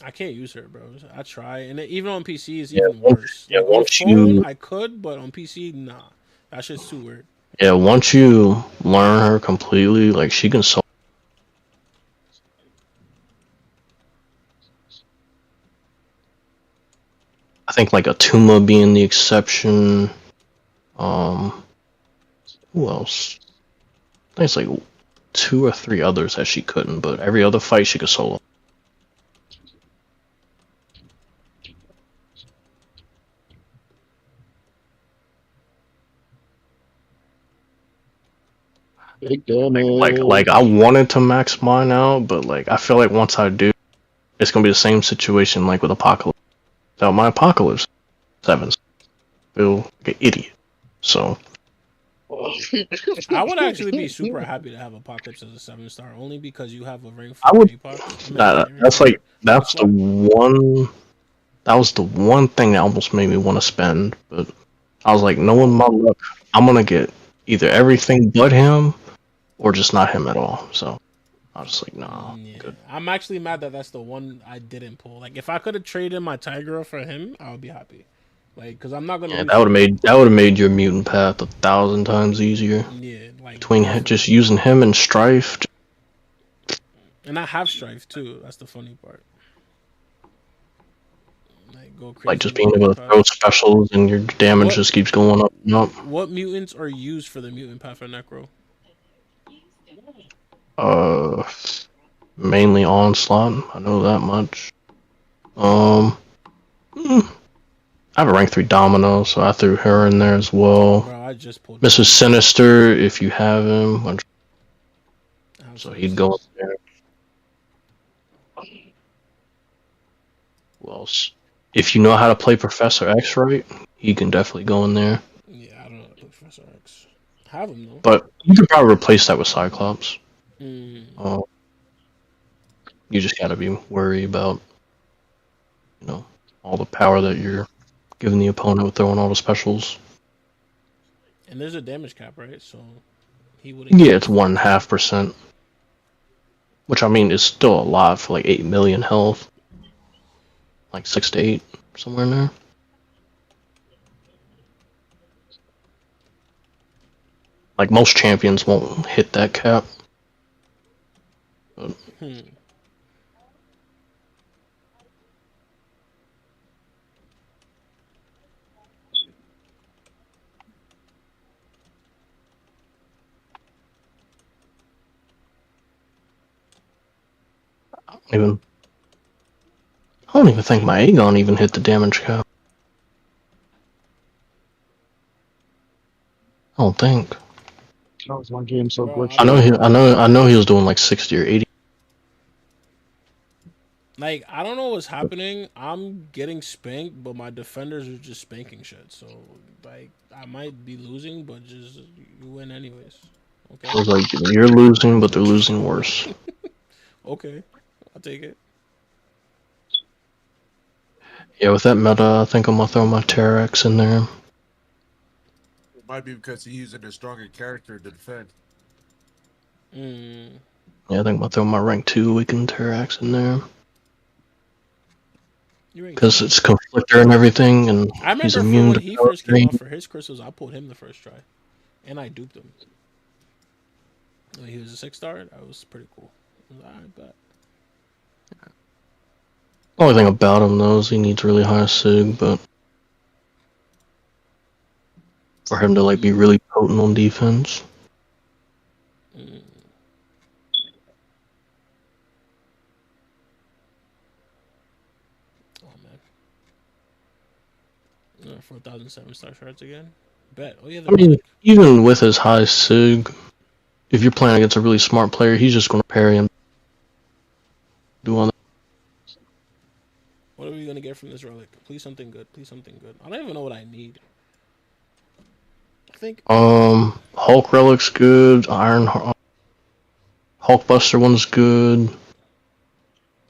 I can't use her, bro. I try, and even on PC it's even worse. Yeah, like, on phone, I could, but on PC, nah. That shit's too weird. Yeah, once you learn her completely, like she can I think like Atuma being the exception. Who else? I think it's like 2 or 3 others that she couldn't, but every other fight she could solo. Big damage. Like I wanted to max mine out, but like I feel like once I do, it's gonna be the same situation like with Apocalypse. Without my Apocalypse 7, I feel like an idiot. So I would actually be super happy to have Apocalypse as a 7-star, only because you have a ring I for would. APOC. That's like that's the one. That was the one thing that almost made me want to spend, but I was like, knowing my luck, I'm gonna get either everything but him, or just not him at all. So I was like, nah, Yeah. good. I'm actually mad that that's the one I didn't pull. Like, if I could have traded my Tiger for him, I would be happy. Like, because I'm not gonna. Yeah, that would have made your mutant path 1,000 times easier. Yeah, like Between just using him and Strife. and I have Strife too. That's the funny part. Like, go crazy. Like just being able to throw specials and your damage just keeps going up and up. What mutants are used for the mutant path for Necro? Mainly Onslaught. I know that much. I have a rank 3 Domino, so I threw her in there as well. Bro, I just pulled Mr. Sinister, if you have him, so he'd go in there. Who else? If you know how to play Professor X right, he can definitely go in there. Yeah, I don't know how to play Professor X. Have him though. But you could probably replace that with Cyclops. Mm. You just gotta be worried about, all the power that you're giving the opponent with throwing all the specials. And there's a damage cap, right? So he would. Yeah, it's 1.5%. Which I mean is still a lot for like 8 million health. Like 6 to 8, somewhere in there. Like most champions won't hit that cap. But... I don't even think my Aegon even hit the damage cap. I don't think. That was one game so glitchy. I know he was doing like 60 or 80. Like, I don't know what's happening. I'm getting spanked, but my defenders are just spanking shit. So, like, I might be losing, but just you win anyways. Okay. I was like, you're losing, but they're losing worse. Okay, I'll take it. Yeah, with that meta, I think I'm gonna throw my Terrax in there. It might be because he's using a stronger character to defend. Mm. Yeah, I think I'm gonna throw my rank 2 weakened Terrax in there. Because it's Conflictor and everything, and I remember he's immune when he first came out for his crystals, I pulled him the first try, and I duped him. When he was a 6-star, that was pretty cool. I bet. The only thing about him though is he needs really high sig, but for him to like be really potent on defense. Mm. Oh man. 4,007 star shards again. Bet. Oh yeah. I mean, even with his high sig, if you're playing against a really smart player, he's just gonna parry him. Do all that. What are we gonna get from this relic? Please something good. Please something good. I don't even know what I need. I think. Hulk relic's good. Hulkbuster one's good.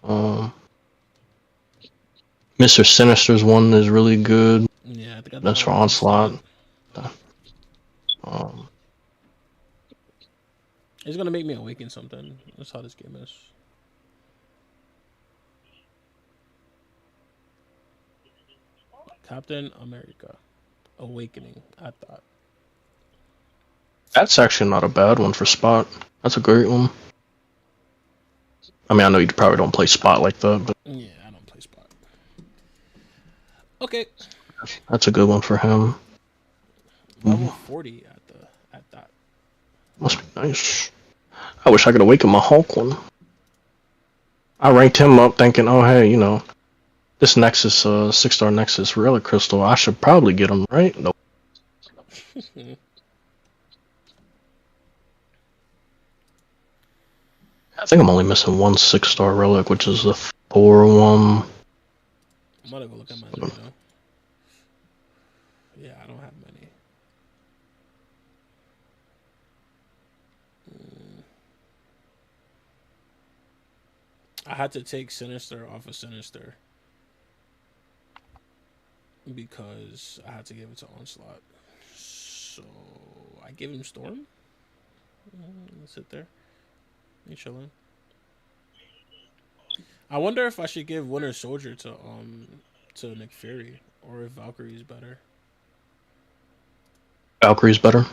Mr. Sinister's one is really good. Yeah, I think that's for Onslaught. It's gonna make me awaken something. That's how this game is. Captain America, Awakening. I thought that's actually not a bad one for Spot. That's a great one. I mean, I know you probably don't play Spot like that, but yeah, I don't play Spot. Okay. That's a good one for him. Level 40 at that. Must be nice. I wish I could awaken my Hulk one. I ranked him up thinking, oh hey, this Nexus, 6-star Nexus Relic Crystal, I should probably get him, right? Nope. I think I'm only missing one 6-star Relic, which is the 4-1. I'm gonna go look at my now. Yeah, I don't have many. I had to take Sinister off of Sinister because I had to give it to Onslaught. So I gave him Storm. Sit there. You chilling. I wonder if I should give Winter Soldier to Nick Fury or if Valkyrie's better. Valkyrie's better.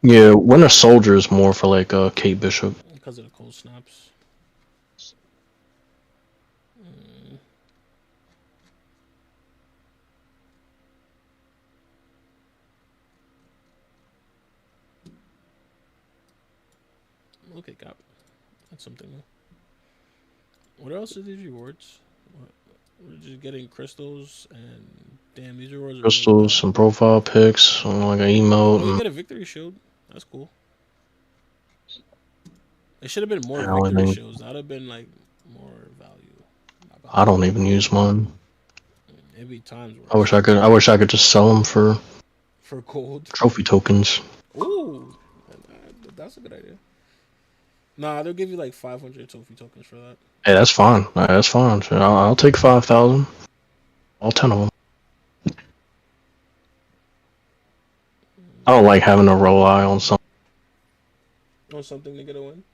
Yeah, Winter Soldier is more for like Kate Bishop. Because of the cold snaps. Okay, Cap. That's something new. What else are these rewards? We're just getting crystals and damn, these rewards are Crystals, really some profile pics, like an emote. oh, you get a victory shield. That's cool. It should have been more Yeah, victory shields. That would have been like more value. I don't even use mine. It'd be times worse. I wish I could just sell them for gold trophy tokens. Ooh, that's a good idea. Nah, they'll give you like 500 trophy tokens for that. Hey, that's fine. That's fine. I'll take 5,000. All 10 of them. I don't like having to rely on something. On something to get a win.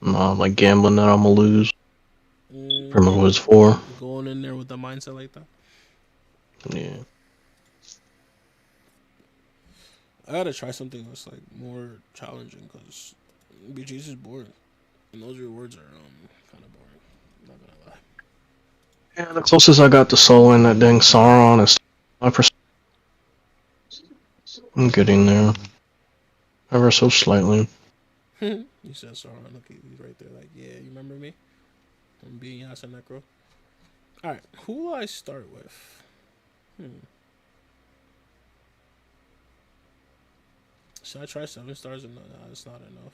Like gambling that I'm gonna lose. Remember what it's for. Going in there with a mindset like that. Yeah. I gotta try something that's like more challenging because BG's is boring, and those rewards are kind of boring. Not gonna lie. Yeah, the closest I got to soloing that dang Sauron is 5%. I'm getting there. Ever so slightly. You said Sauron. Look, he's right there. Like, yeah, you remember me? I'm being Yasa Necro. All right, who will I start with? Should I try 7 stars or no? No, it's not enough.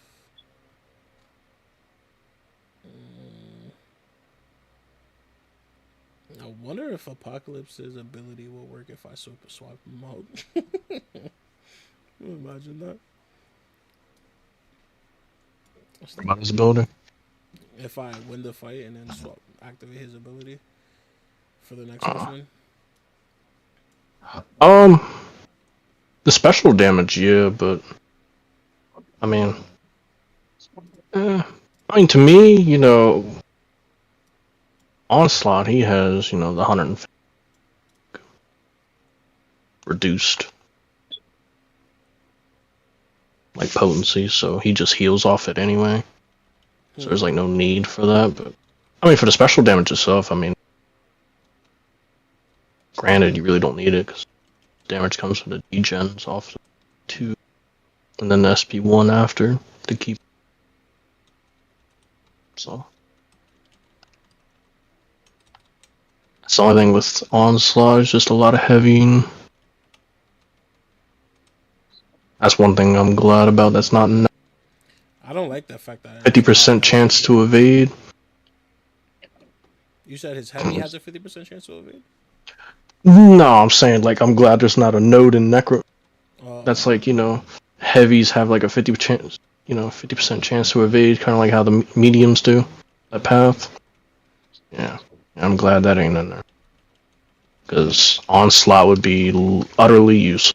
I wonder if Apocalypse's ability will work if I swap him out. Imagine that. About his ability? If I win the fight and then activate his ability for the next mission. The special damage, yeah, but I mean, to me, Onslaught, he has, the 150 reduced, like, potency, so he just heals off it anyway. So there's, like, no need for that, but, I mean, for the special damage itself, I mean, granted, you really don't need it, because damage comes from the degens off the 2, and then the SP1 after, to keep, so... That's the only thing with Onslaught is just a lot of heavy. That's one thing I'm glad about. That's not enough. I don't like that fact that 50% chance to evade. You said his heavy has a 50% chance to evade? No, I'm saying like I'm glad there's not a node in Necro. That's like heavies have like a 50% chance to evade, kind of like how the mediums do. That path. Yeah. I'm glad that ain't in there. Because Onslaught would be utterly useless.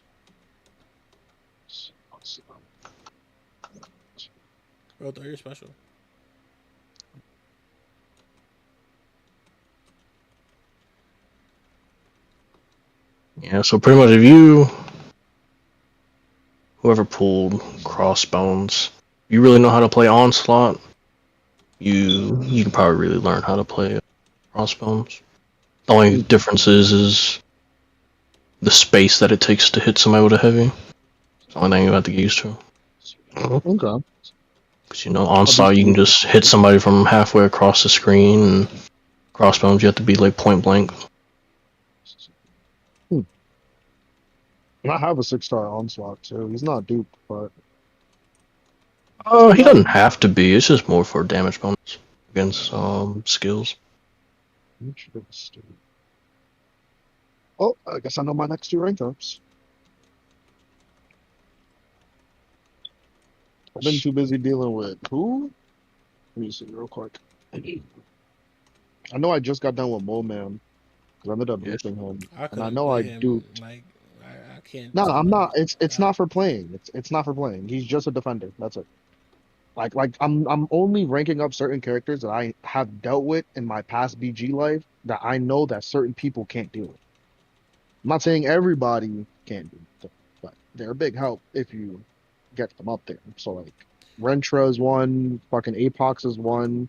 Bro, throw your special. Yeah, so pretty much whoever pulled Crossbones, you really know how to play Onslaught, you can probably really learn how to play Crossbones. The only difference is the space that it takes to hit somebody with a heavy. It's the only thing you have to get used to. Okay. Because, Onslaught, you can just hit somebody from halfway across the screen, and Crossbones, you have to be, like, point blank. And I have a 6-star onslaught too. He's not duped, but He doesn't have to be. It's just more for damage bonus against skills. interesting. Oh, I guess I know my next 2 rank ups. I've been too busy dealing with who? Let me see real quick. I know I just got done with Mole Man because I ended up Yes. duping him, I and I couldn't know play I him. duped. Like, I can't. No, I'm stand not. him. It's not for playing. It's not for playing. He's just a defender. That's it. Like I'm only ranking up certain characters that I have dealt with in my past BG life that I know that certain people can't deal with. I'm not saying everybody can't do it, but they're a big help if you get them up there. So like Rentra is one, fucking Apox is one,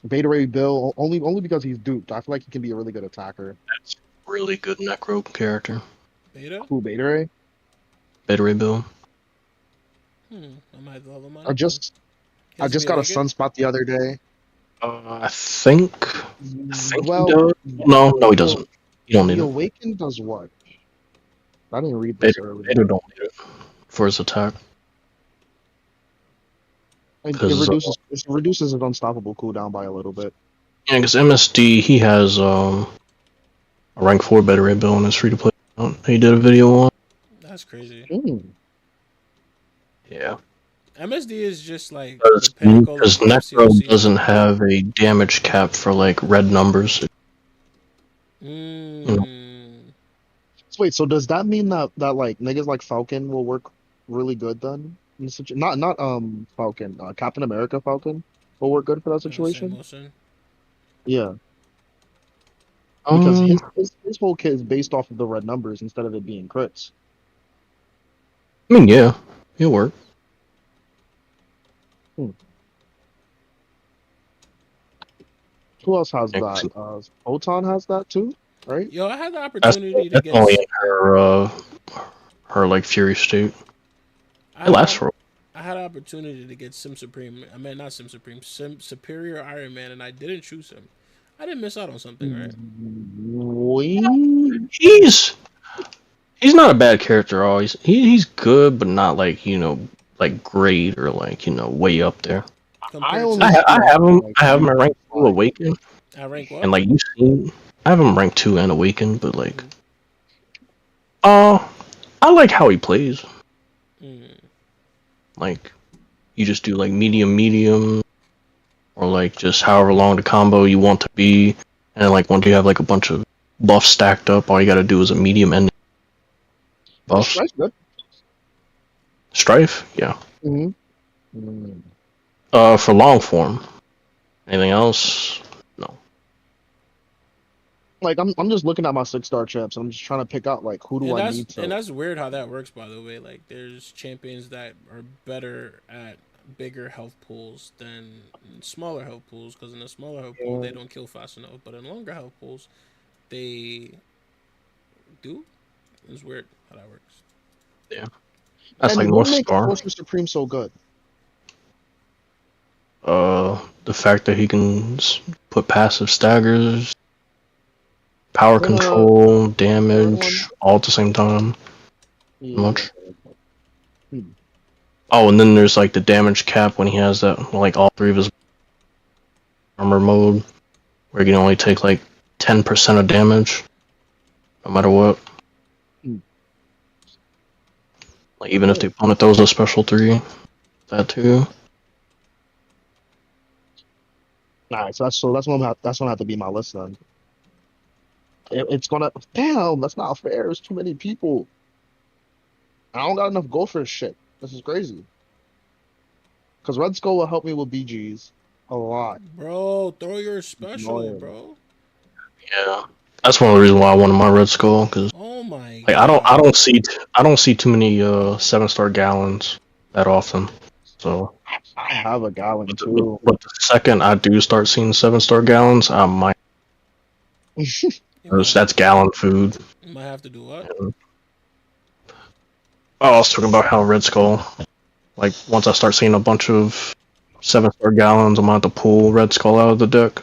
Beta Ray Bill only because he's duped. I feel like he can be a really good attacker. That's a really good Necro character. Beta? Who Beta Ray? Beta Ray Bill. I might level him I up. just He I has to just be got a awakened? sunspot the other day. I think he Well, does. No, he the doesn't. You don't the need it. awakened does what? I didn't read this Beta earlier. don't need it for his attack. It 'Cause, reduces his unstoppable cooldown by a little bit. Yeah, because MSD, he has a rank 4 Beta Ray Bill on his free to play account. He did a video on. That's crazy. Yeah. MSD is just like the pinnacle of Because Necro MCOC. doesn't have a damage cap for like red numbers. Wait, so does that mean that like niggas like Falcon will work really good then? In the not Falcon, Captain America Falcon will work good for that Same situation. motion. Yeah, because Um, his whole kit is based off of the red numbers instead of it being crits. I mean, yeah, it'll work. Who else has that? Photon has that too, right? Yo, I had the That's opportunity to get. only in her like Fury state. I It had, lasts a- for. I had an opportunity to get Sim Supreme. I mean, not Sim Supreme. Superior Iron Man, and I didn't choose him. I didn't miss out on something, right? He's not a bad character. Always he's good, but not like like great or like way up there. I Compared only to see him for, like, I have him at rank 2 like, Awaken, I rank what? and like you've seen, I have him rank 2 and Awaken, but like, I like how he plays. Like, you just do like medium, or like just however long the combo you want to be, and then, like once you have like a bunch of buffs stacked up, all you gotta do is a medium ending buff. That's good. Strife, yeah. For long form. Anything else? No. Like I'm just looking at my 6-star chips. I'm just trying to pick out like who do I need to. And that's weird how that works, by the way. Like, there's champions that are better at bigger health pools than smaller health pools, because in a smaller health pool they don't kill fast enough, but in longer health pools they do. It's weird how that works. Yeah. That's And like what North makes Star. Sorcerer Supreme so good? The fact that he can put passive staggers, power control, damage, all at the same time. Much. Oh, and then there's like the damage cap when he has that, like all 3 of his armor mode, where he can only take like 10% of damage, no matter what. Like even if the opponent throws a special 3, that too. Alright, so that's gonna have to be my list then. It's gonna damn. That's not fair. There's too many people. I don't got enough gold for this shit. This is crazy. Because Red Skull will help me with BGs a lot. Bro, throw your special, bro. Yeah, that's one of the reasons why I wanted my Red Skull, because Oh my like god. I don't see too many 7-star gallons that often. So I have a gallon But too. the second I do start seeing 7-star gallons, I might. That's gallon food. You might have to do what? Oh, I was talking about how Red Skull. Like once I start seeing a bunch of 7-star gallons, I'm gonna have to pull Red Skull out of the deck.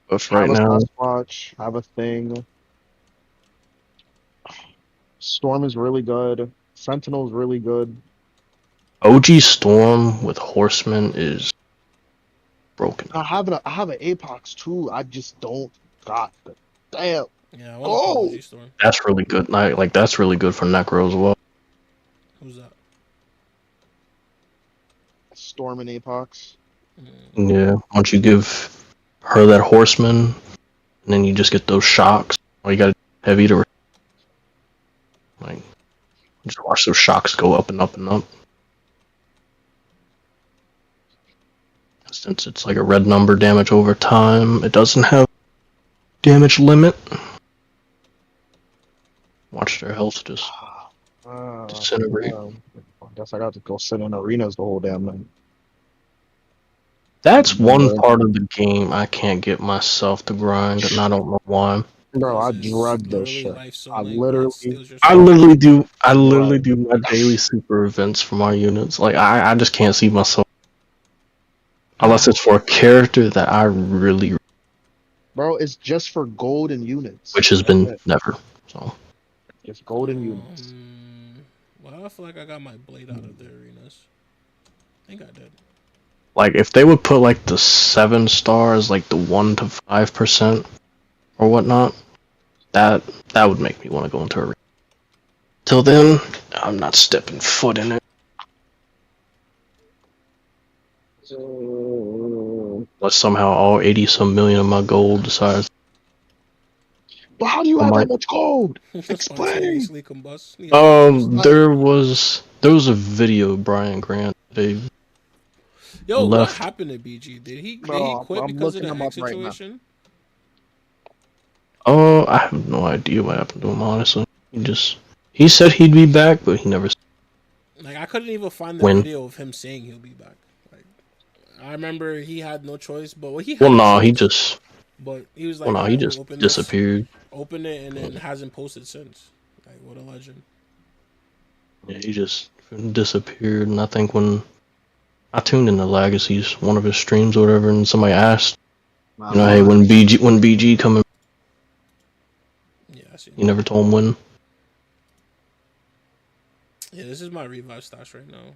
But for right Have a now, Sasquatch. Have a thing. Storm is really good. Sentinel's really good. OG Storm with Horseman is broken. I have an Apox too. I just don't got the damn. Yeah, I want to play OG Storm. That's really good. Like that's really good for Necro as well. Who's that? Storm and Apox. Yeah, once you give her that Horseman, and then you just get those shocks. All you got heavy to like just watch those shocks go up and up and up. Since it's like a red number damage over time, it doesn't have damage limit. Watch their health just disintegrate. I guess I got to go sit in arenas the whole damn night. That's one part of the game I can't get myself to grind, and I don't know why. Bro, I dread this shit. I literally do my daily super events for my units. Like I just can't see myself unless it's for a character that I really. Bro, it's just for golden units. Which has been never. So. Just golden units. Well, I feel like I got my blade out of the arenas. I think I did. Like if they would put like the 7 stars, like the 1 to 5% or whatnot, that would make me want to go into arena. Till then, I'm not stepping foot in it. Unless somehow all 80-some million of my gold decides. But how do you have that much gold? Explain. There was a video of Brian Grant. They what happened to BG? Did he quit because of the egg situation? Oh, I have no idea what happened to him. Honestly, he said he'd be back, but he never. Like I couldn't even find the video of him saying he'll be back. Like I remember he had no choice, but he. He just. But he was like, he just disappeared. Opened it and then hasn't posted since. Like what a legend. Yeah, he just disappeared, and I think when I tuned into Legacy's one of his streams or whatever, and somebody asked, hey, when BG coming? Yeah, I see. You never told him when. Yeah, this is my revive stash right now.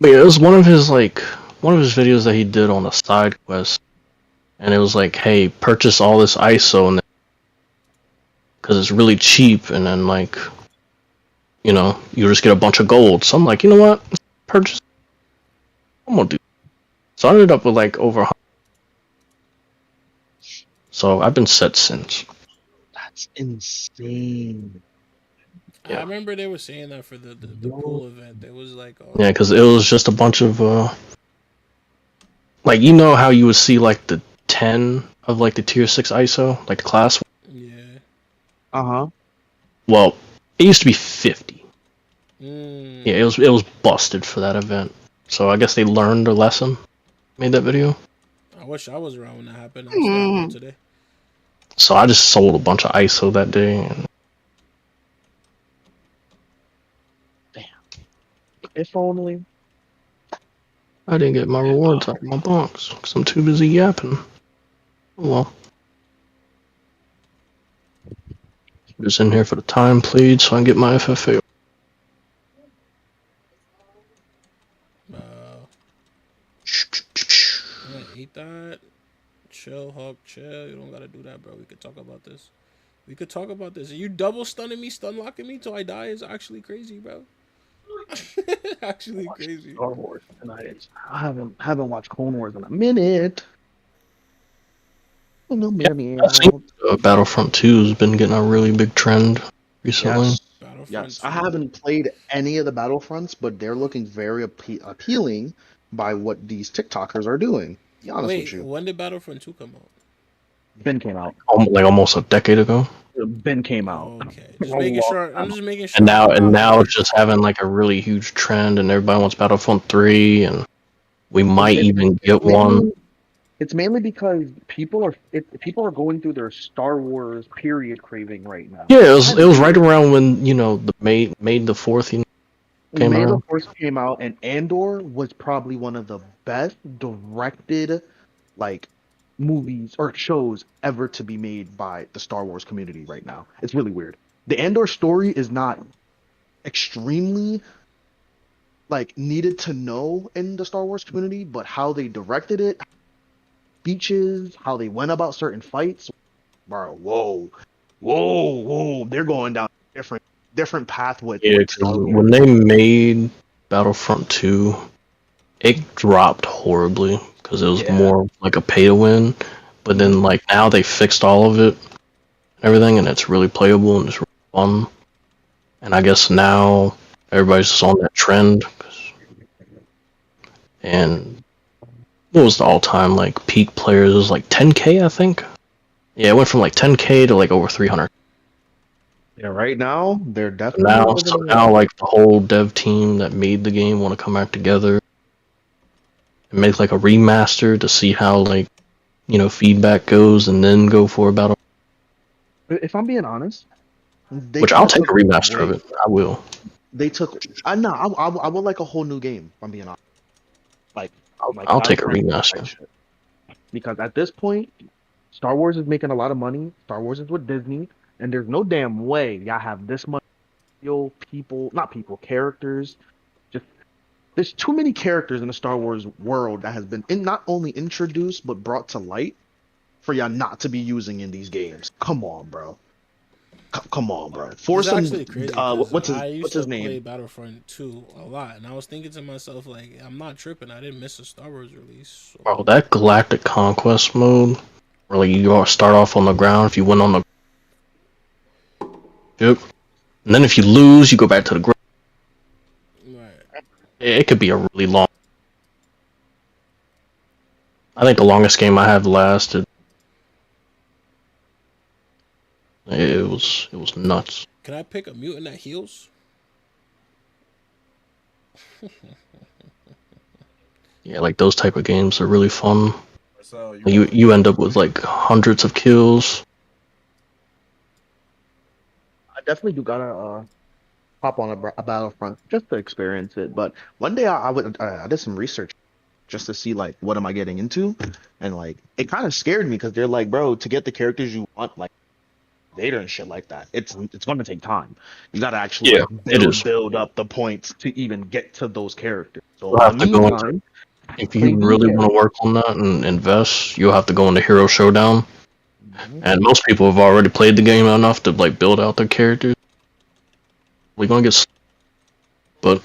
But yeah, it was one of his videos that he did on a side quest, and it was like, hey, purchase all this ISO, and because it's really cheap, and then like, you just get a bunch of gold. So I'm like, you know what, purchase. I'm gonna do. So I ended up with like over 100. So I've been set since. That's insane. Yeah. I remember they were saying that for the pool event. It was like yeah, because it was just a bunch of like how you would see like the 10 of like the tier 6 ISO, like the class. Yeah. Well, it used to be 50. Yeah, it was busted for that event. So I guess they learned a lesson. Made that video. I wish I was around when that happened. I'm today. So I just sold a bunch of ISO that day. And... Damn. If only. I didn't get my rewards out of my box because I'm too busy yapping. Oh well. Just in here for the time played so I can get my FFA. I'm gonna eat that. Chill, Hawk, chill. You don't gotta do that, bro. We could talk about this. You double stunning me, stun locking me till I die is actually crazy, bro. Actually crazy. Star Wars tonight. I haven't watched Clone Wars in a minute. I think Battlefront 2 has been getting a really big trend recently. Yes. I haven't played any of the Battlefronts, but they're looking very appealing by what these TikTokers are doing. Be honest with you. When did Battlefront 2 come out? Ben came out. Like almost a decade ago. Ben came out. Okay, just A making long sure. I'm time just making sure. And now I'm not it's like, just having like a really huge trend, and everybody wants Battlefront 3, and we might even get one. It's mainly because people are going through their Star Wars period craving right now. Yeah, it was right around when the made the fourth came May the around. Force came out, and Andor was probably one of the best directed like movies or shows ever to be made by the Star Wars community right now. It's really weird. The Andor story is not extremely like needed to know in the Star Wars community, but how they directed it, speeches, how they went about certain fights, bro, whoa, they're going down different path Yeah, with because Star when Wars. they made Battlefront 2, it dropped horribly because it was Yeah. more like a pay to win. But then like now they fixed all of it, everything, and it's really playable and it's really fun. And I guess now everybody's just on that trend. And what was the all-time like peak players? It was like 10K, I think. Yeah, it went from like 10K to like over 300. Yeah, right now they're So definitely living the now life. like the whole dev team that made the game want to come back together and make like a remaster to see how like feedback goes, and then go for a battle. If I'm being honest, they Which kind I'll of take took a remaster of way. it. I will. They took. I know. I would like a whole new game. If I'm being honest, like I'll take a Battlefront type remaster. shit. Because at this point, Star Wars is making a lot of money. Star Wars is with Disney, and there's no damn way y'all have this much real people, not people, characters. Just there's too many characters in the Star Wars world that has been not only introduced but brought to light for y'all not to be using in these games. Come on, bro. Come on, bro. For it's some, actually crazy because I used what's to his play name? Battlefront 2 a lot, and I was thinking to myself like, I'm not tripping. I didn't miss a Star Wars release. So. Bro, that Galactic Conquest mode, where like you start off on the ground if you win on the ship, and then if you lose, you go back to the ground. Right. It could be a really long. I think the longest game I have lasted. It was nuts. Can I pick a mutant that heals? Yeah, like those type of games are really fun. So You end up with like hundreds of kills. I definitely do gotta hop on a Battlefront just to experience it. But one day I did some research just to see like what am I getting into, and like it kind of scared me because they're like, bro, to get the characters you want, like Vader and shit like that, it's going to take time. You gotta actually Yeah, like it is. build up the points to even get to those characters. So You'll in the have to go into meantime, if play you these really want to characters. work on that and invest. You'll have to go into Hero Showdown. Mhm. And most people have already played the game enough to like build out their characters. We're gonna get, but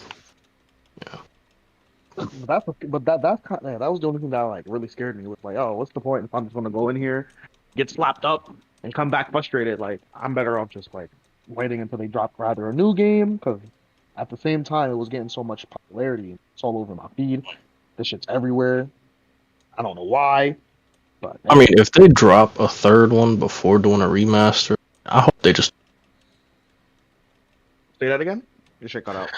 That's kind of, that was the only thing that like really scared me. Was like, oh, what's the point if I'm just gonna go in here, get slapped up, and come back frustrated? Like, I'm better off just like waiting until they drop rather a new game because at the same time it was getting so much popularity. It's all over my feed. This shit's everywhere. I don't know why, but I mean, if they drop a third one before doing a remaster, I hope they just. say that again. Your shit cut out.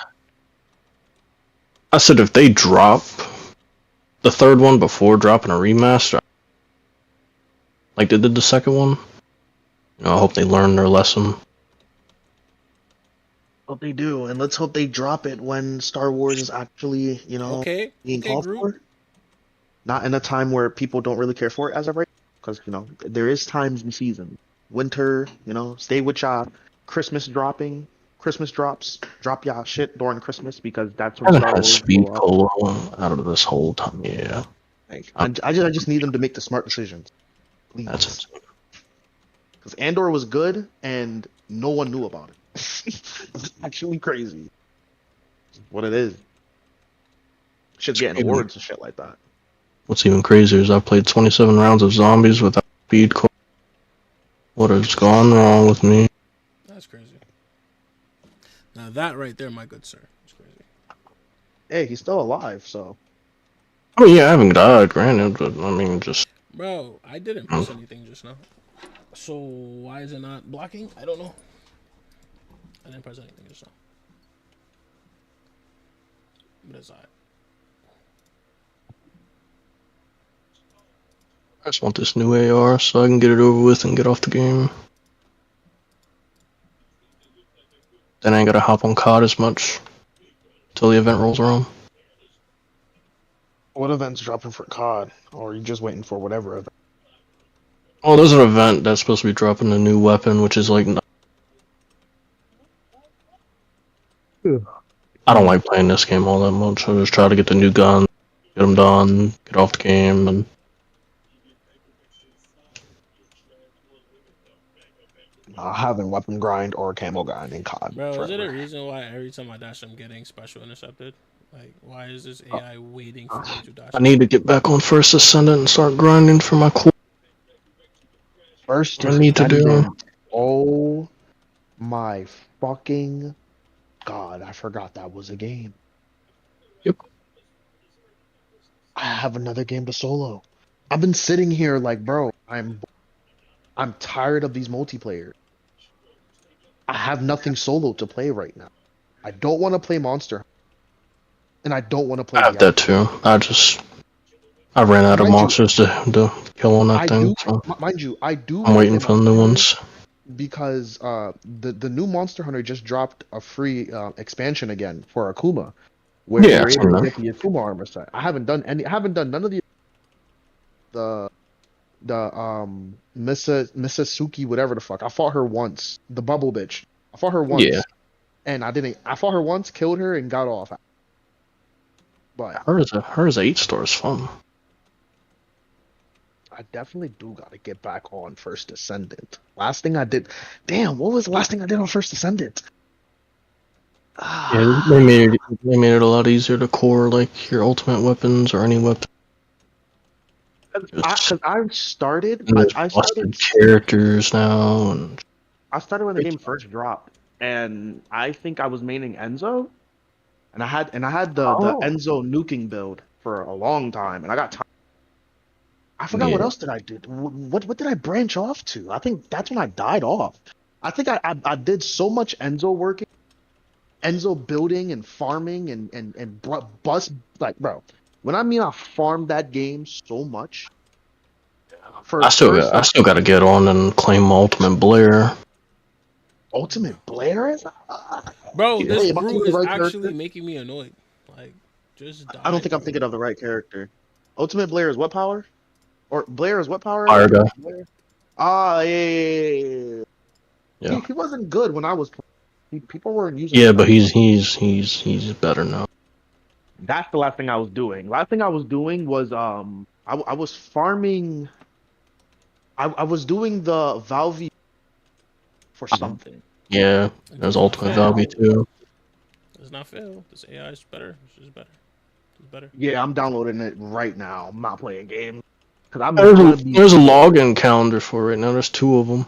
I said if they drop the third one before dropping a remaster, like they did the second one, I hope they learn their lesson. Hope they do, and let's hope they drop it when Star Wars is actually, being called Group. for. Not in a time where people don't really care for it as of right, because there is times in season. Winter, stay with y'all. Christmas drops, drop y'all shit during Christmas because that's I when haven't Star had Wars Speed go up. Polo out of this whole time. Yeah, Like, I just need them to make the smart decisions, please. that's it. Because Andor was good and no one knew about it. It's actually crazy. What it is. Shit's getting awards and shit like that. What's even crazier is I've played 27 rounds of zombies without speed. What has gone wrong with me? That's crazy. Now that right there, my good sir, is crazy. Hey, he's still alive, so. I mean, yeah, I haven't died, granted, but I mean, just Bro, I didn't miss anything just now. So why is it not blocking? I don't know. I didn't press anything just now. But it's alright. I just want this new AR so I can get it over with and get off the game. Then I ain't gotta hop on COD as much till the event rolls around. What event's dropping for COD? Or are you just waiting for whatever event? Oh, there's an event that's supposed to be dropping a new weapon, which is like... I don't like playing this game all that much. I just try to get the new gun, get them done, get off the game, and... Having weapon grind or camo grind in COD. Bro, forever. is it a reason why every time I dash I'm getting special intercepted? Like, why is this AI waiting for me to dash? I need to get back on First Ascendant and start grinding for my core. First I need to do. Ascendant. Oh my fucking god, I forgot that was a game. Yep. I have another game to solo. I've been sitting here like, bro, I'm tired of these multiplayer. I have nothing solo to play right now. I don't want to play Monster. And I don't want to play I have that too. I ran out of monsters to kill on that thing. So mind you, I do. I'm waiting for the new ones. Because the new Monster Hunter just dropped a free expansion again for Akuma, where you're able to get the Akuma armor set. I haven't done none of the Misasuki, whatever the fuck. I fought her once, the bubble bitch. I fought her once, and I fought her once, killed her, and got off. But her as 8-star is fun. I definitely do gotta get back on First Ascendant. Last thing I did, damn, what was the last thing I did on First Ascendant? Yeah, they made it a lot easier to core like your ultimate weapons or any weapon. I started characters now. And I started when the game first dropped, and I think I was maining Enzo, and I had the Enzo nuking build for a long time, and I got tired. I forgot what else did I do. What did I branch off to? I think that's when I died off. I think I did so much Enzo working, Enzo building and farming and bus like bro. When I mean I farmed that game so much. I still got to get on and claim Ultimate Blair. Ultimate Blair is. Bro, this brute is actually making me annoyed. Like, just die. I don't think I'm thinking of the right character. Ultimate Blair is what power? Or Blair is what power? Fire guy. Yeah. He wasn't good when I was playing. People weren't using. Yeah, but he's better now. That's the last thing I was doing. Last thing I was doing was I was farming. I was doing the Valve for something. Yeah, there's Ultimate Valve too. It's not fail. This AI is better. It's just better. It's better. Yeah, I'm downloading it right now. I'm not playing games. There's a login calendar for it right now. There's 2 of them.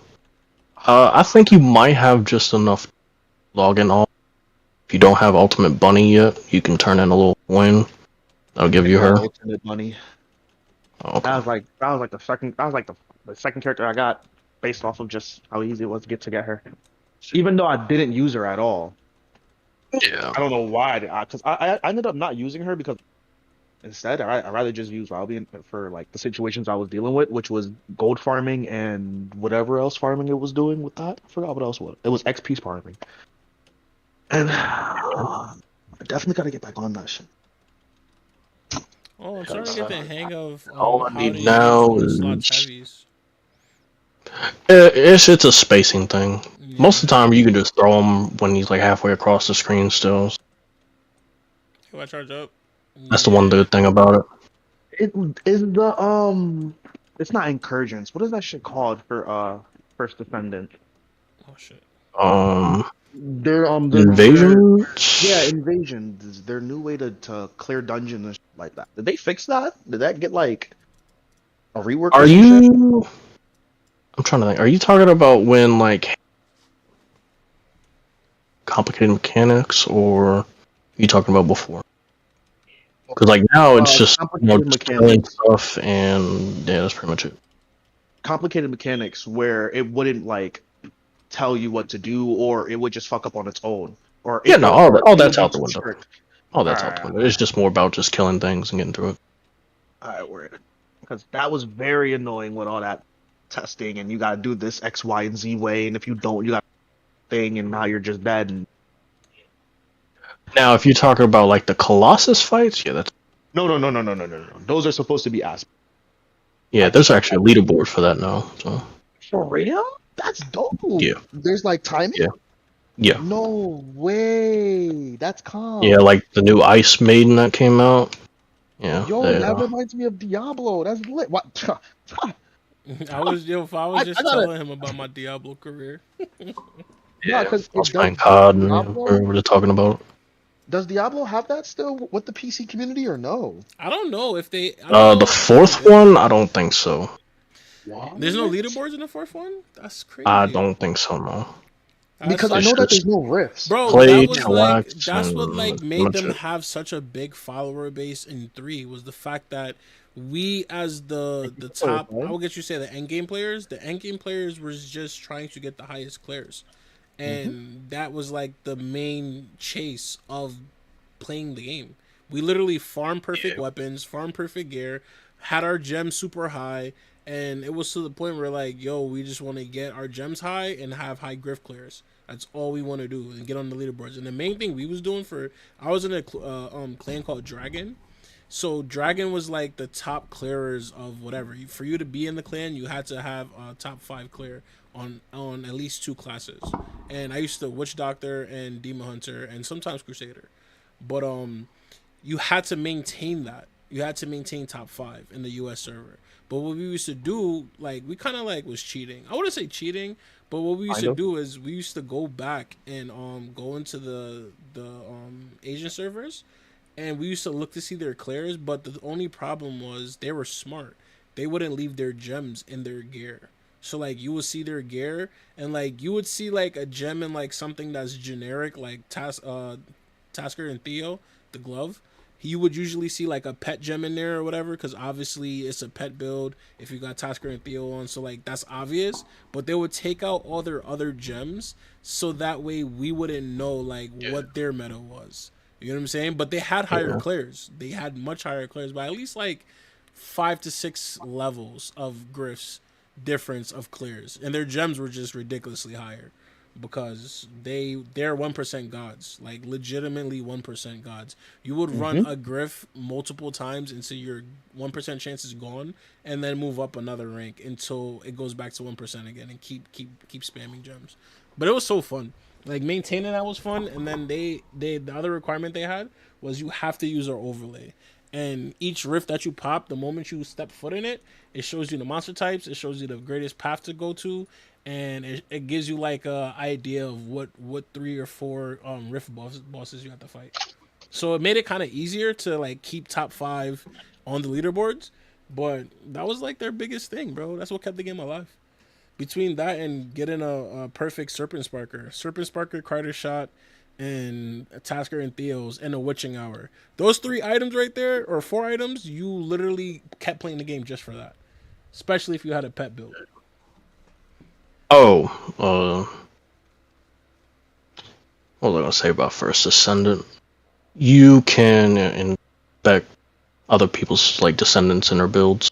I think you might have just enough login all. If you don't have Ultimate Bunny yet, you can turn in a little coin. That'll give you her. Ultimate Bunny. Oh, okay. That was like the second character I got based off of just how easy it was to get her. Even though I didn't use her at all. Yeah. I don't know why. Because I ended up not using her because instead I rather just use Valve for like the situations I was dealing with, which was gold farming and whatever else farming it was doing with that. I forgot what else was. It was XP farming. And I definitely gotta get back on that shit. Oh, I'm starting to get the hang of all I how need to now use is slots heavies. It's a spacing thing. Yeah. Most of the time, you can just throw him when he's like halfway across the screen still. Do I charge up? That's the one good thing about it. It is the it's not incursions. What is that shit called for First Ascendant? Oh shit. They're invasion. Yeah, invasion. Their new way to clear dungeons and shit like that. Did they fix that? Did that get like a rework? Are you? I'm trying to think. Are you talking about when like complicated mechanics, or are you talking about before? Because like now it's just killing stuff, and yeah, that's pretty much it. complicated mechanics where it wouldn't like tell you what to do, or it would just fuck up on its own, or Yeah, it no, would, all, or all it would that's be out the too window. strict. All All that's out the right, window. It's just more about just killing things and getting through it. all right, word. Because that was very annoying with all that testing, and you gotta do this X, Y, and Z way, and if you don't, you got thing, and now you're just dead. And Now, if you're talking about like the Colossus fights, yeah, that's no. Those are supposed to be aspects. yeah. Like There's actually a leaderboard for that now. So for real? That's dope. yeah, There's like timing. yeah, yeah, No way. That's yeah. calm. Like the new Ice Maiden that came out. Yeah, Yo, they, that reminds me of Diablo. That's lit. What? I was I just gotta. telling him about my Diablo career. Yeah, yeah. because I was it does. playing COD and Diablo, we're talking about. does Diablo have that still with the PC community or no? I don't know if they. I don't The know if they fourth did. one, I don't think so. There's no What? leaderboards in the fourth one. That's I crazy. don't think so. No. Because I That's It's know that just there's no rifts. bro. play, That was No. like collect, that's what and like that's pretty made much them it. have such a big follower base in 3 was the fact that we as the top. I will get you to say the end game players. The end game players was just trying to get the highest clears, Mm-hmm. and that was like the main chase of playing the game. We literally farm perfect weapons, farm perfect gear, had our gems super high, and it was to the point where like, yo, we just want to get our gems high and have high griff clears. That's all we want to do and get on the leaderboards. And the main thing we was doing for, I was in a clan called Dragon. So Dragon was like the top clearers of whatever. For you to be in the clan, you had to have a top 5 clear on at least 2 classes. And I used to Witch Doctor and Demon Hunter and sometimes Crusader. But you had to maintain that. You had to maintain top 5 in the US server. But what we used to do, like we kind of like was cheating. I wouldn't say cheating, but what we used to do is we used to go back and go into the Asian servers, and we used to look to see their clears. But the only problem was they were smart. They wouldn't leave their gems in their gear. So like you would see their gear, and like you would see like a gem in like something that's generic, like Tasker and Theo, the glove. You would usually see like a pet gem in there or whatever, because obviously it's a pet build if you got Tasker and Theo on, so like that's obvious. But they would take out all their other gems so that way we wouldn't know like what their meta was. You know what I'm saying? But they had higher clears. They had much higher clears by at least like 5 to 6 levels of Griff's difference of clears, and their gems were just ridiculously higher because they're 1% gods, like legitimately 1% gods. You would run a Griff multiple times until your 1% chance is gone, and then move up another rank until it goes back to 1% again, and keep spamming gems. But it was so fun. Like maintaining that was fun, and then the other requirement they had was you have to use our overlay. And each rift that you pop, the moment you step foot in it, it shows you the monster types, it shows you the greatest path to go to, and it gives you like a idea of what 3 or 4 rift bosses you have to fight. So it made it kind of easier to like keep top 5 on the leaderboards, but that was like their biggest thing, bro. That's what kept the game alive. Between that and getting a perfect Serpent Sparker, Carter Shot, and a Tasker and Theos, and a Witching Hour. Those 3 items right there, or 4 items, you literally kept playing the game just for that. Especially if you had a pet build. Oh, what was I gonna say about First Descendant? You can inspect other people's like descendants in their builds.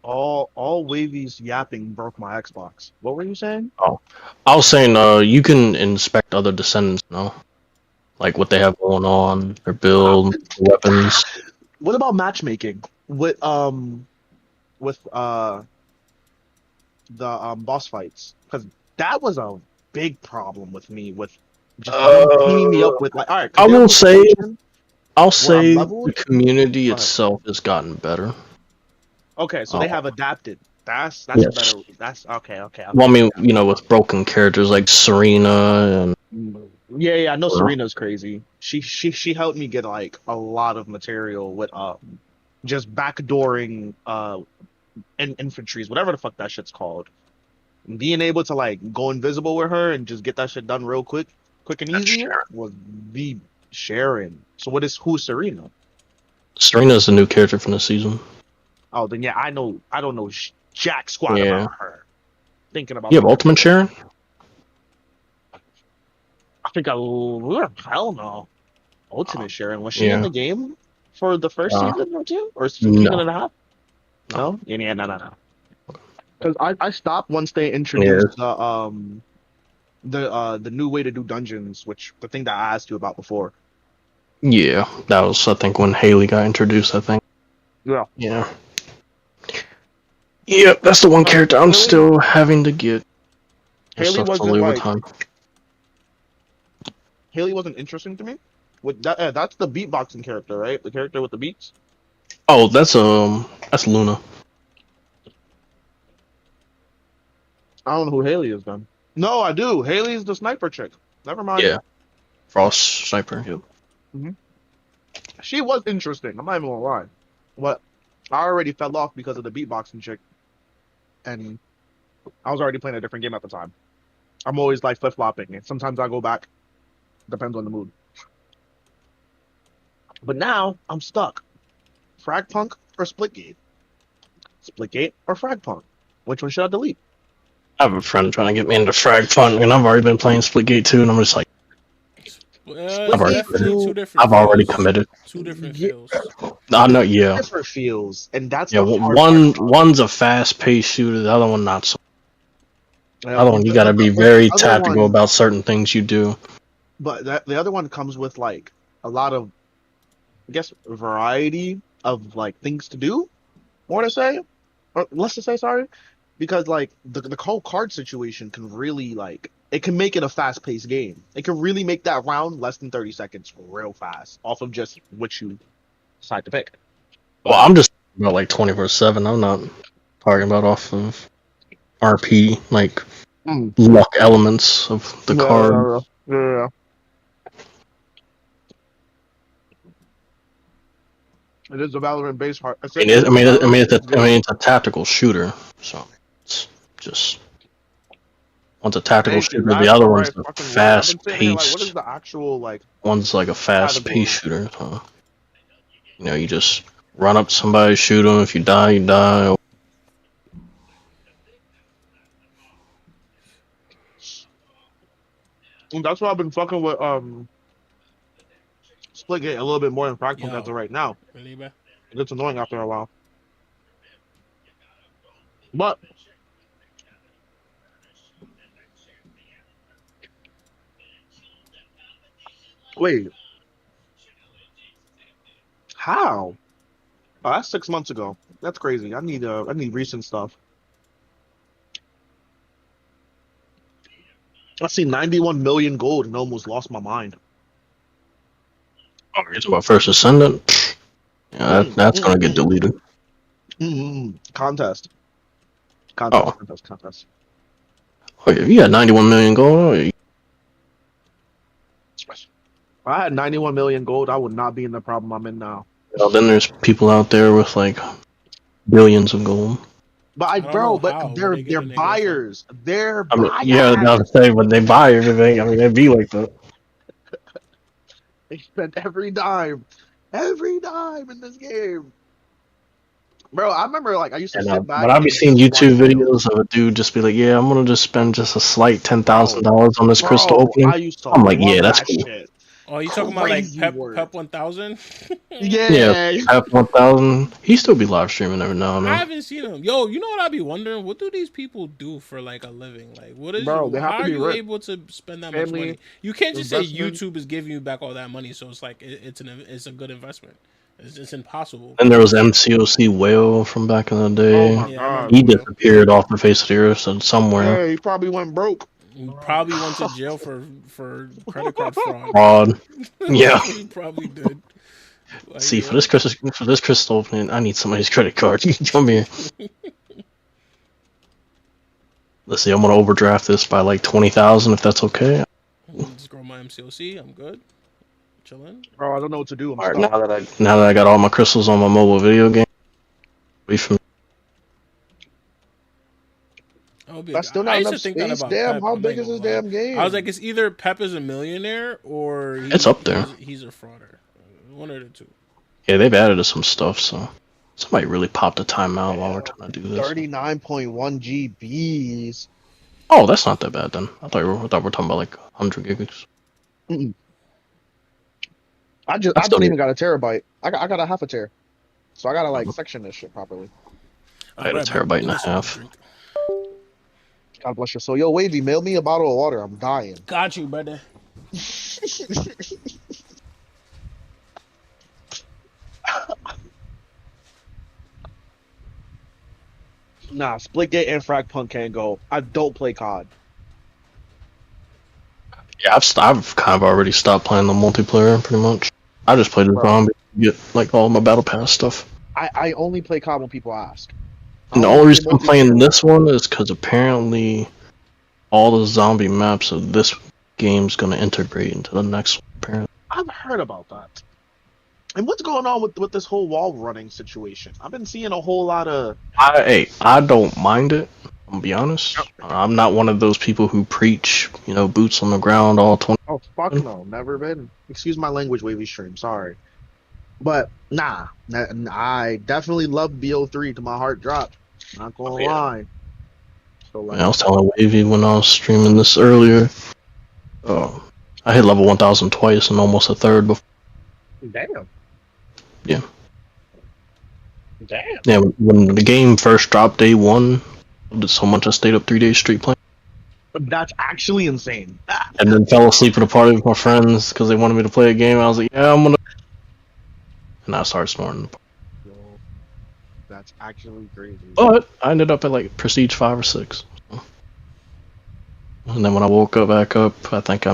All Wavy's yapping broke my Xbox. What were you saying? Oh, I was saying, you can inspect other descendants, like what they have going on, their build, weapons. What about matchmaking with the boss fights? Because that was a big problem with me with just them teaming me up with like, all right. I will say, I'm the leveled. community itself has gotten better. Okay, so they have adapted. That's Yes. better. That's okay. Well, I mean, with broken characters like Serena and Yeah, I know Serena's crazy. She helped me get like a lot of material with just backdooring infantries, whatever the fuck that shit's called. Being able to like go invisible with her and just get that shit done real quick and easy was the Sharon. So who's Serena? Serena's a new character from this season. Oh, then yeah, I know. I don't know jack squat Yeah. about her. Thinking about You have Ultimate Sharon? I think hell no. Ultimate Sharon. Was she in Yeah. the game for the first season or two? Or season No. and a half? No? Yeah, no. Because I stopped once they Yeah. introduced the new way to do dungeons, which the thing that I asked you about before. Yeah. That was, I think, when Haley got introduced, I think. Yeah. Yeah. Yep, that's the one character I'm still having to get. Haley wasn't slowly over like time. Haley wasn't interesting to me. With that, that's the beatboxing character, right? The character with the beats. Oh, that's Luna. I don't know who Haley is then. No, I do. Haley's the sniper chick. Never mind. Yeah. Frost Sniper. Yep. She was interesting. I'm not even gonna lie. But I already fell off because of the beatboxing chick, and I was already playing a different game at the time. I'm always like flip flopping, and sometimes I go back. Depends on the mood. But now I'm stuck. Fragpunk or Splitgate? Splitgate or Fragpunk? Which one should I delete? I have a friend trying to get me into Frag Fun, and I've already been playing Splitgate 2, and I'm just like, It's definitely two different. I've already committed. Two different feels. I know, yeah. Different feels, and that's Yeah, the hard one's a fast-paced shooter, the other one not so. part. The other one, you gotta be very tactical about certain things you do. But the other one comes with like a lot of, I guess, variety of like things to do. More to say, or less to say, sorry, because like the whole card situation can really like it can make it a fast-paced game. It can really make that round less than 30 seconds real fast off of just which you decide to pick. Well, I'm just about like 24/7. I'm not talking about off of RP like luck elements of the card. Yeah. It is a Valorant based hard. I mean, it's a tactical shooter, so it's just one's a tactical shooter, the other one's a fast-paced. What is the actual like? One's like a fast-paced shooter. So, you know, you just run up to somebody, shoot them. If you die, you die. That's why I've been fucking with Splitgate a little bit more than Fragpunk as of right now. Really, bro? It gets annoying after a while. But wait, how? Oh, that's 6 months ago. That's crazy. I need recent stuff. I see 91 million gold and almost lost my mind. Oh, you're talking about First Ascendant? Yeah, that's gonna get deleted. Contest. Oh, yeah, you got 91 million gold. If I had 91 million gold, I would not be in the problem I'm in now. Well, then there's people out there with like billions of gold. But they're buyers. They're buyers. Yeah, I was say when they buy everything. I mean, it'd be like that. They spent every dime in this game. Bro, I remember like I used to sit back. But I'd be seeing YouTube videos of a dude just be like, "Yeah, I'm gonna just spend just a slight $10,000 on this crystal opening." I'm like, "Yeah, that's cool." Shit. Oh, you talking about like Pep 1000? Yeah, Pep 1000. He still be live streaming every now and then. I haven't seen him. Yo, you know what I'd be wondering? What do these people do for like a living? Like, what is? Bro, they have how to are be you rich. able to spend that much money? You can't just say YouTube is giving you back all that money, so it's like it's a good investment. It's impossible. And there was MCOC Whale from back in the day. Oh my God. He disappeared off the face of the earth somewhere. Yeah, he probably went broke. He probably went to jail for credit card fraud. Yeah. He probably did. Like, See, for this crystal opening, I need somebody's credit card. Come here. Let's see. I'm gonna overdraft this by like 20,000 if that's okay. Just grow my MCOC. I'm good. Chilling. Bro, I don't know what to do. All right, now that I got all my crystals on my mobile video game, That's still not enough space. Damn, how big is this damn game? I was like, it's either Pep is a millionaire or it's up there. He's a frauder. One of the two. Yeah, they've added some stuff, so Somebody really popped a timeout while we're trying to do this. 39.1 GBs. Oh, that's not that bad then. I thought we were talking about like 100 gigs. Mm-mm. I That's don't still even got a terabyte. I got a half a ter. So I gotta like I section this shit properly. I'll be had a right back. terabyte Let and me a get something to half. drink. God bless you. So yo, Wavy, mail me a bottle of water. I'm dying. Got you, brother. Nah, Splitgate and Frag Punk can't go. I don't play COD. Yeah, I've kind of already stopped playing the multiplayer pretty much. I just play the Bro, zombie to get like all my battle pass stuff. I only play COD when people ask. I And the only only play reason I'm playing multiplayer. this one is because apparently all the zombie maps of this game's gonna integrate into the next one. Apparently, I've heard about that. And what's going on with this whole wall running situation? I've been seeing a whole lot of. I don't mind it. I'll be honest. I'm not one of those people who preach, boots on the ground all 20. Oh fuck no, never been. Excuse my language, Wavy Stream. Sorry, but I definitely love BO3 to my heart drop. Not gonna Yeah. lie. So I like, was telling Wavy when I was streaming this earlier. I hit level 1000 twice and almost a third before. damn. Yeah. Damn. Yeah, when the game first dropped day one, I did so much I stayed up 3 days straight playing. But that's actually insane. And then fell asleep at a party with my friends because they wanted me to play a game. I was like, yeah, I'm gonna. And I started snoring. Yo, that's actually crazy. But I ended up at like Prestige 5 or 6. And then when I woke up back up, I think I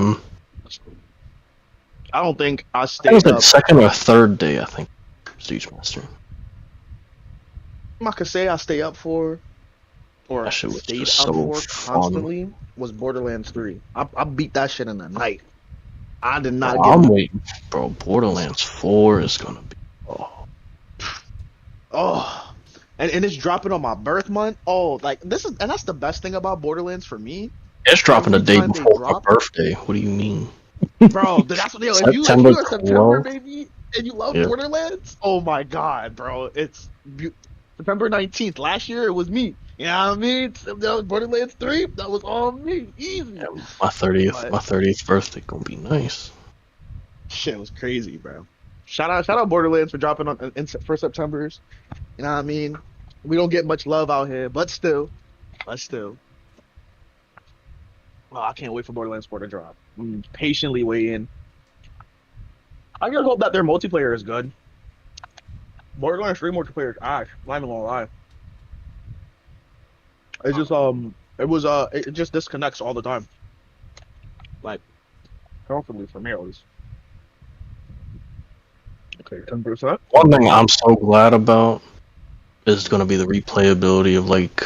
don't think I it was stayed like up. second or third day, I think. Prestige Master. I could say I stay up for, or That shit was stayed just up so for fun. constantly was Borderlands 3. I beat that shit in the night. I did not Oh, give I'm up. waiting. Bro, Borderlands 4 is gonna be. Oh, and it's dropping on my birth month. Oh, like this is, and that's the best thing about Borderlands for me. It's dropping the Every day time they before my drop, birthday. What do you mean? bro, that's what if you September are September 12th? baby and you love Yeah. Borderlands, oh my god, bro, September 19th. Last year it was me. You know what I mean? That was Borderlands 3. That was all me. Easy. Yeah, my 30th, But my 30th birthday gonna be nice. shit was crazy, bro. Shout out Borderlands for dropping for September's. You know what I mean? We don't get much love out here, but still. Oh, I can't wait for Borderlands 4 to drop. I'm patiently waiting. I just hope that their multiplayer is good. Borderlands 3 multiplayer is ash. Not even gonna lie. It's just it just disconnects all the time. Like, comfortably for me at least. Okay, 10%. One thing I'm so glad about is gonna be the replayability of like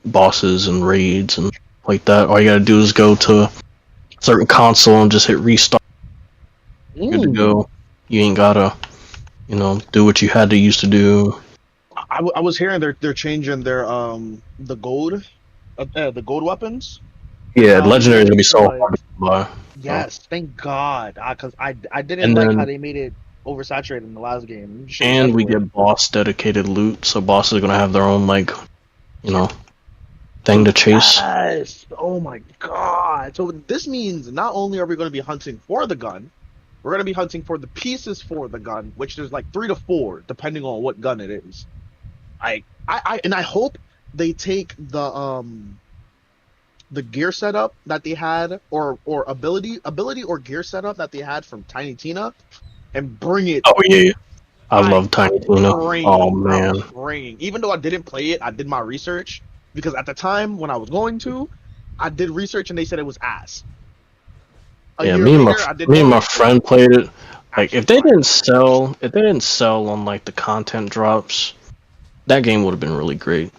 bosses and raids and like that. All you gotta do is go to a certain console and just hit restart. Good to go. You ain't gotta, do what you had to used to do. I was hearing they're changing their the gold weapons. Yeah, legendary is Going gonna be to, so like, hard to buy. yes, thank God. Because I didn't And like then- how they made it oversaturated in the last game. Shit was And we everywhere. get boss dedicated loot, so bosses are gonna have their own thing to chase. Yes. Oh my God. So this means not only are we going to be hunting for the gun, we're going to be hunting for the pieces for the gun, which there's like 3 to 4 depending on what gun it is. I hope they take the gear setup that they had or ability or gear setup that they had from Tiny Tina and bring it. Oh yeah, I love Tiny Tina. Praying. Oh I man, was praying. Even though I didn't play it, I did my research because at the time when I was going to, I did research and they said it was ass. yeah. Me and my friend played it. Like if they didn't sell on like the content drops, that game would have been really great.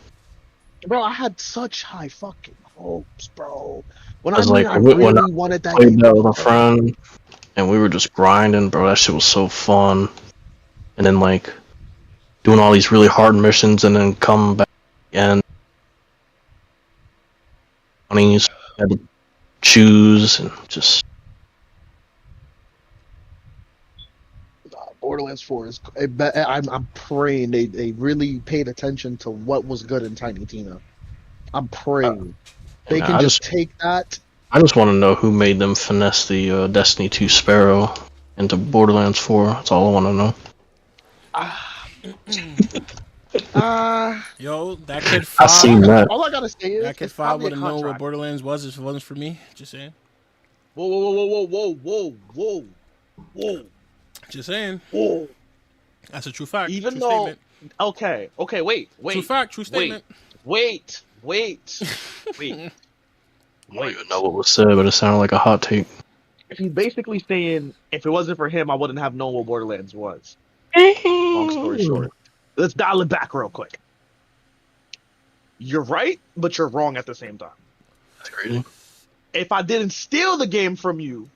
Bro, I had such high fucking hopes, bro. When I was I really wanted that played game. that with a friend, and we were just grinding, bro. That shit was so fun. And then like doing all these really hard missions, and then come back and you had to choose and just. Borderlands 4 is. I'm praying they really paid attention to what was good in Tiny Tina. I'm praying they Nah, can just take that. I just want to know who made them finesse the Destiny 2 Sparrow into Borderlands 4. That's all I want to know. Ah, ah. Yo, that kid I seen Five. that. All I gotta say is That kid it's Five probably a would have known what contract. Borderlands was if it wasn't for me. Just saying. Whoa, whoa, whoa, whoa, whoa, whoa, whoa, Just saying. whoa. That's a true fact. Even True though, statement. okay, wait, True fact. True statement. wait. I don't even know what was said, but it sounded like a hot take. He's basically saying if it wasn't for him, I wouldn't have known what Borderlands was. Long story short, let's dial it back real quick. You're right, but you're wrong at the same time. That's crazy. If I didn't steal the game from you,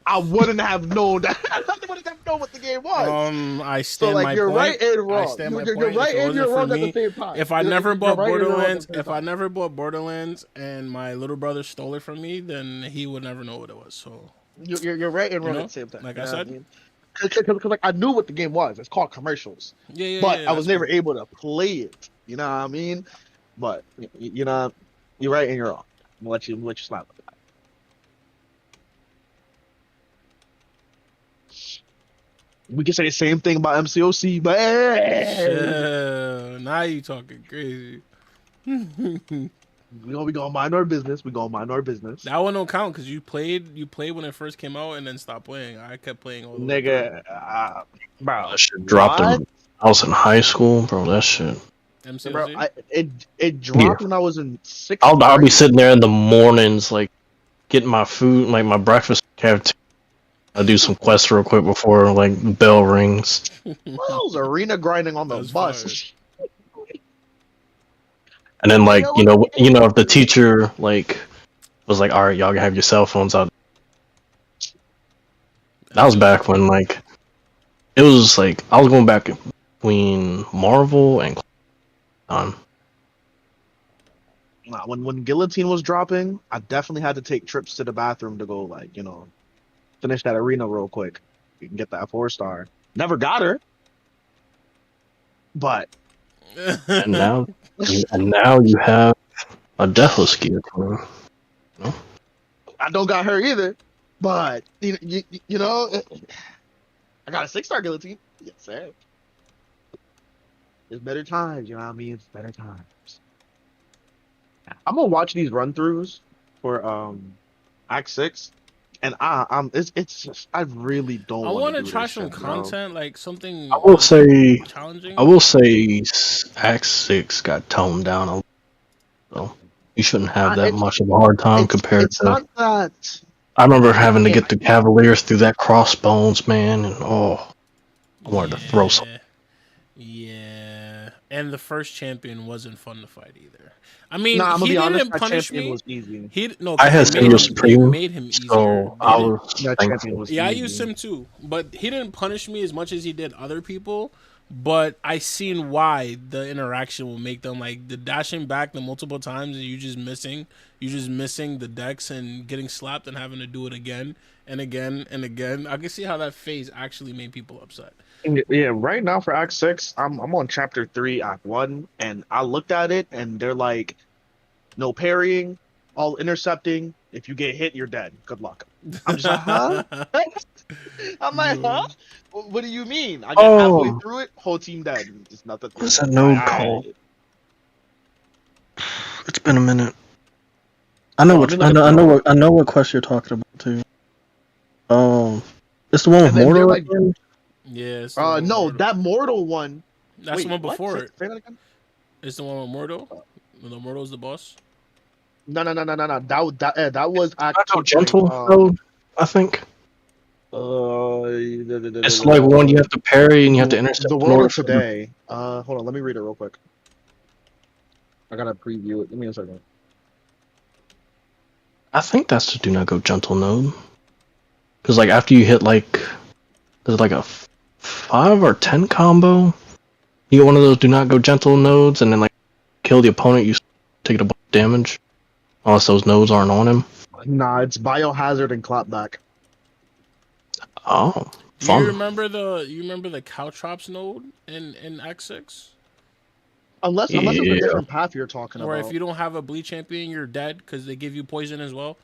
I wouldn't have known that. I wouldn't have known what the game was. I So stand like my you're point. right and wrong. I stand my You're point. right If it and you're wasn't for wrong at me, the same time. if I You're never bought right and you're wrong at Borderlands, the same if I time. never bought Borderlands and my little brother stole it from me, then he would never know what it was. So You're right and wrong You know, at the same time. like You I know what said. mean? Because like I knew what the game was. It's called commercials, yeah, but yeah, I was that's never cool. able to play it. You know what I mean? But you know, you're right and you're wrong. I'm gonna let you slap. We can say the same thing about MCOC, but Chill. Now you talking crazy. we gonna mind our business. We gonna mind our business. That one don't count because you played when it first came out and then stopped playing. I kept playing all the way through. Nigga, bro, That shit dropped what? in. I was in high school, bro. That shit. MCOC. Bro, it dropped when I was in sixth I'll be grade. sitting there in the mornings, like getting my food, like my breakfast cafeteria. I do some quests real quick before like the bell rings. Well, I was arena grinding on the That's bus. And then like you know if the teacher like was like, all right, y'all can have your cell phones out. That was back when like it was like I was going back between Marvel and Nah, when Guillotine was dropping, I definitely had to take trips to the bathroom to go like finish that arena real quick. You can get that 4-star. Never got her, but and now you have a deathless guillotine. I don't got her either. But you know, I got a 6-star Guillotine. Yes, sir. It's better times, you know what I mean? It's better times. I'm gonna watch these run throughs for Act 6, and it's just I really don't. I want to try some content, like something. I will say challenging. Act 6 got toned down a little. So you shouldn't have that much of a hard time compared it's to. not that. I remember having to get the Cavaliers through that crossbones, man, and I wanted to throw something. Yeah, and the first champion wasn't fun to fight either. I mean, I'm gonna he be honest. didn't That punish champion me. was easy. I had Single Supreme, made him easier. so I was That champion was Yeah, I easy. used him too, but he didn't punish me as much as he did other people. But I seen why the interaction will make them like the dashing back the multiple times and you just missing the decks and getting slapped and having to do it again and again and again. I can see how that phase actually made people upset. Yeah, right now for Act 6, I'm on Chapter 3, Act 1, and I looked at it and they're like, no parrying, all intercepting. If you get hit, you're dead. Good luck. I'm just like, huh? I'm like, huh? What do you mean? I get halfway through it, whole team dead. Just nothing. What's that node called? It's been a minute. I know what quest you're talking about too. It's the one with Mortal. Like, yes. No, that Mortal one. That's the one before it. Say that again? It's the one with Mortal. When the Mortal's the boss. No. That was actually Gentle node, I think. It's like one you have to parry and you have to intercept. The world of today. Hold on, let me read it real quick. I gotta preview it. Give me a second. I think that's the do not go gentle node. Because like after you hit like there's like a 5 or 10 combo, you get one of those do not go gentle nodes, and then like kill the opponent, you take a bunch of damage. Unless those nodes aren't on him. Nah, it's Biohazard and Clapback. Oh. Fun. You remember the Caltrops node in X6? Unless it's a Yeah. different path you're talking Where if about. you don't have a bleed champion, you're dead because they give you poison as well.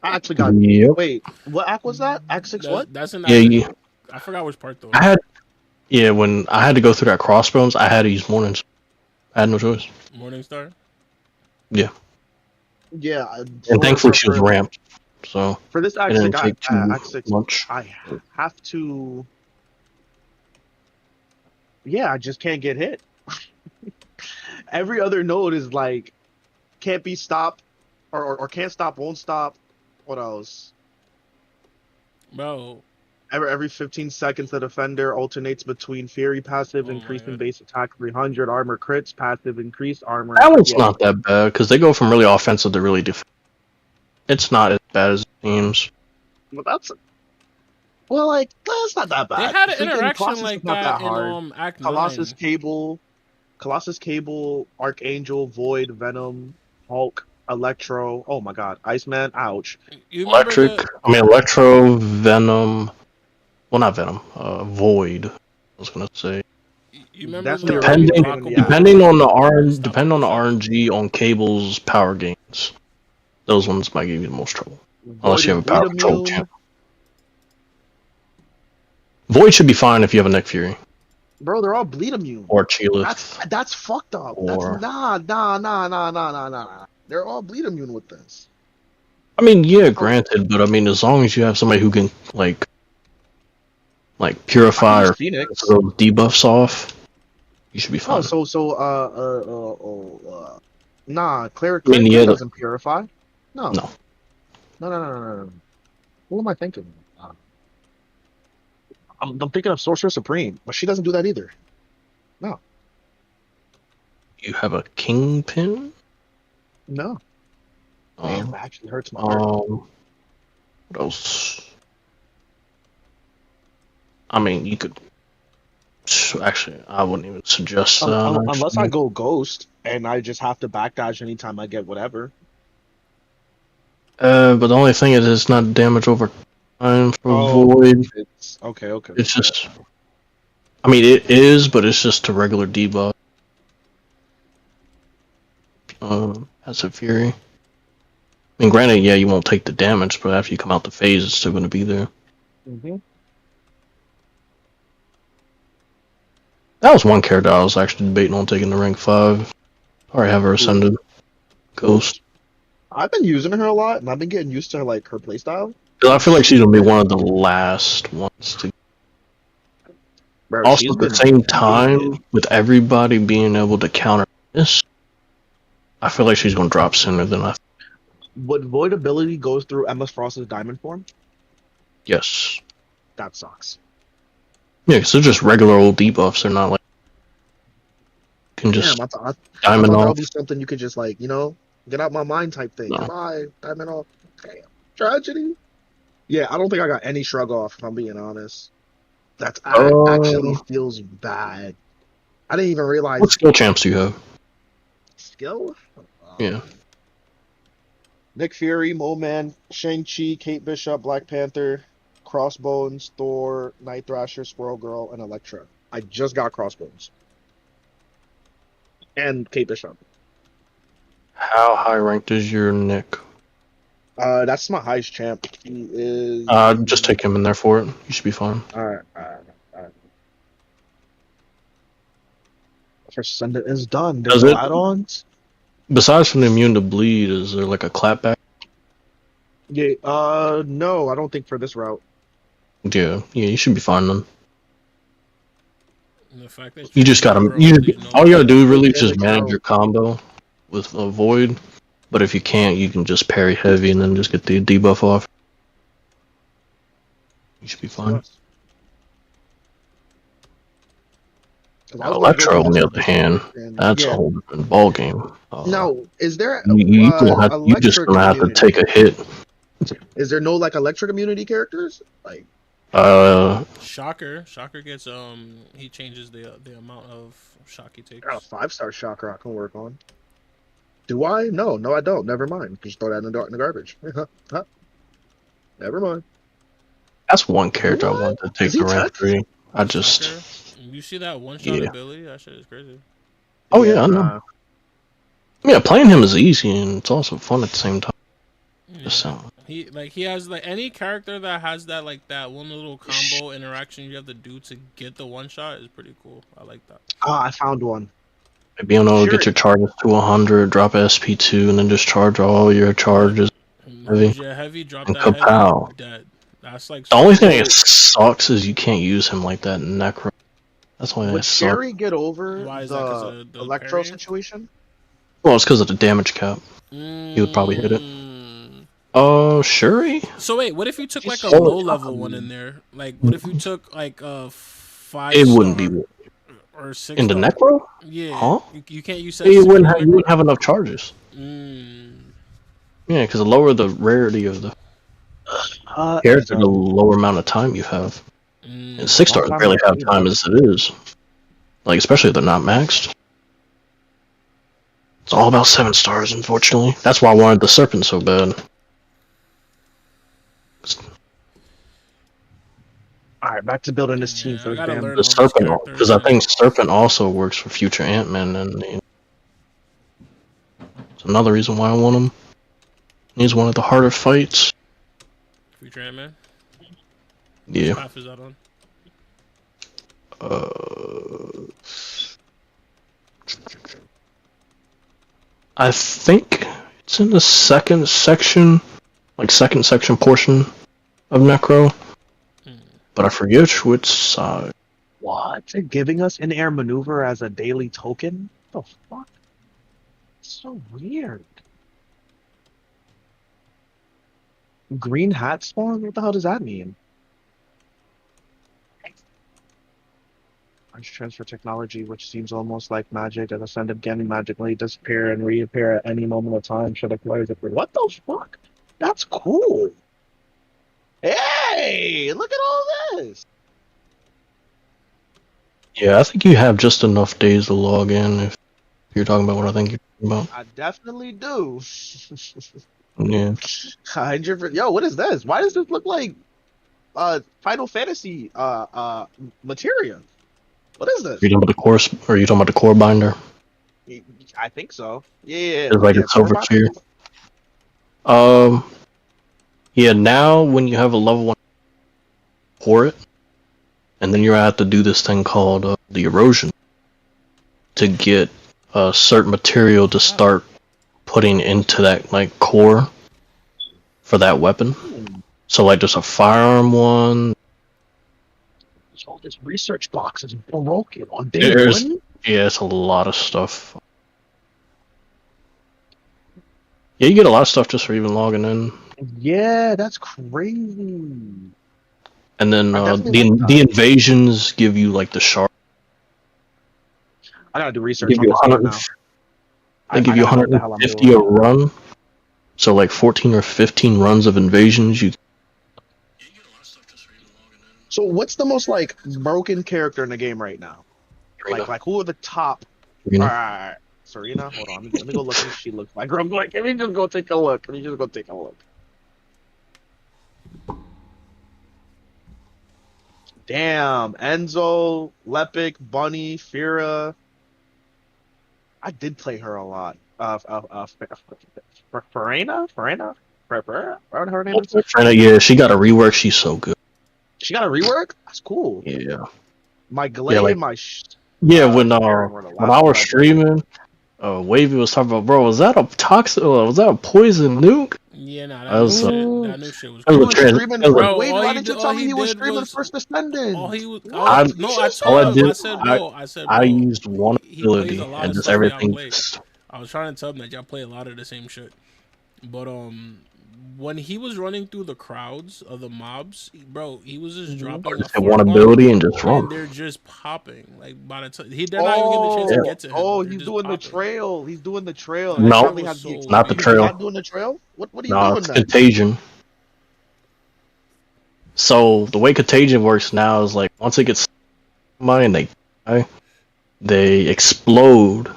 I actually got. Yep. Wait, what act was that? Act 6 what? That's in Yeah, X6. I forgot which part though. I had when I had to go through that crossbones, I had to use mornings. I had no choice. Morningstar. Yeah. Yeah, And thankfully she was ramped, so for this it act didn't 6, take too act 6, much. I have to. Yeah, I just can't get hit. Every other node is like can't be stopped, or can't stop, won't stop. What else? Bro. Every 15 seconds, the defender alternates between Fury passive, Oh my increasing god. base attack 300, armor crits, passive increased armor. That one's Yeah. not that bad because they go from really offensive to really defensive. It's not as bad as it seems. Well, that's like that's not that bad. They had an Freaking interaction Colossus like is not that in hard. Act Colossus 9. Cable, Archangel, Void, Venom, Hulk, Electro. Oh my God, Iceman. Ouch. You remember Electro, Venom. Well, not Venom. Void. I was gonna say. You remember Definitely the already Depending, pain in the ass. depending on the Stop depending on the pushing. RNG on Cable's power gains, those ones might give you the most trouble. Unless Void you is have a power bleed control immune. champ. Void should be fine if you have a Nick Fury Bro, they're all bleed immune. or Cheelith. That's fucked up. Or- That's nah. They're all bleed immune with this. I mean, yeah, granted, but I mean, as long as you have somebody who can like purify or Phoenix. throw debuffs off, you should be fine. Nah, Cleric I mean, yeah, doesn't purify. No. No. No. What am I thinking? I'm thinking of Sorcerer Supreme, but she doesn't do that either. You have a Kingpin. No. Damn, Um, that actually hurts my heart. what else? I mean, you could. Actually, I wouldn't even suggest that. Unless I go Ghost and I just have to backdash anytime I get whatever. But the only thing is, it's not damage over time for Void. It's okay. It's just. I mean, it is, but it's just a regular debuff. As a Fury. I mean, granted, yeah, you won't take the damage, but after you come out the phase, it's still going to be there. Mm-hmm. That was one character I was actually debating on taking to rank 5. I already have her ascended. Ghost. I've been using her a lot, and I've been getting used to her, like her playstyle. I feel like she's going to be one of the last ones to. Bro, Also, at the same time, with everybody being able to counter this, I feel like she's going to drop sooner than I. Would Void ability goes through Emma Frost's diamond form? Yes. That sucks. Yeah, because they're just regular old debuffs. They're not like. You can just Damn, I thought diamond that off. would be something you could just like, get out my mind type thing. No. Goodbye, diamond off. Damn, tragedy. Yeah, I don't think I got any shrug off. If I'm being honest, that's actually feels bad. I didn't even realize. What skill champs do you have? Skill? Yeah. Nick Fury, Mole Man, Shang-Chi, Kate Bishop, Black Panther, Crossbones, Thor, Night Thrasher, Squirrel Girl, and Elektra. I just got Crossbones. And Kate Bishop. How high ranked is your Nick? That's my highest champ. He is. Just take him in there for it. You should be fine. Alright. First send it is done. There's no add-ons. Besides from the immune to bleed, is there like a clapback? Yeah. No, I don't think for this route. Yeah, you should be fine then. The fact that You just gotta. All you gotta do really is just manage your combo with a Void. But if you can't, you can just parry heavy and then just get the debuff off. You should be fine. Electro, on the other hand, that's a whole different ball game. Now, is there you're just gonna have to take a hit. Is there no like electric immunity characters? Like Shocker gets he changes the amount of shock he takes. A 5-star Shocker I can work on. Do I? No, I don't. Never mind. Just throw that in the garbage. Never mind. That's one character I wanted to take Is he to rank tech? 3. I Soccer. just... You see that one shot Yeah. ability? That shit is crazy. Oh yeah, I know. Yeah, playing him is easy and it's also fun at the same time. Yeah. He has like any character that has that like that one little combo interaction you have to do to get the one shot is pretty cool. I like that. Ah, I found one. Maybe get your charges to 100, drop SP2, and then just charge all your charges. Heavy. Yeah, heavy. Drop And that kapow. heavy. Dead. That's like The only thing that sucks is you can't use him like that in Necro. That's why I Would suck. Sherry get over Why is that? 'Cause the of the Electro parry? situation? Well, it's because of the damage cap. He would probably hit it. Shuri? So wait, what if you took like a so low level tough. one in there? Like, what if you took like a 5 It star wouldn't be or 6 in the star? Necro. Yeah. Huh? You can't use. You wouldn't have enough charges. Mm. Yeah, because the lower the rarity of the character, the lower amount of time you have. And 6 stars barely have time as it is. Like, especially if they're not maxed. It's all about 7 stars, unfortunately. That's why I wanted the Serpent so bad. Alright, back to building this team for the Serpent, because I think Serpent also works for future Ant-Man, and it's another reason why I want him. He's one of the harder fights. Future Ant-Man? Yeah. What path is that on? I think it's in the second section portion of Necro, but I forget which side. What? They're giving us in-air maneuver as a daily token? What the fuck? It's so weird. Green hat spawn? What the hell does that mean? Orange transfer technology, which seems almost like magic, and ascended can magically disappear and reappear at any moment of time should a player disappear. What the fuck? That's cool. Hey, look at all this. Yeah, I think you have just enough days to log in if you're talking about what I think you're talking about. I definitely do. Yeah. Yo, what is this? Why does this look like Final Fantasy materia? What is this? Are you talking about the course, or are you talking about the core binder? I think so. Yeah. It's like a silver tier. Yeah, now when you have a level 1, pour it, and then you're gonna have to do this thing called the erosion to get a certain material to start putting into that like core for that weapon. So like there's a firearm one. All this research box is broken on day one. Yeah, it's a lot of stuff. Yeah, you get a lot of stuff just for even logging in. Yeah, that's crazy. And then the invasions give you like the sharp. I gotta do research. They give you 150 a run. So like 14 or 15 runs of invasions. You. So what's the most like broken character in the game right now? Serena. Like who are the top? Alright, Serena. Hold on, let me go look what she looks like. Real quick. Let me just go take a look. Damn, Enzo, Lepic, Bunny, Fira. I did play her a lot. Farina? Her name is? Yeah, she got a rework. She's so good. She got a rework? That's cool. Yeah. My Glade and my... when I was streaming, Wavy was talking about, bro, was that a toxic, was that a poison nuke? Yeah, that new shit was cool. Wavy, why didn't you tell me he was streaming First Descendant? I used one ability and just everything. I was trying to tell him that y'all play a lot of the same shit. But when he was running through the crowds of the mobs, bro, he was just dropping one ability and just run. And they're just popping. Like by the time they're not even getting the chance to get to him. Oh, he's doing the trail. He's doing the trail. No, not the trail. Not doing the trail. What are you doing? It's Contagion. So the way Contagion works now is like once it gets somebody and they explode.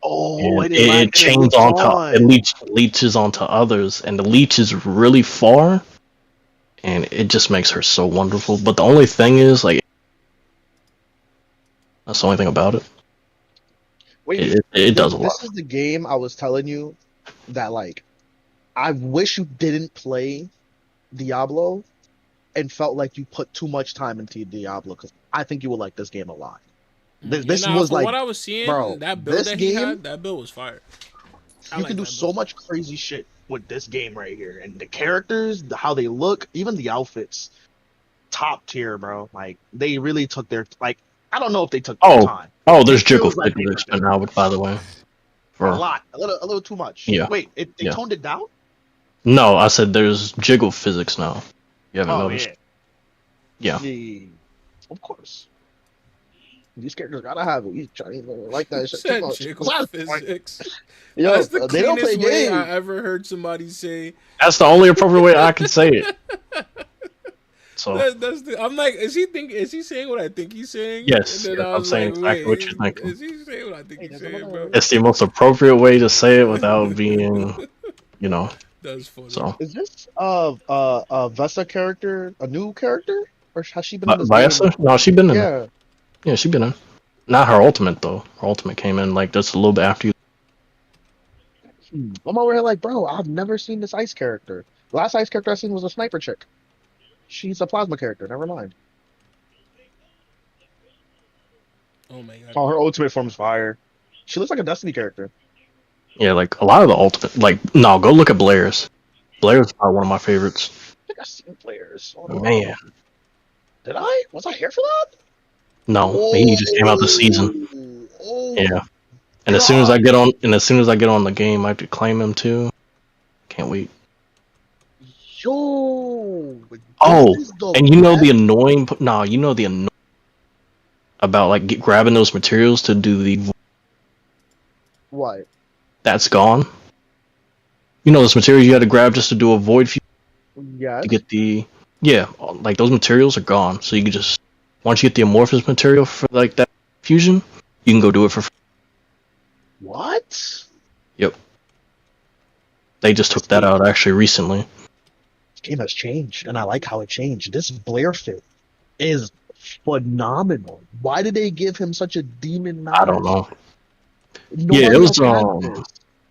Oh, it chains onto, it leeches onto others, and the leech is really far, and it just makes her so wonderful. But the only thing is, like, that's the only thing about it. Wait, It does a lot. this is the game I was telling you that like I wish you didn't play Diablo and felt like you put too much time into Diablo because I think you would like this game a lot. This was from like, what I was seeing, bro, that build this that he game, had, that build was fire. you can do so much crazy shit with this game right here, and the characters, how they look, even the outfits, top tier, bro. Like they really took their like. I don't know if they took their time. Oh, there's It feels jiggle like physics now, by the way. a lot, a little too much. Yeah. Wait, they toned it down? No, I said there's jiggle physics now. You haven't noticed? Yeah. Of course. These characters gotta have it. You Chinese like that shit. Said Too much. jiggle physics. Yo, That's the they don't play cleanest way games. I ever heard somebody say. That's the only appropriate way I can say it. So That's the. I'm like, is he saying what I think he's saying? yes, And then I I'm was saying like, exactly what you're thinking. Is he saying what I think he's saying, bro? It's the most appropriate way to say it without being, That's funny. So Is this Vesa character a new character? Or has she been in this Vyasa? game? No, she been in. Yeah. Yeah, she been in. Not her ultimate though. Her ultimate came in like just a little bit after you. I'm over here like, bro, I've never seen this ice character. The last ice character I seen was a sniper chick. She's a plasma character. Never mind. Oh my god. Oh, her ultimate form's fire. She looks like a Destiny character. Yeah, like a lot of the ultimate. Like no, go look at Blair's. Blair's is probably one of my favorites. I think I've seen players. Man, Did I? Was I here for that? no, he just came out this season. Oh, Yeah, and as soon as I get on, the game, I could claim him too. Can't wait. Yo. Oh, this is the and you know best- the annoying. No, you know the annoying about like grabbing those materials to do the. What? That's gone. You know those materials you had to grab just to do a void Yes. to get the. Yeah, like those materials are gone, so you can just once you get the amorphous material for like that fusion, you can go do it for free. What? Yep. They just took that out actually recently. This game has changed, and I like how it changed. This Blair fit is phenomenal. Why did they give him such a demon mask? I don't know. Nobody Yeah, it was else had this.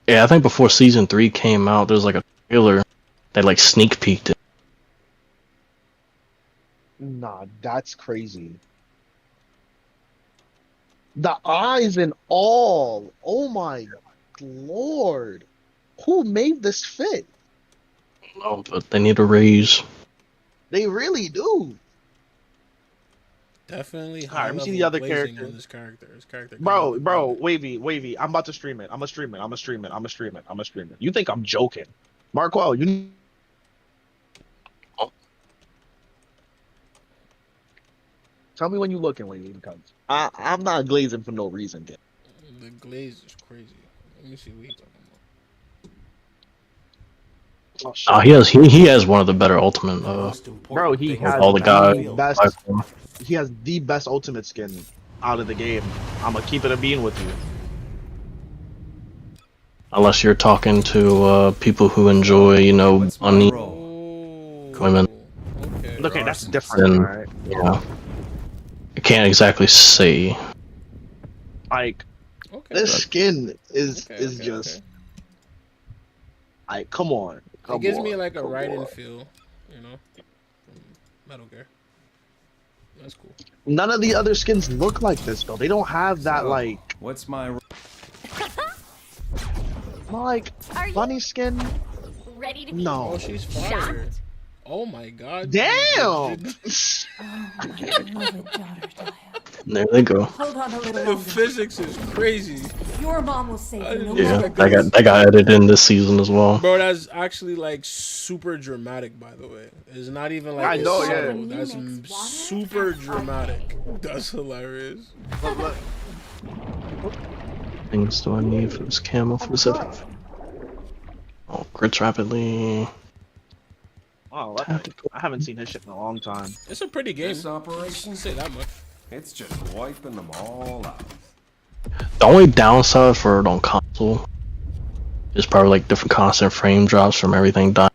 yeah, I think before season 3 came out, there was like a trailer that like sneak peeked it. Nah, that's crazy. The eyes and all. Oh my lord. Who made this fit? No, but they need a raise. They really do. Definitely. Alright, let me see high the other level glazing character. on this character. This character. Bro, wavy. I'm about to stream it. I'm gonna stream it. You think I'm joking. Marquel, you tell me when you looking, Wavy, because I'm not glazing for no reason, kid. The glaze is crazy. Let me see what he's talking about. Oh, shit. He has one of the better ultimate. Bro, he has all the guys. he has the best ultimate skin out of the game. I'm gonna keep it a bean with you. Unless you're talking to people who enjoy, money, women. Okay, that's different, Then- alright? Yeah. I can't exactly say. Like, Okay. this skin is Okay, just okay. like, come on. It gives me like a come Raiden on. feel, from Metal Gear. That's cool. None of the other skins look like this though. They don't have that like What's my Are you bunny skin. ready to be No. Oh, she's fire. shocked? Oh my god. Damn. There they go. Hold on a little The longer. physics is crazy. Your mom will save you no Yeah, matter that got added in this season as well. Bro, that's actually like super dramatic, by the way. It's not even like I know, yeah. subtle. That's super dramatic. That's hilarious. Things do I need for this camo for this episode? Oh, grits rapidly. Oh, I haven't seen his shit in a long time. It's a pretty game. this operation? Say that much. It's just wiping them all out. The only downside for it on console is probably like different constant frame drops from everything dying.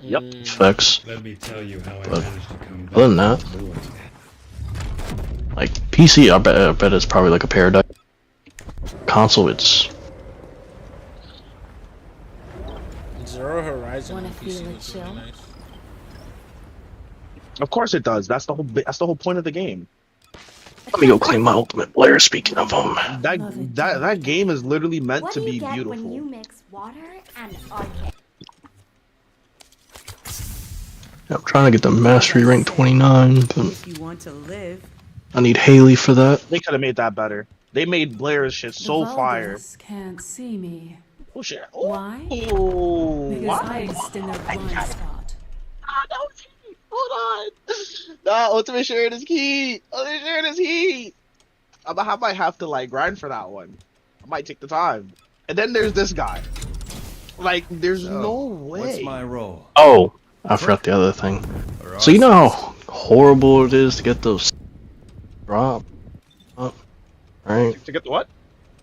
Yep. Effects. Let me tell you how I But managed to come back. other than that, like PC, I bet it's probably like a Paradise. Console, it's Zero Horizon Wanna on feel PC it looks really chill? nice. Of course it does. That's the whole point of the game. let me go clean my ultimate player. Speaking of them, That game is literally meant What to do be you get beautiful. when you mix water and arcade? I'm trying to get the mastery rank 29, but If you want to live, I need Haley for that. They could have made that better. They made Blair's shit so fire. can't see me. Oh shit. Why? Oh, Because why? I just in their blind spot. Ah, that was key. Hold on. Nah, ultimate shirt is key. Ultimate shirt is key. I might have to like grind for that one. I might take the time. And then there's this guy. Like, there's no way. What's my role? Oh, I forgot the other thing. So you know how horrible it is to get those drop up, right? To get the what?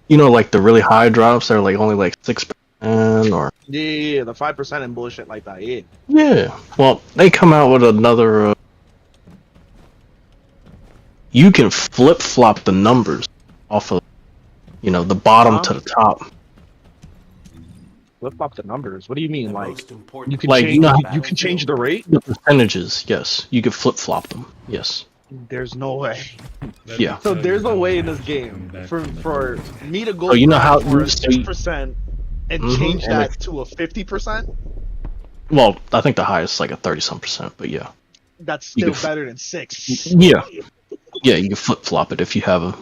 You know, like the really high drops, they're like only like 6% or Yeah, the 5% and bullshit like that. Yeah. yeah. Well, they come out with another. You can flip flop the numbers off of, the bottom to the top. Flip flop the numbers. What do you mean? The Like most important you can Like, change you know you can change the rate? The percentages, yes, you can flip flop them. Yes. There's no way. Let Yeah. me So tell there's you a how way I in this managed to game come back for from the for brink. me to go So you know how for a so you- 6% and Mhm, change and that to a 50%. Well, I think the highest is like a 30-some%, but yeah. That's You still can better than 6. Yeah. Yeah, you can flip flop it if you have a.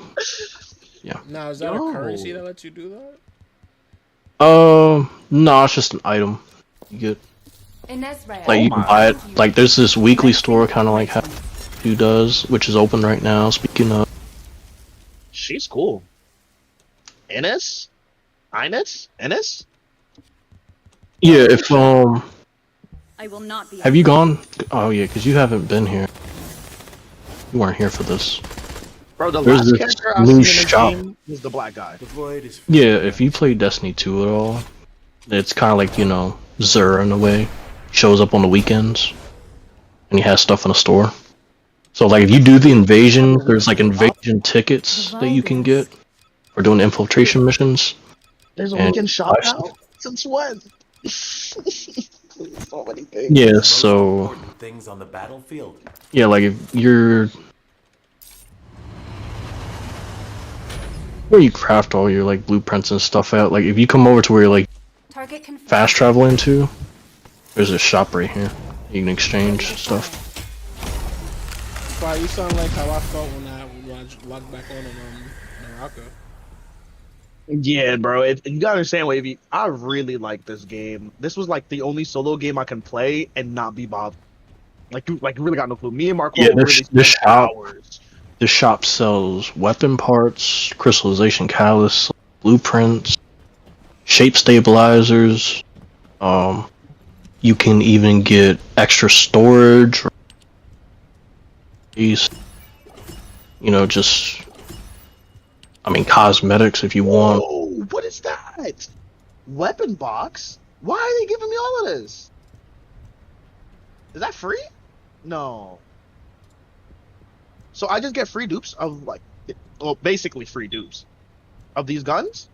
Now, is that a currency that lets you do that? No, it's just an item. You get In Israel, like you can buy it. Like there's this weekly store, kind of like how Who does, which is open right now. Speaking of, She's cool. Ines? Ennis? yeah. If I will not be. have you gone? Oh yeah, because you haven't been here. You weren't here for this. Bro, the There's last this character I new seen in this shop. game was the black guy. The void is Yeah, if you play Destiny 2 at all, it's kind of like, Xur in a way. Shows up on the weekends, and he has stuff in the store. So, like, if you do the invasion, there's, like, invasion tickets that you can get for doing infiltration missions. There's a And weekend shop buy now? stuff. Since when? So many things. Yeah, the most so, important things on the battlefield. yeah, like, if you're... Where you craft all your, like, blueprints and stuff at, like, if you come over to where you're, like, Target confirmed. fast traveling to, there's a shop right here. You can exchange stuff. Wow, you sound like how I felt when I logged back on Naraka. Yeah, bro. You gotta understand, Wavy. I really like this game. This was like the only solo game I can play and not be bothered. Like you really got no clue. Me and Marco Yeah, really this spent shop- hours. The shop sells weapon parts, crystallization catalysts, blueprints, shape stabilizers. You can even get extra storage. Just cosmetics if you want. Whoa, what is that? Weapon box? Why are they giving me all of this? Is that free? No. So I just get free dupes of basically free dupes of these guns.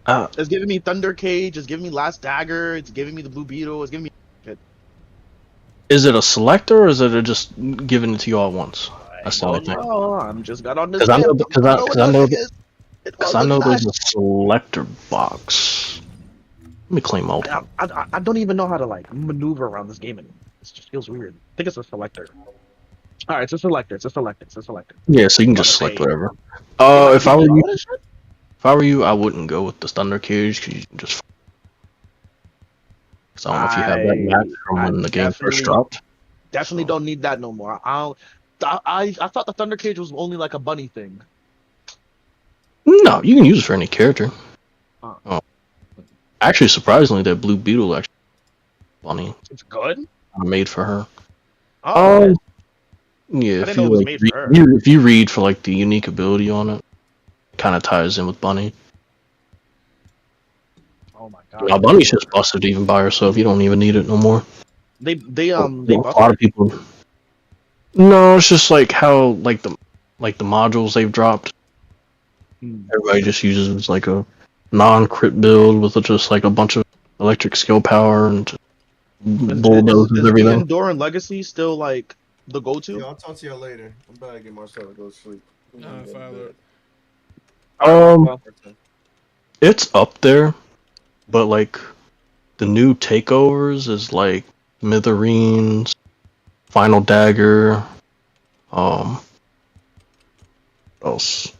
It's giving me Thunder Cage. It's giving me Last Dagger. It's giving me the Blue Beetle. It's giving me. Is it a selector or is it just giving it to you all at once? That's the only thing. Oh, I'm just got on this. Because I know, Because I know there's a selector box. Let me claim all. I don't even know how to maneuver around this game anymore. It just feels weird. I think it's a selector. All right, it's a selector. Yeah, so you can just select whatever. If I were you, I wouldn't go with the Thunder Cage because you can just. Because I don't know if you have that match from when the game first dropped. Definitely don't need that no more. I thought the Thunder Cage was only like a bunny thing. No, you can use it for any character. Huh. Actually, surprisingly, that Blue Beetle actually funny. It's good. Made for her. Oh, yeah. didn't know it was made for her. If you read for the unique ability on it, kind of ties in with Bunny. Oh Oh my god. Now Bunny's just busted even by herself. You don't even need it no more. They A buffed lot it? of people. No, it's just like how like the modules they've dropped. Everybody just uses like a non-crit build with just like a bunch of electric skill power and bulldozes Is everything. Endor and Legacy still like the go-to? Yeah, I'll talk to y'all later. I'm about to get myself to go to sleep. Nah, Fowler. Well, It's up there, but like the new takeovers is like Smithereens, Final Dagger, what else?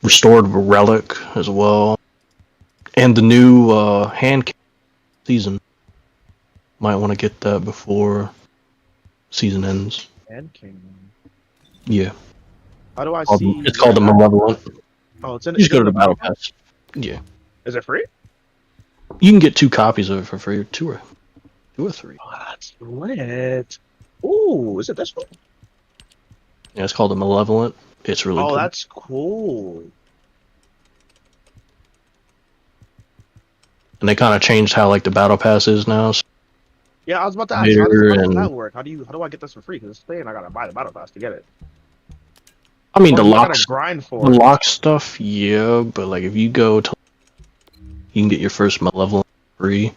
Restored Relic as well, and the new hand cannon season. Might want to get that before season ends. and King. Yeah. How do I see? It's called the Malevolent. Oh, it's in. You just it's go in to the Battle Pass. Yeah. Is it free? You can get 2 copies of it for free, 2 or 3. Oh, that's lit. Ooh, is it this one? Yeah, it's called the Malevolent. It's really Oh, cool. that's cool. And they kind of changed how like the Battle Pass is now. So Yeah, I was about to ask. How does and- that work? How do I get this for free? Because it's saying I gotta buy the battle pass to get it. I mean, Or the do I lock, gotta grind for the it? lock stuff, yeah, but like if you go to, you can get your first Malevolent free,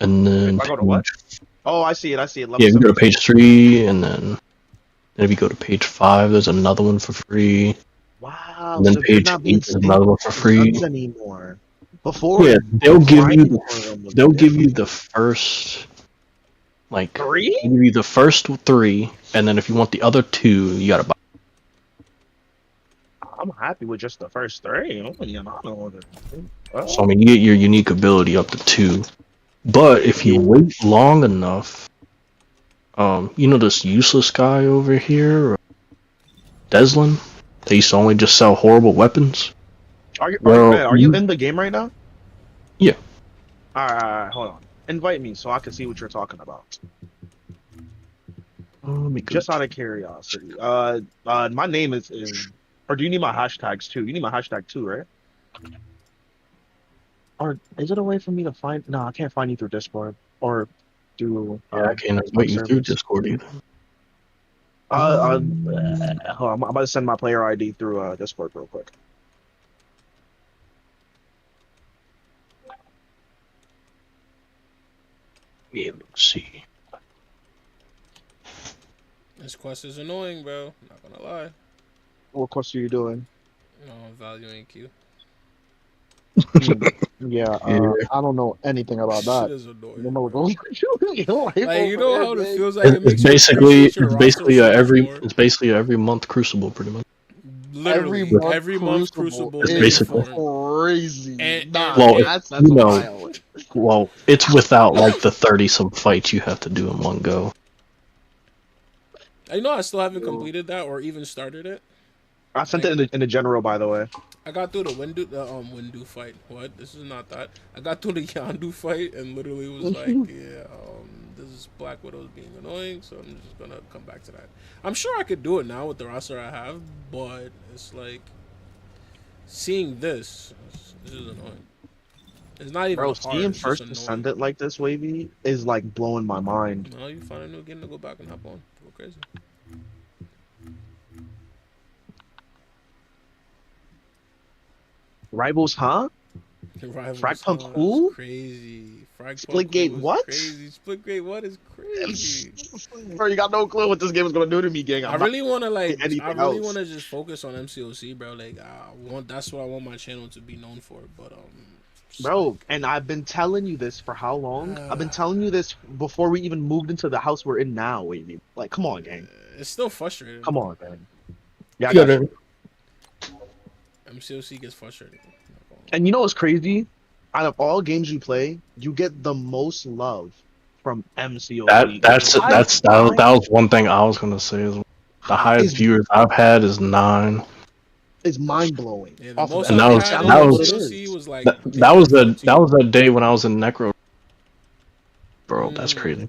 and then If I go to what? Oh, I see it. I see it. Level yeah, if you go to 17. page 3, and then if you go to page 5, there's another one for free. Wow. And then so they're page not being 8 is another one for free. guns anymore. Before, Yeah, they'll give you grinding for them was they'll give you different. the first like 3? they'll give you the first 3, and then if you want the other 2, you gotta buy. I'm happy with just the first 3. Oh, yeah, I don't know what it- So I mean, you get your unique ability up to 2, but if you wait long enough, you know this useless guy over here, Deslin? They used to only just sell horrible weapons. Are you in the game right now? Yeah. Alright, hold on. Invite me so I can see what you're talking about. Just out of curiosity. My name is or do you need my hashtags too? You need my hashtag too, right? Or is it a way for me to find? No, I can't find you through Discord or through. Yeah, I can't invite you through Discord either. Hold on, I'm about to send my player ID through Discord real quick. Yeah, let's see. This quest is annoying, bro. Not gonna lie. What quest are you doing? No, I'm valuing Q. Yeah, Yeah. I don't know anything about Shit that. is annoying. You don't know what goes Like, you know how it feels like it makes It's you basically appreciate your roster so much more? every month Crucible pretty much. Literally, every month Crucible It's is basically- crazy. Well, that's you know, wild. Well, it's without like the 30-some fights you have to do in one go. You know, I still haven't completed that or even started it. I sent it in the general, by the way. I got through the Windu fight. What? This is not that. I got through the Yandu fight and literally was like, yeah, this is Black Widow's being annoying, so I'm just gonna come back to that. I'm sure I could do it now with the roster I have, but it's like seeing this is annoying. It's not even Bro, hard. seeing It's just first annoying. Ascendant like this, Wavy, is like blowing my mind. No, you find a new game to go back and hop on. Go crazy. Rivals, huh? Rivals, Fragpunk that's who? Crazy. Fragpunk Splitgate who is what? Crazy. Splitgate what is crazy. Bro, you got no clue what this game is gonna do to me, gang. I really want to anything I really else. want to just focus on MCOC, bro. Like, that's what I want my channel to be known for. But Bro, and I've been telling you this for how long? I've been telling you this before we even moved into the house we're in now, Wavy. Like, come on, gang. it's still frustrating. Come on, man. Yeah, I got you. MCOC gets frustrating. And you know what's crazy? Out of all games you play, you get the most love from MCOC. That was one thing I was gonna say. Is the highest viewers I've had is 9. It's mind blowing. Yeah, Off of And that was the day when I was in Necro. Bro, that's crazy.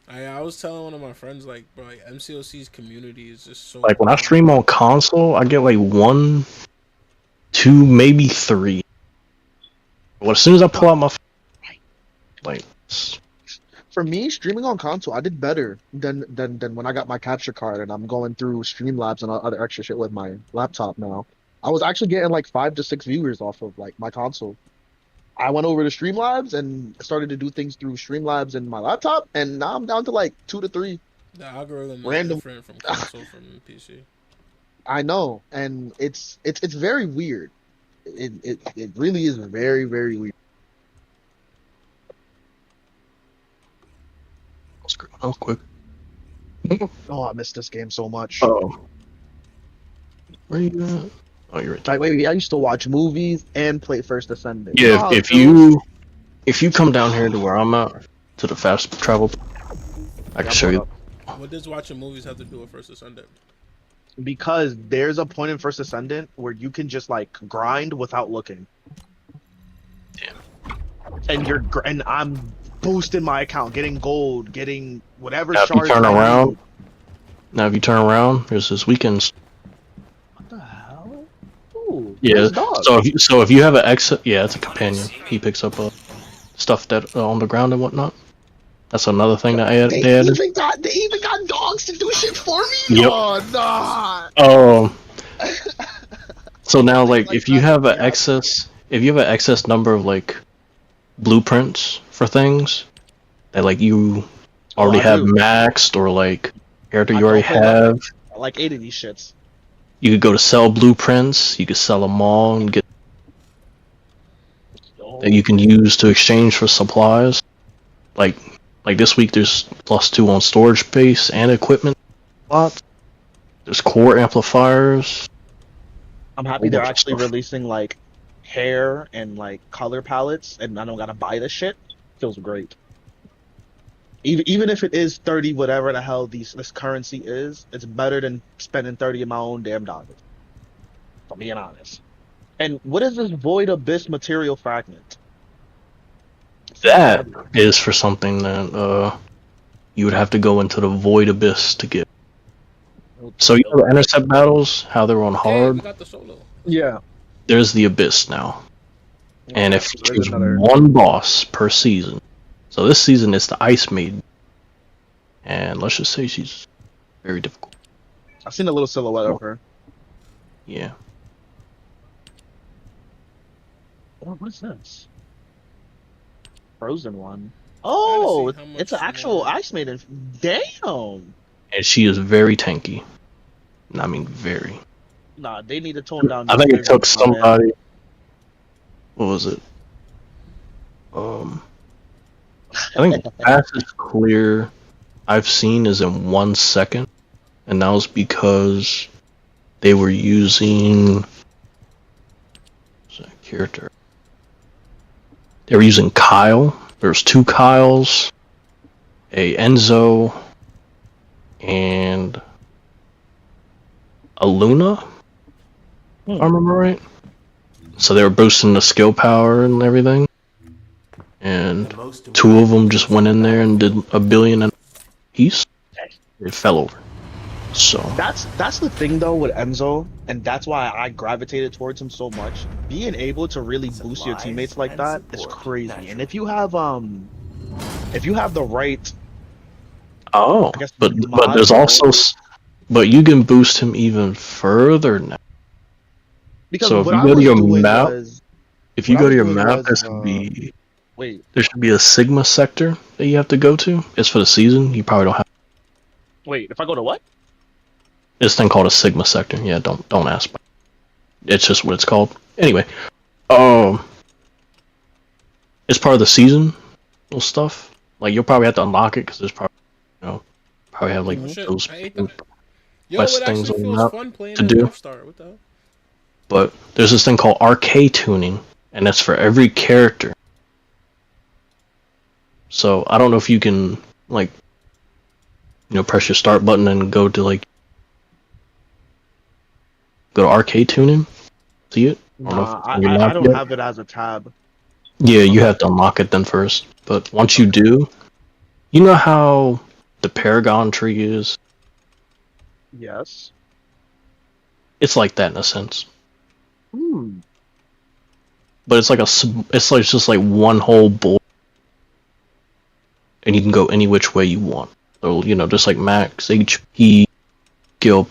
I was telling one of my friends, like, bro, like, MCOC's community is just so. Like when I stream on console, I get like 1-2 2, maybe 3. Well, as soon as I pull out my like, For me, streaming on console, I did better than when I got my capture card and I'm going through Streamlabs and other extra shit with my laptop now. I was actually getting like 5 to 6 viewers off of like my console. I went over to Streamlabs and started to do things through Streamlabs and my laptop, and now I'm down to like 2 to 3 The algorithm is random. different from console from PC. I know, and it's very weird. It really is very very weird. that was quick. Oh, I missed this game so much. Oh, where you at? Oh, you're right there. Like, wait, I used to watch movies and play First Ascendant. Yeah, how if it feels? you come down here to where I'm at, to the fast travel, I can show you. What does watching movies have to do with First Ascendant? Because there's a point in First Ascendant where you can just like grind without looking. Damn. And I'm boosting my account, getting gold, getting whatever Now if you shards. turn I around, need. there's this weekend. What the hell? Ooh, Yeah. nice dog. So if you have an exit, yeah, it's a companion. He picks up stuff that on the ground and whatnot. That's another thing that they added. They even got dogs to do shit for me. Yep. Oh no. So now, Like if you that, have an yeah. excess number of like blueprints for things that like you already I have do. maxed, or like character I you already don't play like have, I like 8 of these shits. you could go to sell blueprints. You could sell them all and get that you can use to exchange for supplies. Like this week, there's +2 on storage space and equipment slots. There's core amplifiers. I'm happy they're actually releasing like hair and like color palettes, and I don't gotta buy this shit. Feels great. Even if it is 30, whatever the hell this currency is, it's better than spending 30 of my own damn dollars. If I'm being honest. And what is this void abyss material fragment? That is for something that you would have to go into the void abyss to get. So you know the intercept battles, how they're on Hey, hard. we got the solo. Yeah. There's the abyss now, and if you there's choose another- one boss per season, so this season is the Ice Maiden, and let's just say she's very difficult. I've seen a little silhouette of her. Yeah. Oh, what is this? Frozen one. Oh, how it's an much actual more- Ice Maiden. Damn. And she is very tanky. I mean, very. Nah, they need to tone down. I these think it took triggers, my man. somebody. What was it? I think the fastest clear I've seen is in 1 second, and that was because they were using. What's that character? They were using Kyle. There's 2 Kyles, a Enzo, and a Luna, if I remember right. So they were boosting the skill power and everything. And 2 of them just went in there and did a billion and piece. It fell over. So That's the thing though with Enzo, and that's why I gravitated towards him so much. Being able to really boost your teammates like that is crazy. And if you have the right, oh, I guess but mod there's mode. also but you can boost him even further now. Because So if what you I go to was your doing map, was, if you what I go was to your doing map, was, there should be wait, there should be a Sigma sector that you have to go to. It's for the season. You probably don't have if I go to what? this thing called a Sigma sector. Yeah, don't ask. It's just what it's called. Anyway, it's part of the seasonal stuff. Like you'll probably have to unlock it because there's probably have like Oh, shit. those I ate that. Yo, quest it things actually on the feels map fun playing to as do. Death Star. What the hell? But there's this thing called arcade tuning, and that's for every character. So I don't know if you can like, press your start button and go to arcade tuning. See it? I don't know if Nah, it's on your I map don't yet. have it as a tab. Yeah, you have to unlock it then first. But once you do, you know how the Paragon tree is? Yes. It's like that in a sense. but it's like it's like just like one whole board, and you can go any which way you want. So just like max HP, skill,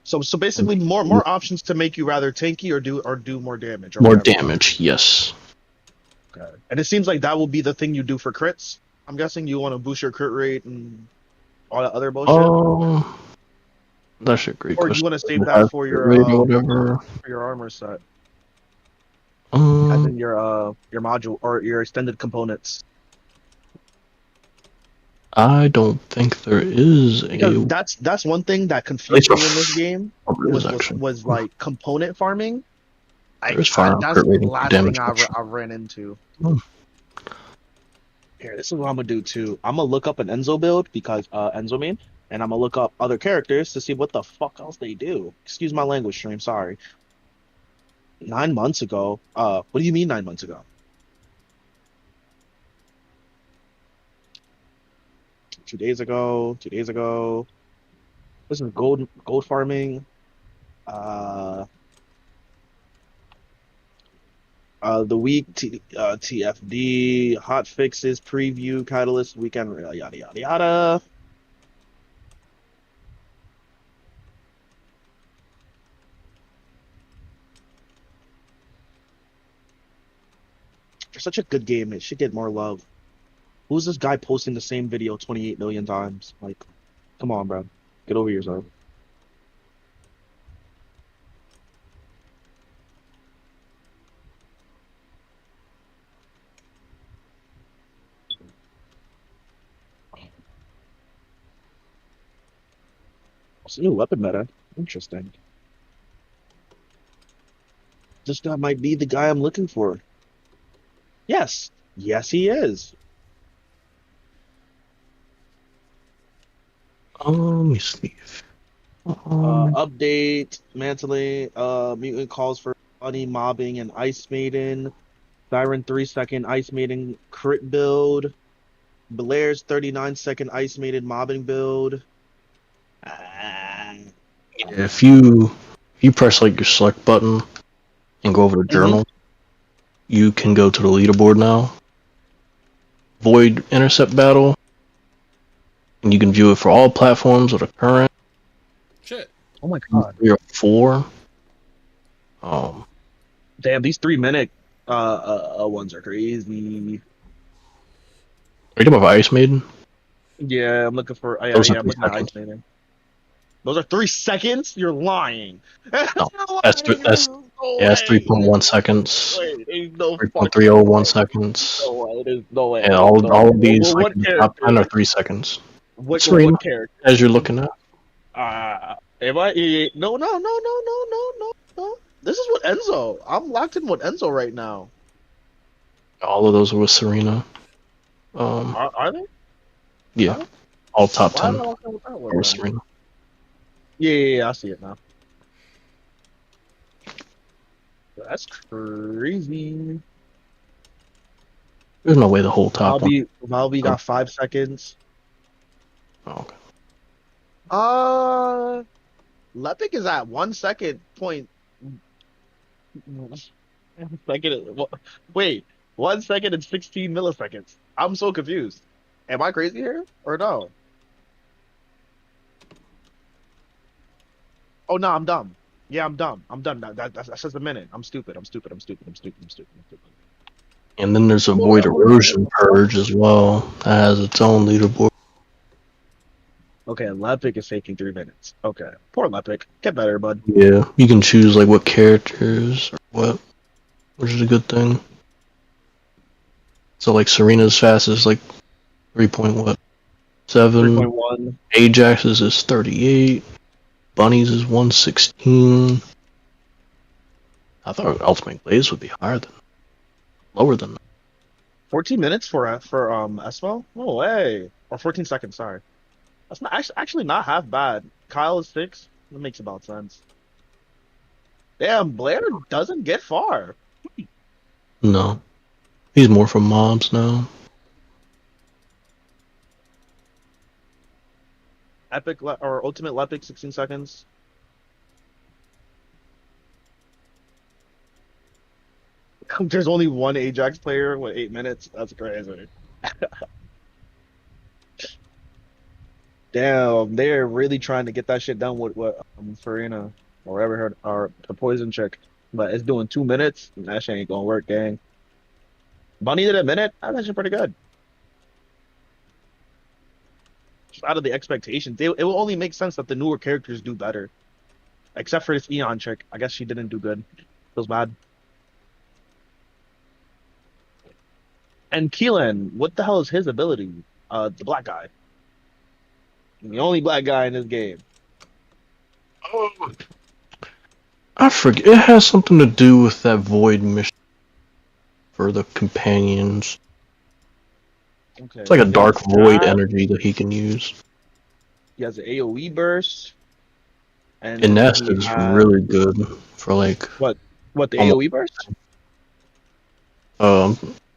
So basically more options to make you rather tanky or do more damage or more whatever. damage. Yes. Okay. And it seems like that will be the thing you do for crits. I'm guessing you want to boost your crit rate and all that other bullshit. That's a great Or question. you want to save that for your Rate or whatever. for your armor set, as in your module or your extended components. I don't think there is Because a. that's one thing that confused me in this game There is actually. was like component farming. There's firearm That's crit the rating last damage thing option. I ran into. Hmm. Here, this is what I'm gonna do too. I'm gonna look up an Enzo build because Enzo main, and I'm gonna look up other characters to see what the fuck else they do. Excuse my language, stream. Sorry. 9 months ago. What do you mean 9 months ago? 2 days ago. 2 days ago. This is gold farming. The week TFD hot fixes preview catalyst weekend yada yada yada. It's such a good game. It should get more love. Who's this guy posting the same video 28 million times? Like, come on, bro. Get over yourself. It's a new weapon meta. Interesting. This guy might be the guy I'm looking for. Yes. Yes, he is. Let me see. Update, mantling, mutant calls for bunny mobbing and ice maiden. Siren 3-second ice maiden crit build. Blair's 39-second ice maiden mobbing build. If you press like your select button and go over to journal, you can go to the leaderboard now. Void intercept battle, and you can view it for all platforms of the current. Shit. Oh my god. 3 or 4. Damn, these 3-minute ones are crazy. Are you talking about Ice Maiden? Yeah, I'm looking for. Yeah, Those are I'm 3 looking at seconds. ice maiden. Those are 3 seconds. You're lying. No, that's 3.1 seconds. Wait, there's no 3.301 seconds. No way. There's no way. And all of these, What like, the top 10 character? are 3 seconds. What Serena, character? as you're looking at. Am I? No. This is what Enzo. I'm locked in with Enzo right now. All of those are with Serena. Are they? Yeah. All top Why 10 am I locked in with that are one, with then? Serena. Yeah, I see it now. That's crazy. There's no way the whole top one. Valby got 5 seconds. Oh, okay. Lepic is at 1 second point. Wait, 1 second and 16 milliseconds. I'm so confused. Am I crazy here or no? Oh no, I'm dumb. Yeah, I'm dumb. I'm done. That's just a minute. I'm stupid. And then there's a Void Erosion Purge as well. That has its own leaderboard. Okay, Lepic is taking 3 minutes. Okay, poor Lepic. Get better, bud. Yeah, you can choose like what characters or what, which is a good thing. So like Serena's fast is like 3.7. 3.1. Ajax's is 38. Bunny's is 116. I thought Ultimate Blaze would be lower than that. 14 minutes for Esmo? No way. Or 14 seconds, sorry. That's not actually not half bad. Kyle is 6. That makes about sense. Damn, Blair doesn't get far. No. He's more for mobs now. Epic or Ultimate Lepic 16 seconds. There's only one Ajax player with 8 minutes. That's crazy. Damn, they're really trying to get that shit done with what Farina or whatever her or the poison chick, but it's doing 2 minutes. And that shit ain't gonna work, gang. Bunny did a minute. That's actually pretty good. Just out of the expectations, it will only make sense that the newer characters do better, except for this Eon chick. I guess she didn't do good. Feels bad. And Keelan, what the hell is his ability? The black guy. The only black guy in this game. I forget. It has something to do with that void mission for the companions. Okay. It's like a He dark has void that. energy that he can use. He has an AoE burst. And And then Nest he is has really good for like what the almost, AoE burst?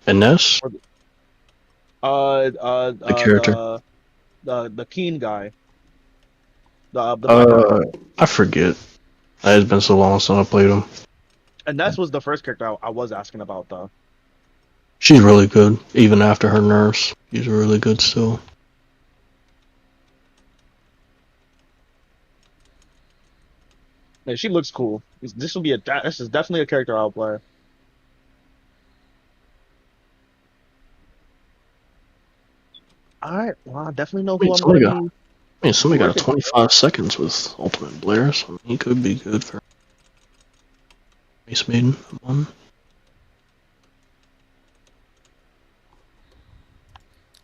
Ines, Or the character. the Keen guy. The black guy. I forget. It's been so long since I played him. And that was the first character I was asking about though. She's really good, even after her nerfs. She's really good still. Yeah, she looks cool. This will be this is definitely a character I'll play. All right, well, I definitely know who I'm gonna be. Somebody got a working. 25 seconds with Ultimate Blair, so he could be good for Mace Maiden. One.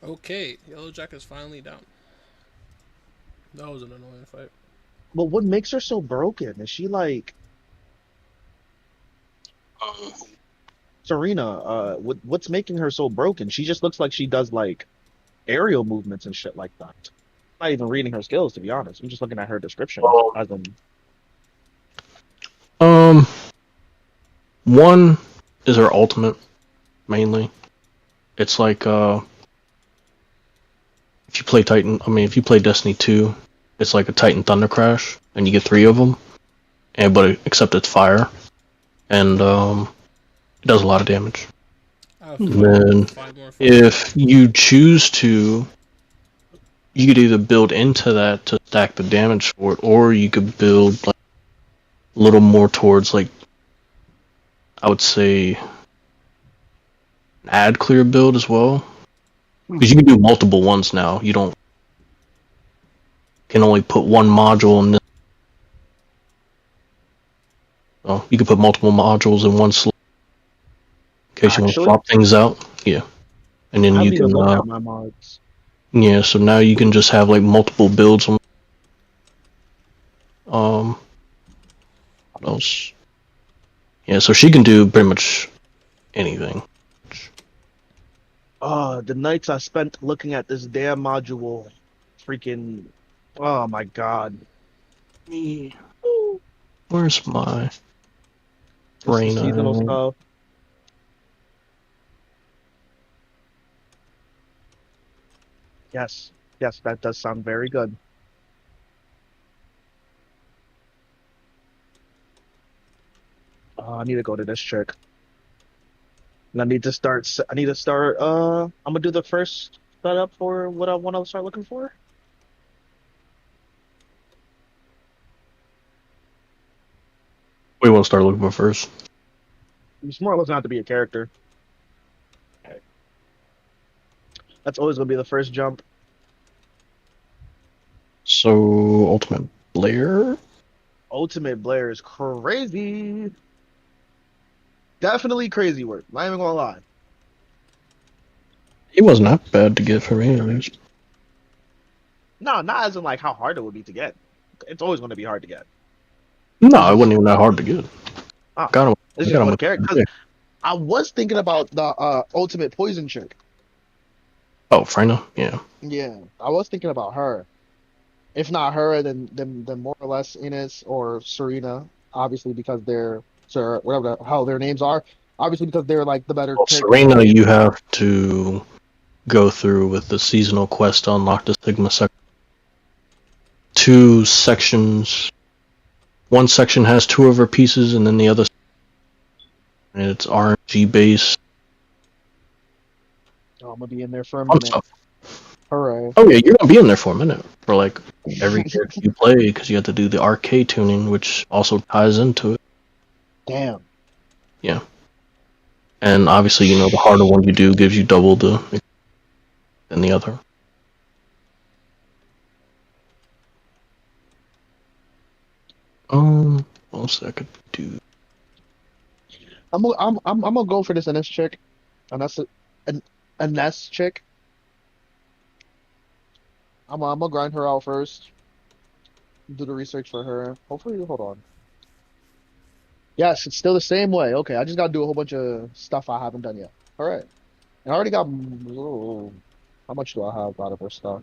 Okay, Yellow Jacket's finally down. That was an annoying fight. But what makes her so broken? Is she like Serena? What's making her so broken? She just looks like she does like aerial movements and shit like that. I'm not even reading her skills to be honest. I'm just looking at her description as in. One is her ultimate, mainly. It's like if you play if you play Destiny 2, it's like a Titan Thunder Crash, and you get 3 of them, except it's fire, and it does a lot of damage. Then, if you choose to, you could either build into that to stack the damage for it, or you could build like a little more towards like, I would say, an ad clear build as well. Because you can do multiple ones now. You can only put one module in this. Oh, you can put multiple modules in one slot. In case you want to swap things out. Yeah. And then you can look at my mods. Yeah, so now you can just have like multiple builds on what else? Yeah, so she can do pretty much anything. The nights I spent looking at this damn module, freaking, oh my god. Where's my brain? Seasonal stuff. Yes, that does sound very good. I need to go to this trick. And I need to start. I'm gonna do the first setup for what I want to start looking for. What do you want to start looking for first? It's more or less not to be a character. That's always gonna be the first jump. So, Ultimate Blair? Ultimate Blair is crazy. Definitely crazy work. Not even gonna lie. It wasn't that bad to get for me, at least. No, not as in like how hard it would be to get. It's always gonna be hard to get. No, it wasn't even that hard to get. It's just one character. I was thinking about the Ultimate Poison chick. Oh, Freyna? Yeah. Yeah, I was thinking about her. If not her, then more or less Ines or Serena, obviously because they're whatever the hell their names are. Obviously because they're like the better. Well, Serena, you have to go through with the seasonal quest to unlock the Sigma section. 2 sections. One section has 2 of her pieces, and then the other and it's RNG based. Oh, I'm gonna be in there for a Fun minute. stuff. Alright. Oh yeah, you're gonna be in there for a minute for like every character you play because you have to do the arcade tuning, which also ties into it. Damn. Yeah, and obviously the harder one you do gives you double than the other. What else I could do? I'm gonna go for this NS chick. And that's an NS chick. I'm gonna grind her out first. Do the research for her. Hopefully, hold on. Yes, it's still the same way. Okay, I just gotta do a whole bunch of stuff I haven't done yet. All right. And I already got. Oh, how much do I have out of her stuff?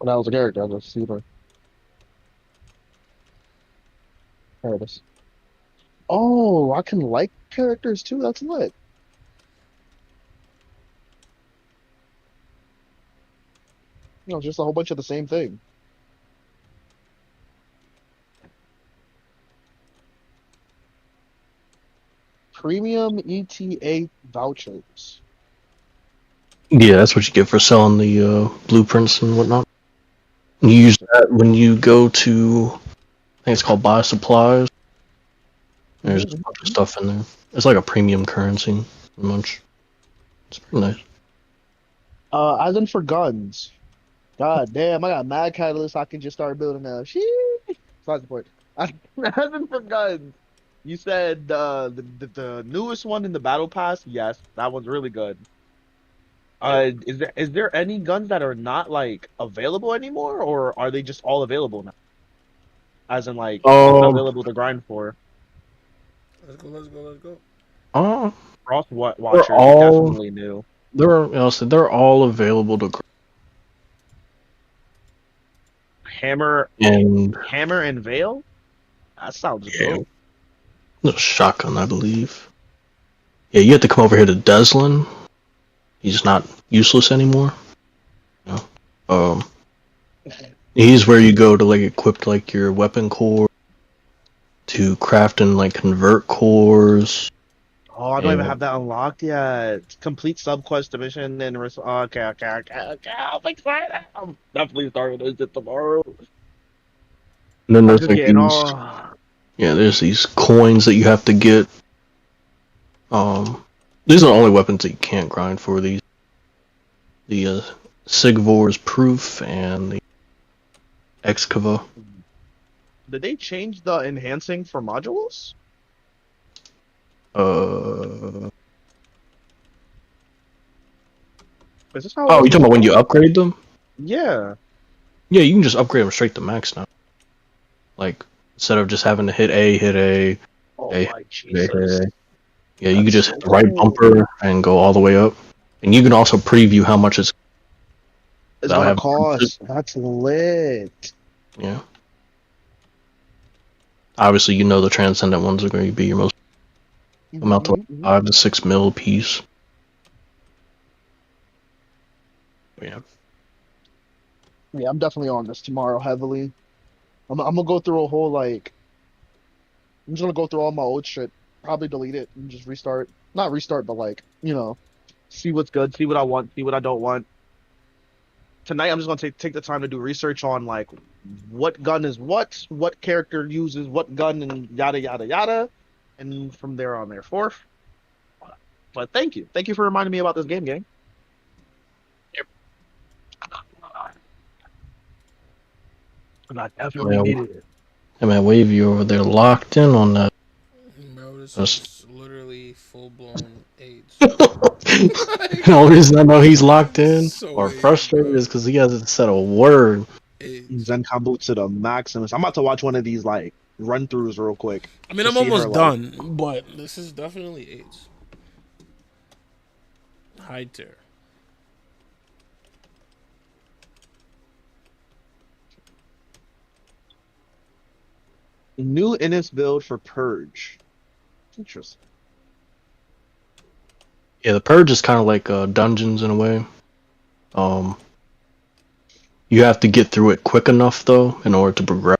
When I was a character, I was a super. There it is. Oh, I can like characters too. That's lit. Just a whole bunch of the same thing. Premium ETA vouchers. Yeah, that's what you get for selling the blueprints and whatnot. You use that when you go to, I think it's called buy supplies. There's a bunch of stuff in there. It's like a premium currency, pretty much. It's pretty nice. As in for guns. God damn, I got mad catalyst. I can just start building now. Sheesh. Besides the point. As in for guns. You said the newest one in the battle pass. Yes, that one's really good. Is there any guns that are not like available anymore, or are they just all available now? As in like Um, available to grind for? Let's go. Let's go. Let's go. uh, Frost they're Watcher is all definitely new. they're all available to Hammer, and Hammer and Veil. That sounds yeah, dope. the shotgun, I believe. Yeah, you have to come over here to Deslin. He's not useless anymore. You know? He's where you go to like equip like your weapon core, to craft and like convert cores. Oh, I don't even have And that unlocked yet. Complete subquest mission and okay. I'm excited. I'm definitely starting this shit tomorrow. then I'm there's just like getting these all. there's these coins that you have to get. These are the only weapons that you can't grind for. These the Sigvor's Proof and the Excava. Did they change the enhancing for modules? Uh Is this how it oh, was you talking about when you before? upgrade them? Yeah. Yeah, you can just upgrade them straight to max now. Like instead of just having to hit A, Oh A, my hit Jesus. A. Yeah, you can That's just so hit the right cool. bumper and go all the way up. And you can also preview how much it's It's without gonna having to. cost. That's lit. Yeah. Obviously, the transcendent ones are going to be your most amount to like Hmm. 5 to 6 mil a piece. Yeah. Yeah, I'm definitely on this tomorrow heavily. I'm gonna go through a whole like. I'm just gonna go through all my old shit. Probably delete it and just restart. Not restart, but like see what's good, see what I want, see what I don't want. Tonight, I'm just gonna take the time to do research on like what gun is what character uses what gun, and yada yada yada, and from there on there forth. But thank you for reminding me about this game, gang. And I definitely Yeah, needed it. hey man, Wave, you over there locked in on that. Bro, this That's... is literally full blown AIDS. The only reason I know he's locked in So or AIDS, frustrated bro. is because he hasn't said a word. AIDS. Zen combo to the maximus. I'm about to watch one of these like run throughs real quick I mean, to I'm see her almost like done, but this is definitely AIDS. High tier. new Innis build for Purge. Interesting. Yeah, the Purge is kind of like dungeons in a way. You You have to get through it quick enough though in order to progress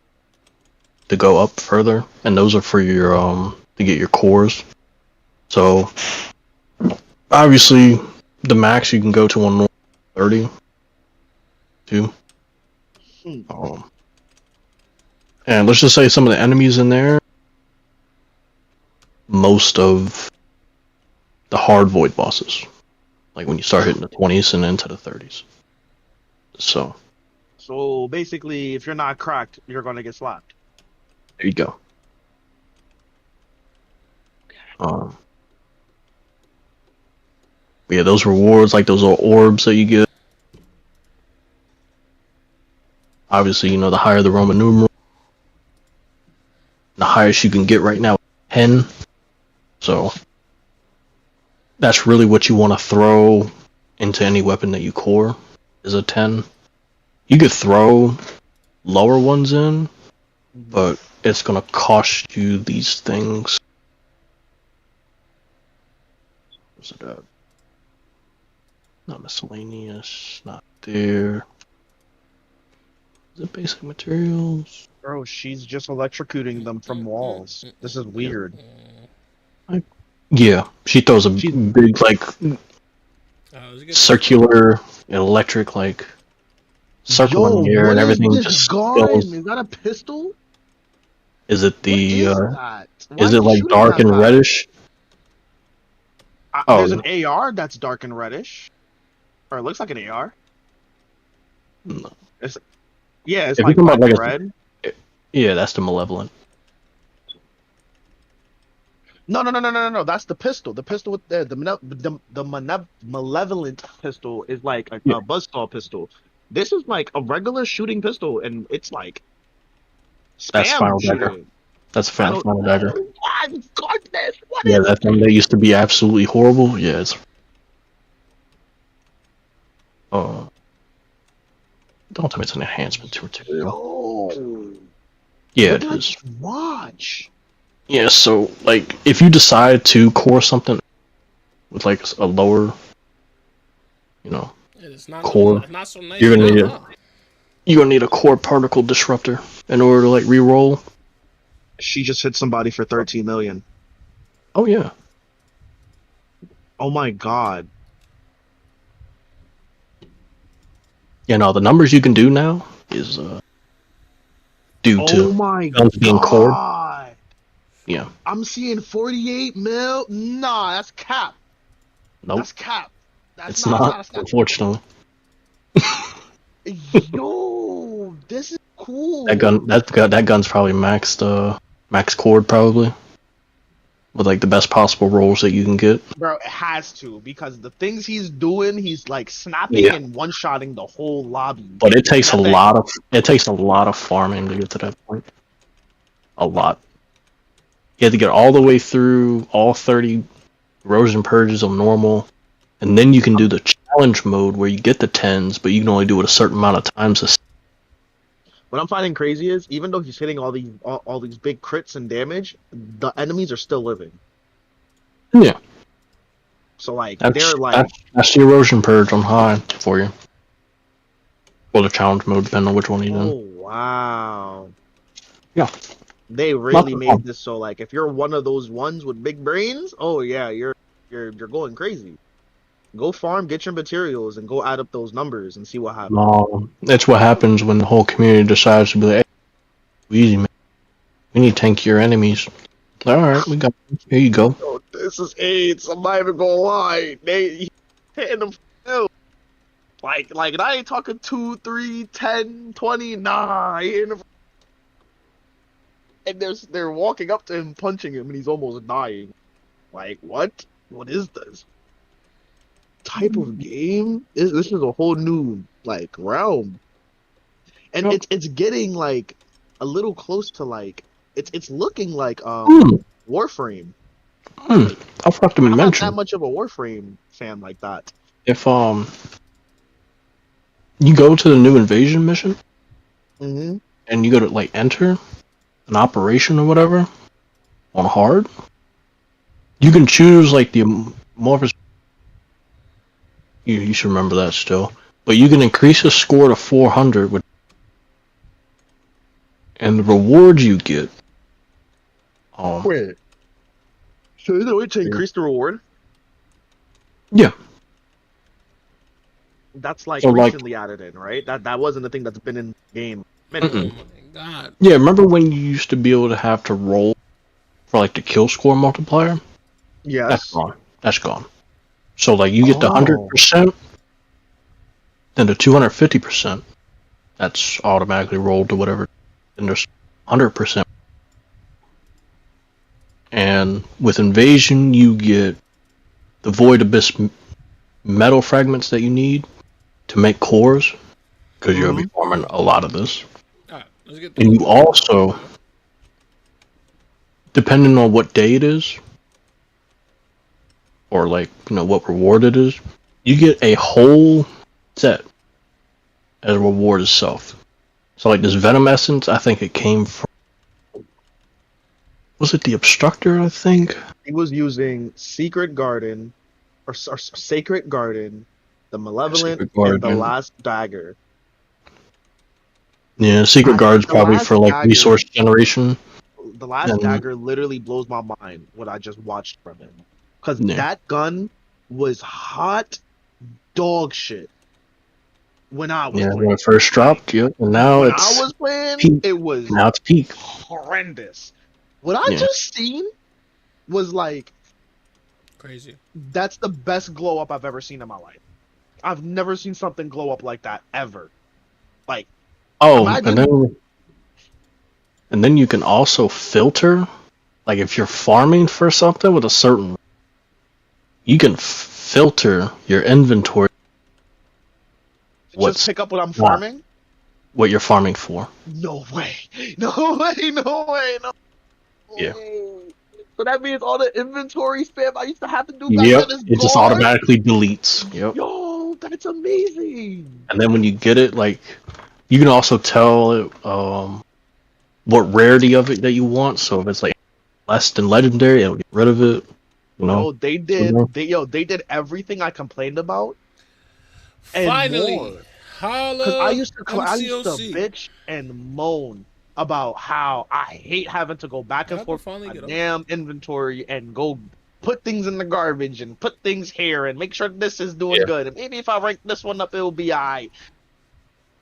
to go up further, and those are for your to get your cores. So obviously the max you can go to on 30 too. And let's just say some of the enemies in there, most of the hard void bosses, like when you start hitting the 20s and into the 30s. So basically, if you're not cracked, you're gonna get slapped. there you go. Yeah, those rewards, like those little orbs that you get. Obviously, you know, the higher the Roman numeral, the highest you can get right now, 10. So that's really what you want to throw into any weapon that you core, is a 10. You could throw lower ones in, but it's going to cost you these things. What's it at? Not miscellaneous, not there. Is it basic materials? Bro, she's just electrocuting them from walls. This is weird. Yeah, she throws a big, like, circular, electric, like, circle in the air and everything just goes. Is that a pistol? Is it the, That? is it like dark and reddish? There's an AR that's dark and reddish. Or it looks like an AR. No. It's If like you come black out and red. Yeah, that's the Malevolent. No. That's the pistol. The pistol with the malevolent pistol is like a buzzsaw pistol. This is like a regular shooting pistol, and it's like spam That's Final shooting. Dagger. That's Final Dagger. Oh my goodness! What Yeah, is that thing that used to be absolutely horrible. Yeah, it's. Don't tell me it's an enhancement to material. Oh. Yeah, it is. Watch. Yeah, so like if you decide to core something with like a lower, you know, core, not so nice. you're gonna need a core particle disruptor in order to like re-roll. She just hit somebody for 13 million. Oh yeah. Oh my god. Yeah, no, the numbers you can do now is due to guns being cored. Yeah. I'm seeing 48 mil. Nah, that's cap. Nope. That's cap. It's not, unfortunately. Yo, this is cool. That gun's probably maxed max cord probably. With like the best possible rolls that you can get. Bro, it has to, because the things he's doing, he's like snapping and one-shotting the whole lobby. But it takes a lot of farming to get to that point. A lot. You have to get all the way through all 30 erosion purges on normal, and then you can do the challenge mode where you get the 10s, but you can only do it a certain amount of times. What I'm finding crazy is, even though he's hitting all these big crits and damage, the enemies are still living. Yeah. So like That's that's the erosion purge on high for you. Or the challenge mode, depending on which one you're in. Oh wow. Yeah. They really made this so like if you're one of those ones with big brains, oh yeah, you're going crazy. Go farm, get your materials, and go add up those numbers and see what happens. No, that's what happens when the whole community decides to be like, hey, easy man, we need to tank your enemies. Alright, we got here you go. Oh, this is AIDS. I'm not even gonna lie. They hitting them for like I ain't talking 2, 3, 10, 20. Nah, hitting them. And they're walking up to him, punching him, and he's almost dying. Like what? What is this type of game? This is a whole new like realm, and it's getting like a little close to like it's looking like Warframe. I'll forgot to mention. I'm not that much of a Warframe fan like that. If you go to the new invasion mission, and you go to like enter an operation or whatever on hard, you can choose like the amorphous. You should remember that still. but you can increase your score to 400 with, and the rewards you get. Wait. So is there a way to increase the reward? Yeah. That's like So like, recently added in, right? That wasn't a thing that's been in the game. Oh my god. yeah. Remember when you used to be able to have to roll for like the kill score multiplier? That's Yes. gone. That's gone. So like you get the Oh. 100%, then the 250%. That's automatically rolled to whatever. And there's 100%. And with invasion, you get the void abyss metal fragments that you need to make cores, because you'll be farming a lot of this. Alright, let's get And you also, depending on what day it is, or like, you know, what reward it is, you get a whole set as a reward itself. So like this venom essence, I think it came from, was it the obstructor, I think? He was using Secret Garden or Sacred Garden, the Malevolent, Secret and the Garden. Last Dagger. Yeah, Secret Guard's The probably Last for like Dagger- resource generation. The Last And- Dagger literally blows my mind what I just watched from him. Because Yeah. that gun was hot dog shit when I was Yeah, playing. when it first dropped, yeah. And now When it's I was playing, peak. it was Now it's peak. horrendous. What I Yeah. just seen was like, Crazy. that's the best glow up I've ever seen in my life. I've never seen something glow up like that ever. Like, Oh, imagine- and then you can also filter, like if you're farming for something with a certain, you can filter your inventory just pick up what I'm farming. what you're farming for. No way! No way! No way! No. Yeah. way. So that means all the inventory spam I used to have to do back Yep, then is it just gone? automatically deletes. Yep. Yo, that's amazing. And then when you get it, like, you can also tell it, what rarity of it that you want. So if it's like less than legendary, it'll get rid of it. You know. Yo, they did. Mhm. They did everything I complained about. And Finally, more. holla. Because I used to MCOC. bitch and moan about how I hate having to go back and How forth to finally with get my up? damn inventory and go put things in the garbage and put things here and make sure this is doing Yeah. good. And maybe if I rank this one up, it'll be alright.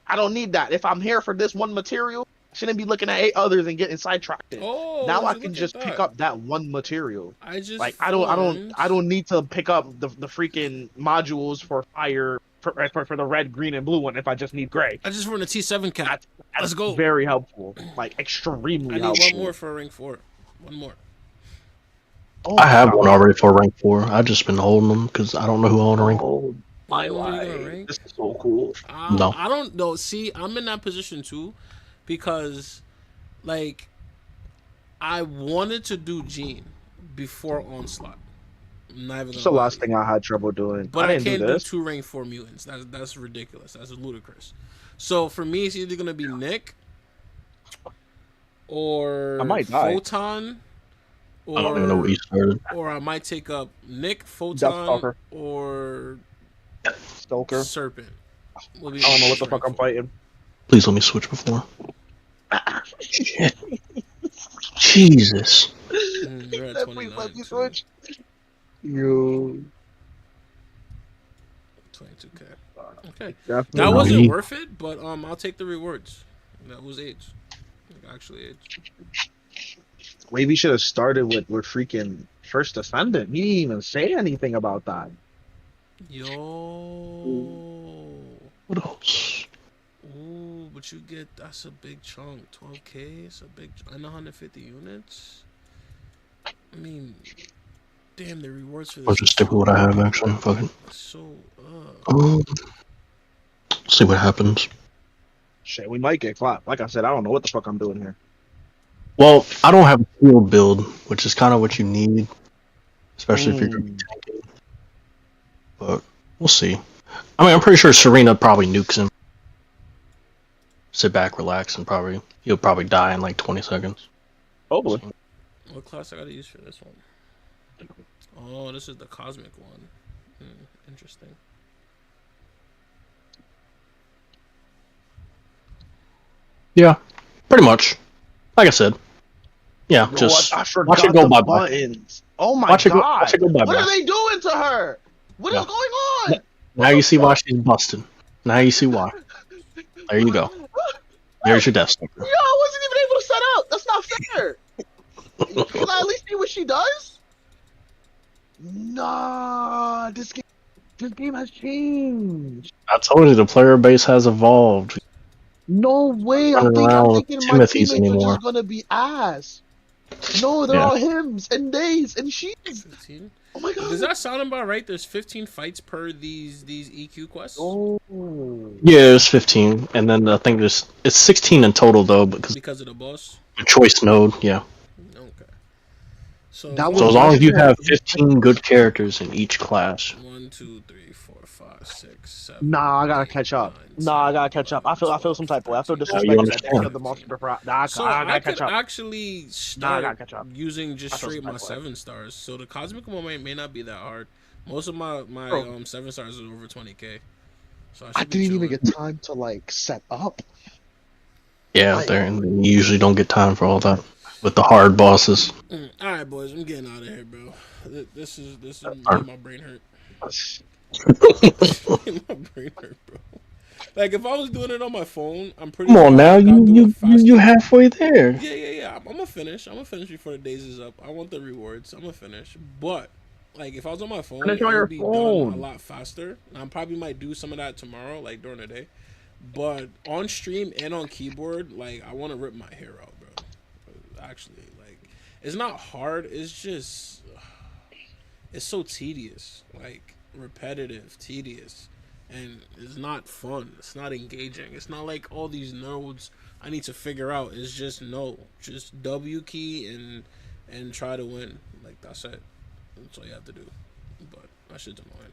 I don't need that. If I'm here for this one material, I shouldn't be looking at 8 others and getting sidetracked. Oh, Now I look can at just that. pick up that one material. I just Like farmed- I don't need to pick up the freaking modules for fire for the red, green, and blue one if I just need gray. I just run a T7 cap. Let's go. Very helpful, like extremely I need helpful. one more for rank 4. One more. Oh, I have my one God. already for rank 4. I've just been holding them because I don't know who I want to rank. Oh my You know who you're gonna life! rank? This is so cool. No. I don't know. See, I'm in that position too, because, like, I wanted to do Gene before Onslaught. I'm not even It's gonna the lie last to you. thing I had trouble doing. But I I didn't can't do do this. 2 rank 4 mutants. That's ridiculous. That's ludicrous. So for me, it's either gonna be Nick or I might die. Photon, or I don't even know what you started. or I might take up Nick, Photon, Deathstalker. or Stalker. Serpent. Will be I don't know my what the fuck I'm rank 4. fighting. Please let me switch before. Shit. Jesus. You're at Please 29. let me too. switch. You 22k. Okay. definitely. That No, wasn't he- worth it, but I'll take the rewards. That was age. Like, actually age. Wavy should have started with freaking First Ascendant. He didn't even say anything about that. Yo. What else? Ooh, but you get, that's a big chunk. 12k, it's a big, and 150 units. I mean, damn, the rewards for this. I'll just stick with what I have actually. Fuck it. So, See what happens. Shit, we might get clapped. Like I said, I don't know what the fuck I'm doing here. Well, I don't have a field build, which is kind of what you need, especially if you're going to be tanking. But we'll see. I mean, I'm pretty sure Serena probably nukes him. Sit back, relax, and he'll probably die in like 20 seconds. Hopefully. what class I gotta use for this one? Oh, this is the cosmic one. Interesting. Yeah, pretty much. Like I said, yeah, Yo, just I watch forgot it go the bye bye. buttons. Oh my Watch god. it go bye What are bye. they doing to her? What is Yeah. going on? Now you see why she's busted. Now you see why. There you go. There's your death sticker. Yo, I wasn't even able to set up. That's not fair. Can I at least see what she does? Nah, this game has changed. I told you the player base has evolved. No way. I'm Running around with thinking my Timothy's teammates are anymore. just gonna be ass. No, they're Yeah. all hims and days and she's. 15. Oh my god. Does that sound about right? There's 15 fights per these EQ quests. Oh. Yeah, it's 15, and then I think it's 16 in total though, Because of the boss. the choice node. Yeah. Okay. So That So was as long as you last year. have 15 good characters in each class. 1, 2, 3, 4, 5, 6, 7. Nah, I gotta 8, catch up. 9, Nah, I 10, gotta catch up. I feel 11, some type of way. I feel 12, you 13, disrespected that they understand. killed the monster before. Nah, So I I gotta could catch up. actually start gotta catch up. using just I feel straight some my type of way. 7 stars. So the cosmic moment may not be that hard. Most of my Bro. 7 stars are over 20k. So I should be didn't even chilling. get time to like set up. Yeah, Like- there, and you usually don't get time for all that with the hard bosses. All right, boys, I'm getting out of here, bro. This is Alright. making my brain hurt. Making my brain hurt, bro. Like if I was doing it on my phone, I'm pretty. Come on sure now, I'd do you it faster. you halfway there. Yeah. I'm gonna finish. I'm gonna finish before the days is up. I want the rewards. I'm gonna finish. But like if I was on my phone, Finish it on your would be done a phone. lot faster. I probably might do some of that tomorrow, like during the day. But on stream and on keyboard, like I want to rip my hair out, bro. Actually, like it's not hard. It's just it's so tedious, like repetitive, tedious. And it's not fun. It's not engaging. It's not like all these nodes I need to figure out. It's just just W key and try to win. Like that's it. That's all you have to do. But that shit's annoying.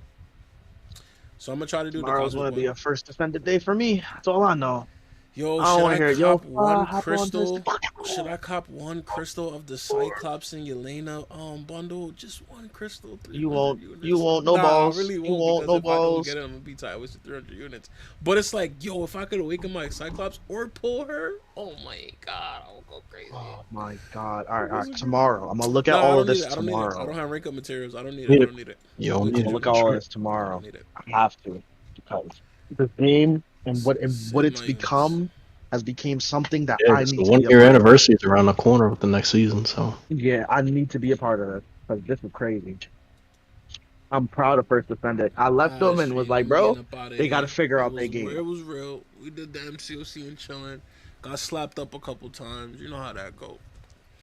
So I'm gonna try to do Tomorrow's the gonna cosmic be one. a first defended day for me. That's all I know. Yo, I don't should wanna I hear it. Yo, cop one hop on crystal? this. Should I cop one crystal of the Cyclops and Yelena bundle? Just one crystal. 300 You won't. units. You won't. No Nah, balls. I really You won't. won't. Because No if I don't balls. get it, I'm gonna be tight with 300 units. But it's like, yo, if I could awaken my Cyclops or pull her, oh my god, I'll go crazy. Oh my god. All right. Tomorrow. I'm gonna look at Nah, I all don't of this need it. I don't need it. I tomorrow. don't have rank up materials. I don't need it. Need I it. don't need it. You I'm don't way need too I'm gonna it. look good. at all Sure. of this I tomorrow. don't need it. I have to because the game and what Save it's my become units. has become something that Yeah, I it's need the to 1 be a year part of. anniversary is around the corner with the next season, so Yeah, I need to be a part of it because this is crazy. I'm proud of First Defendant. I left them and was like, bro, they got to figure out their game. It was real. We did the MCOC and chilling. Got slapped up a couple times. You know how that go.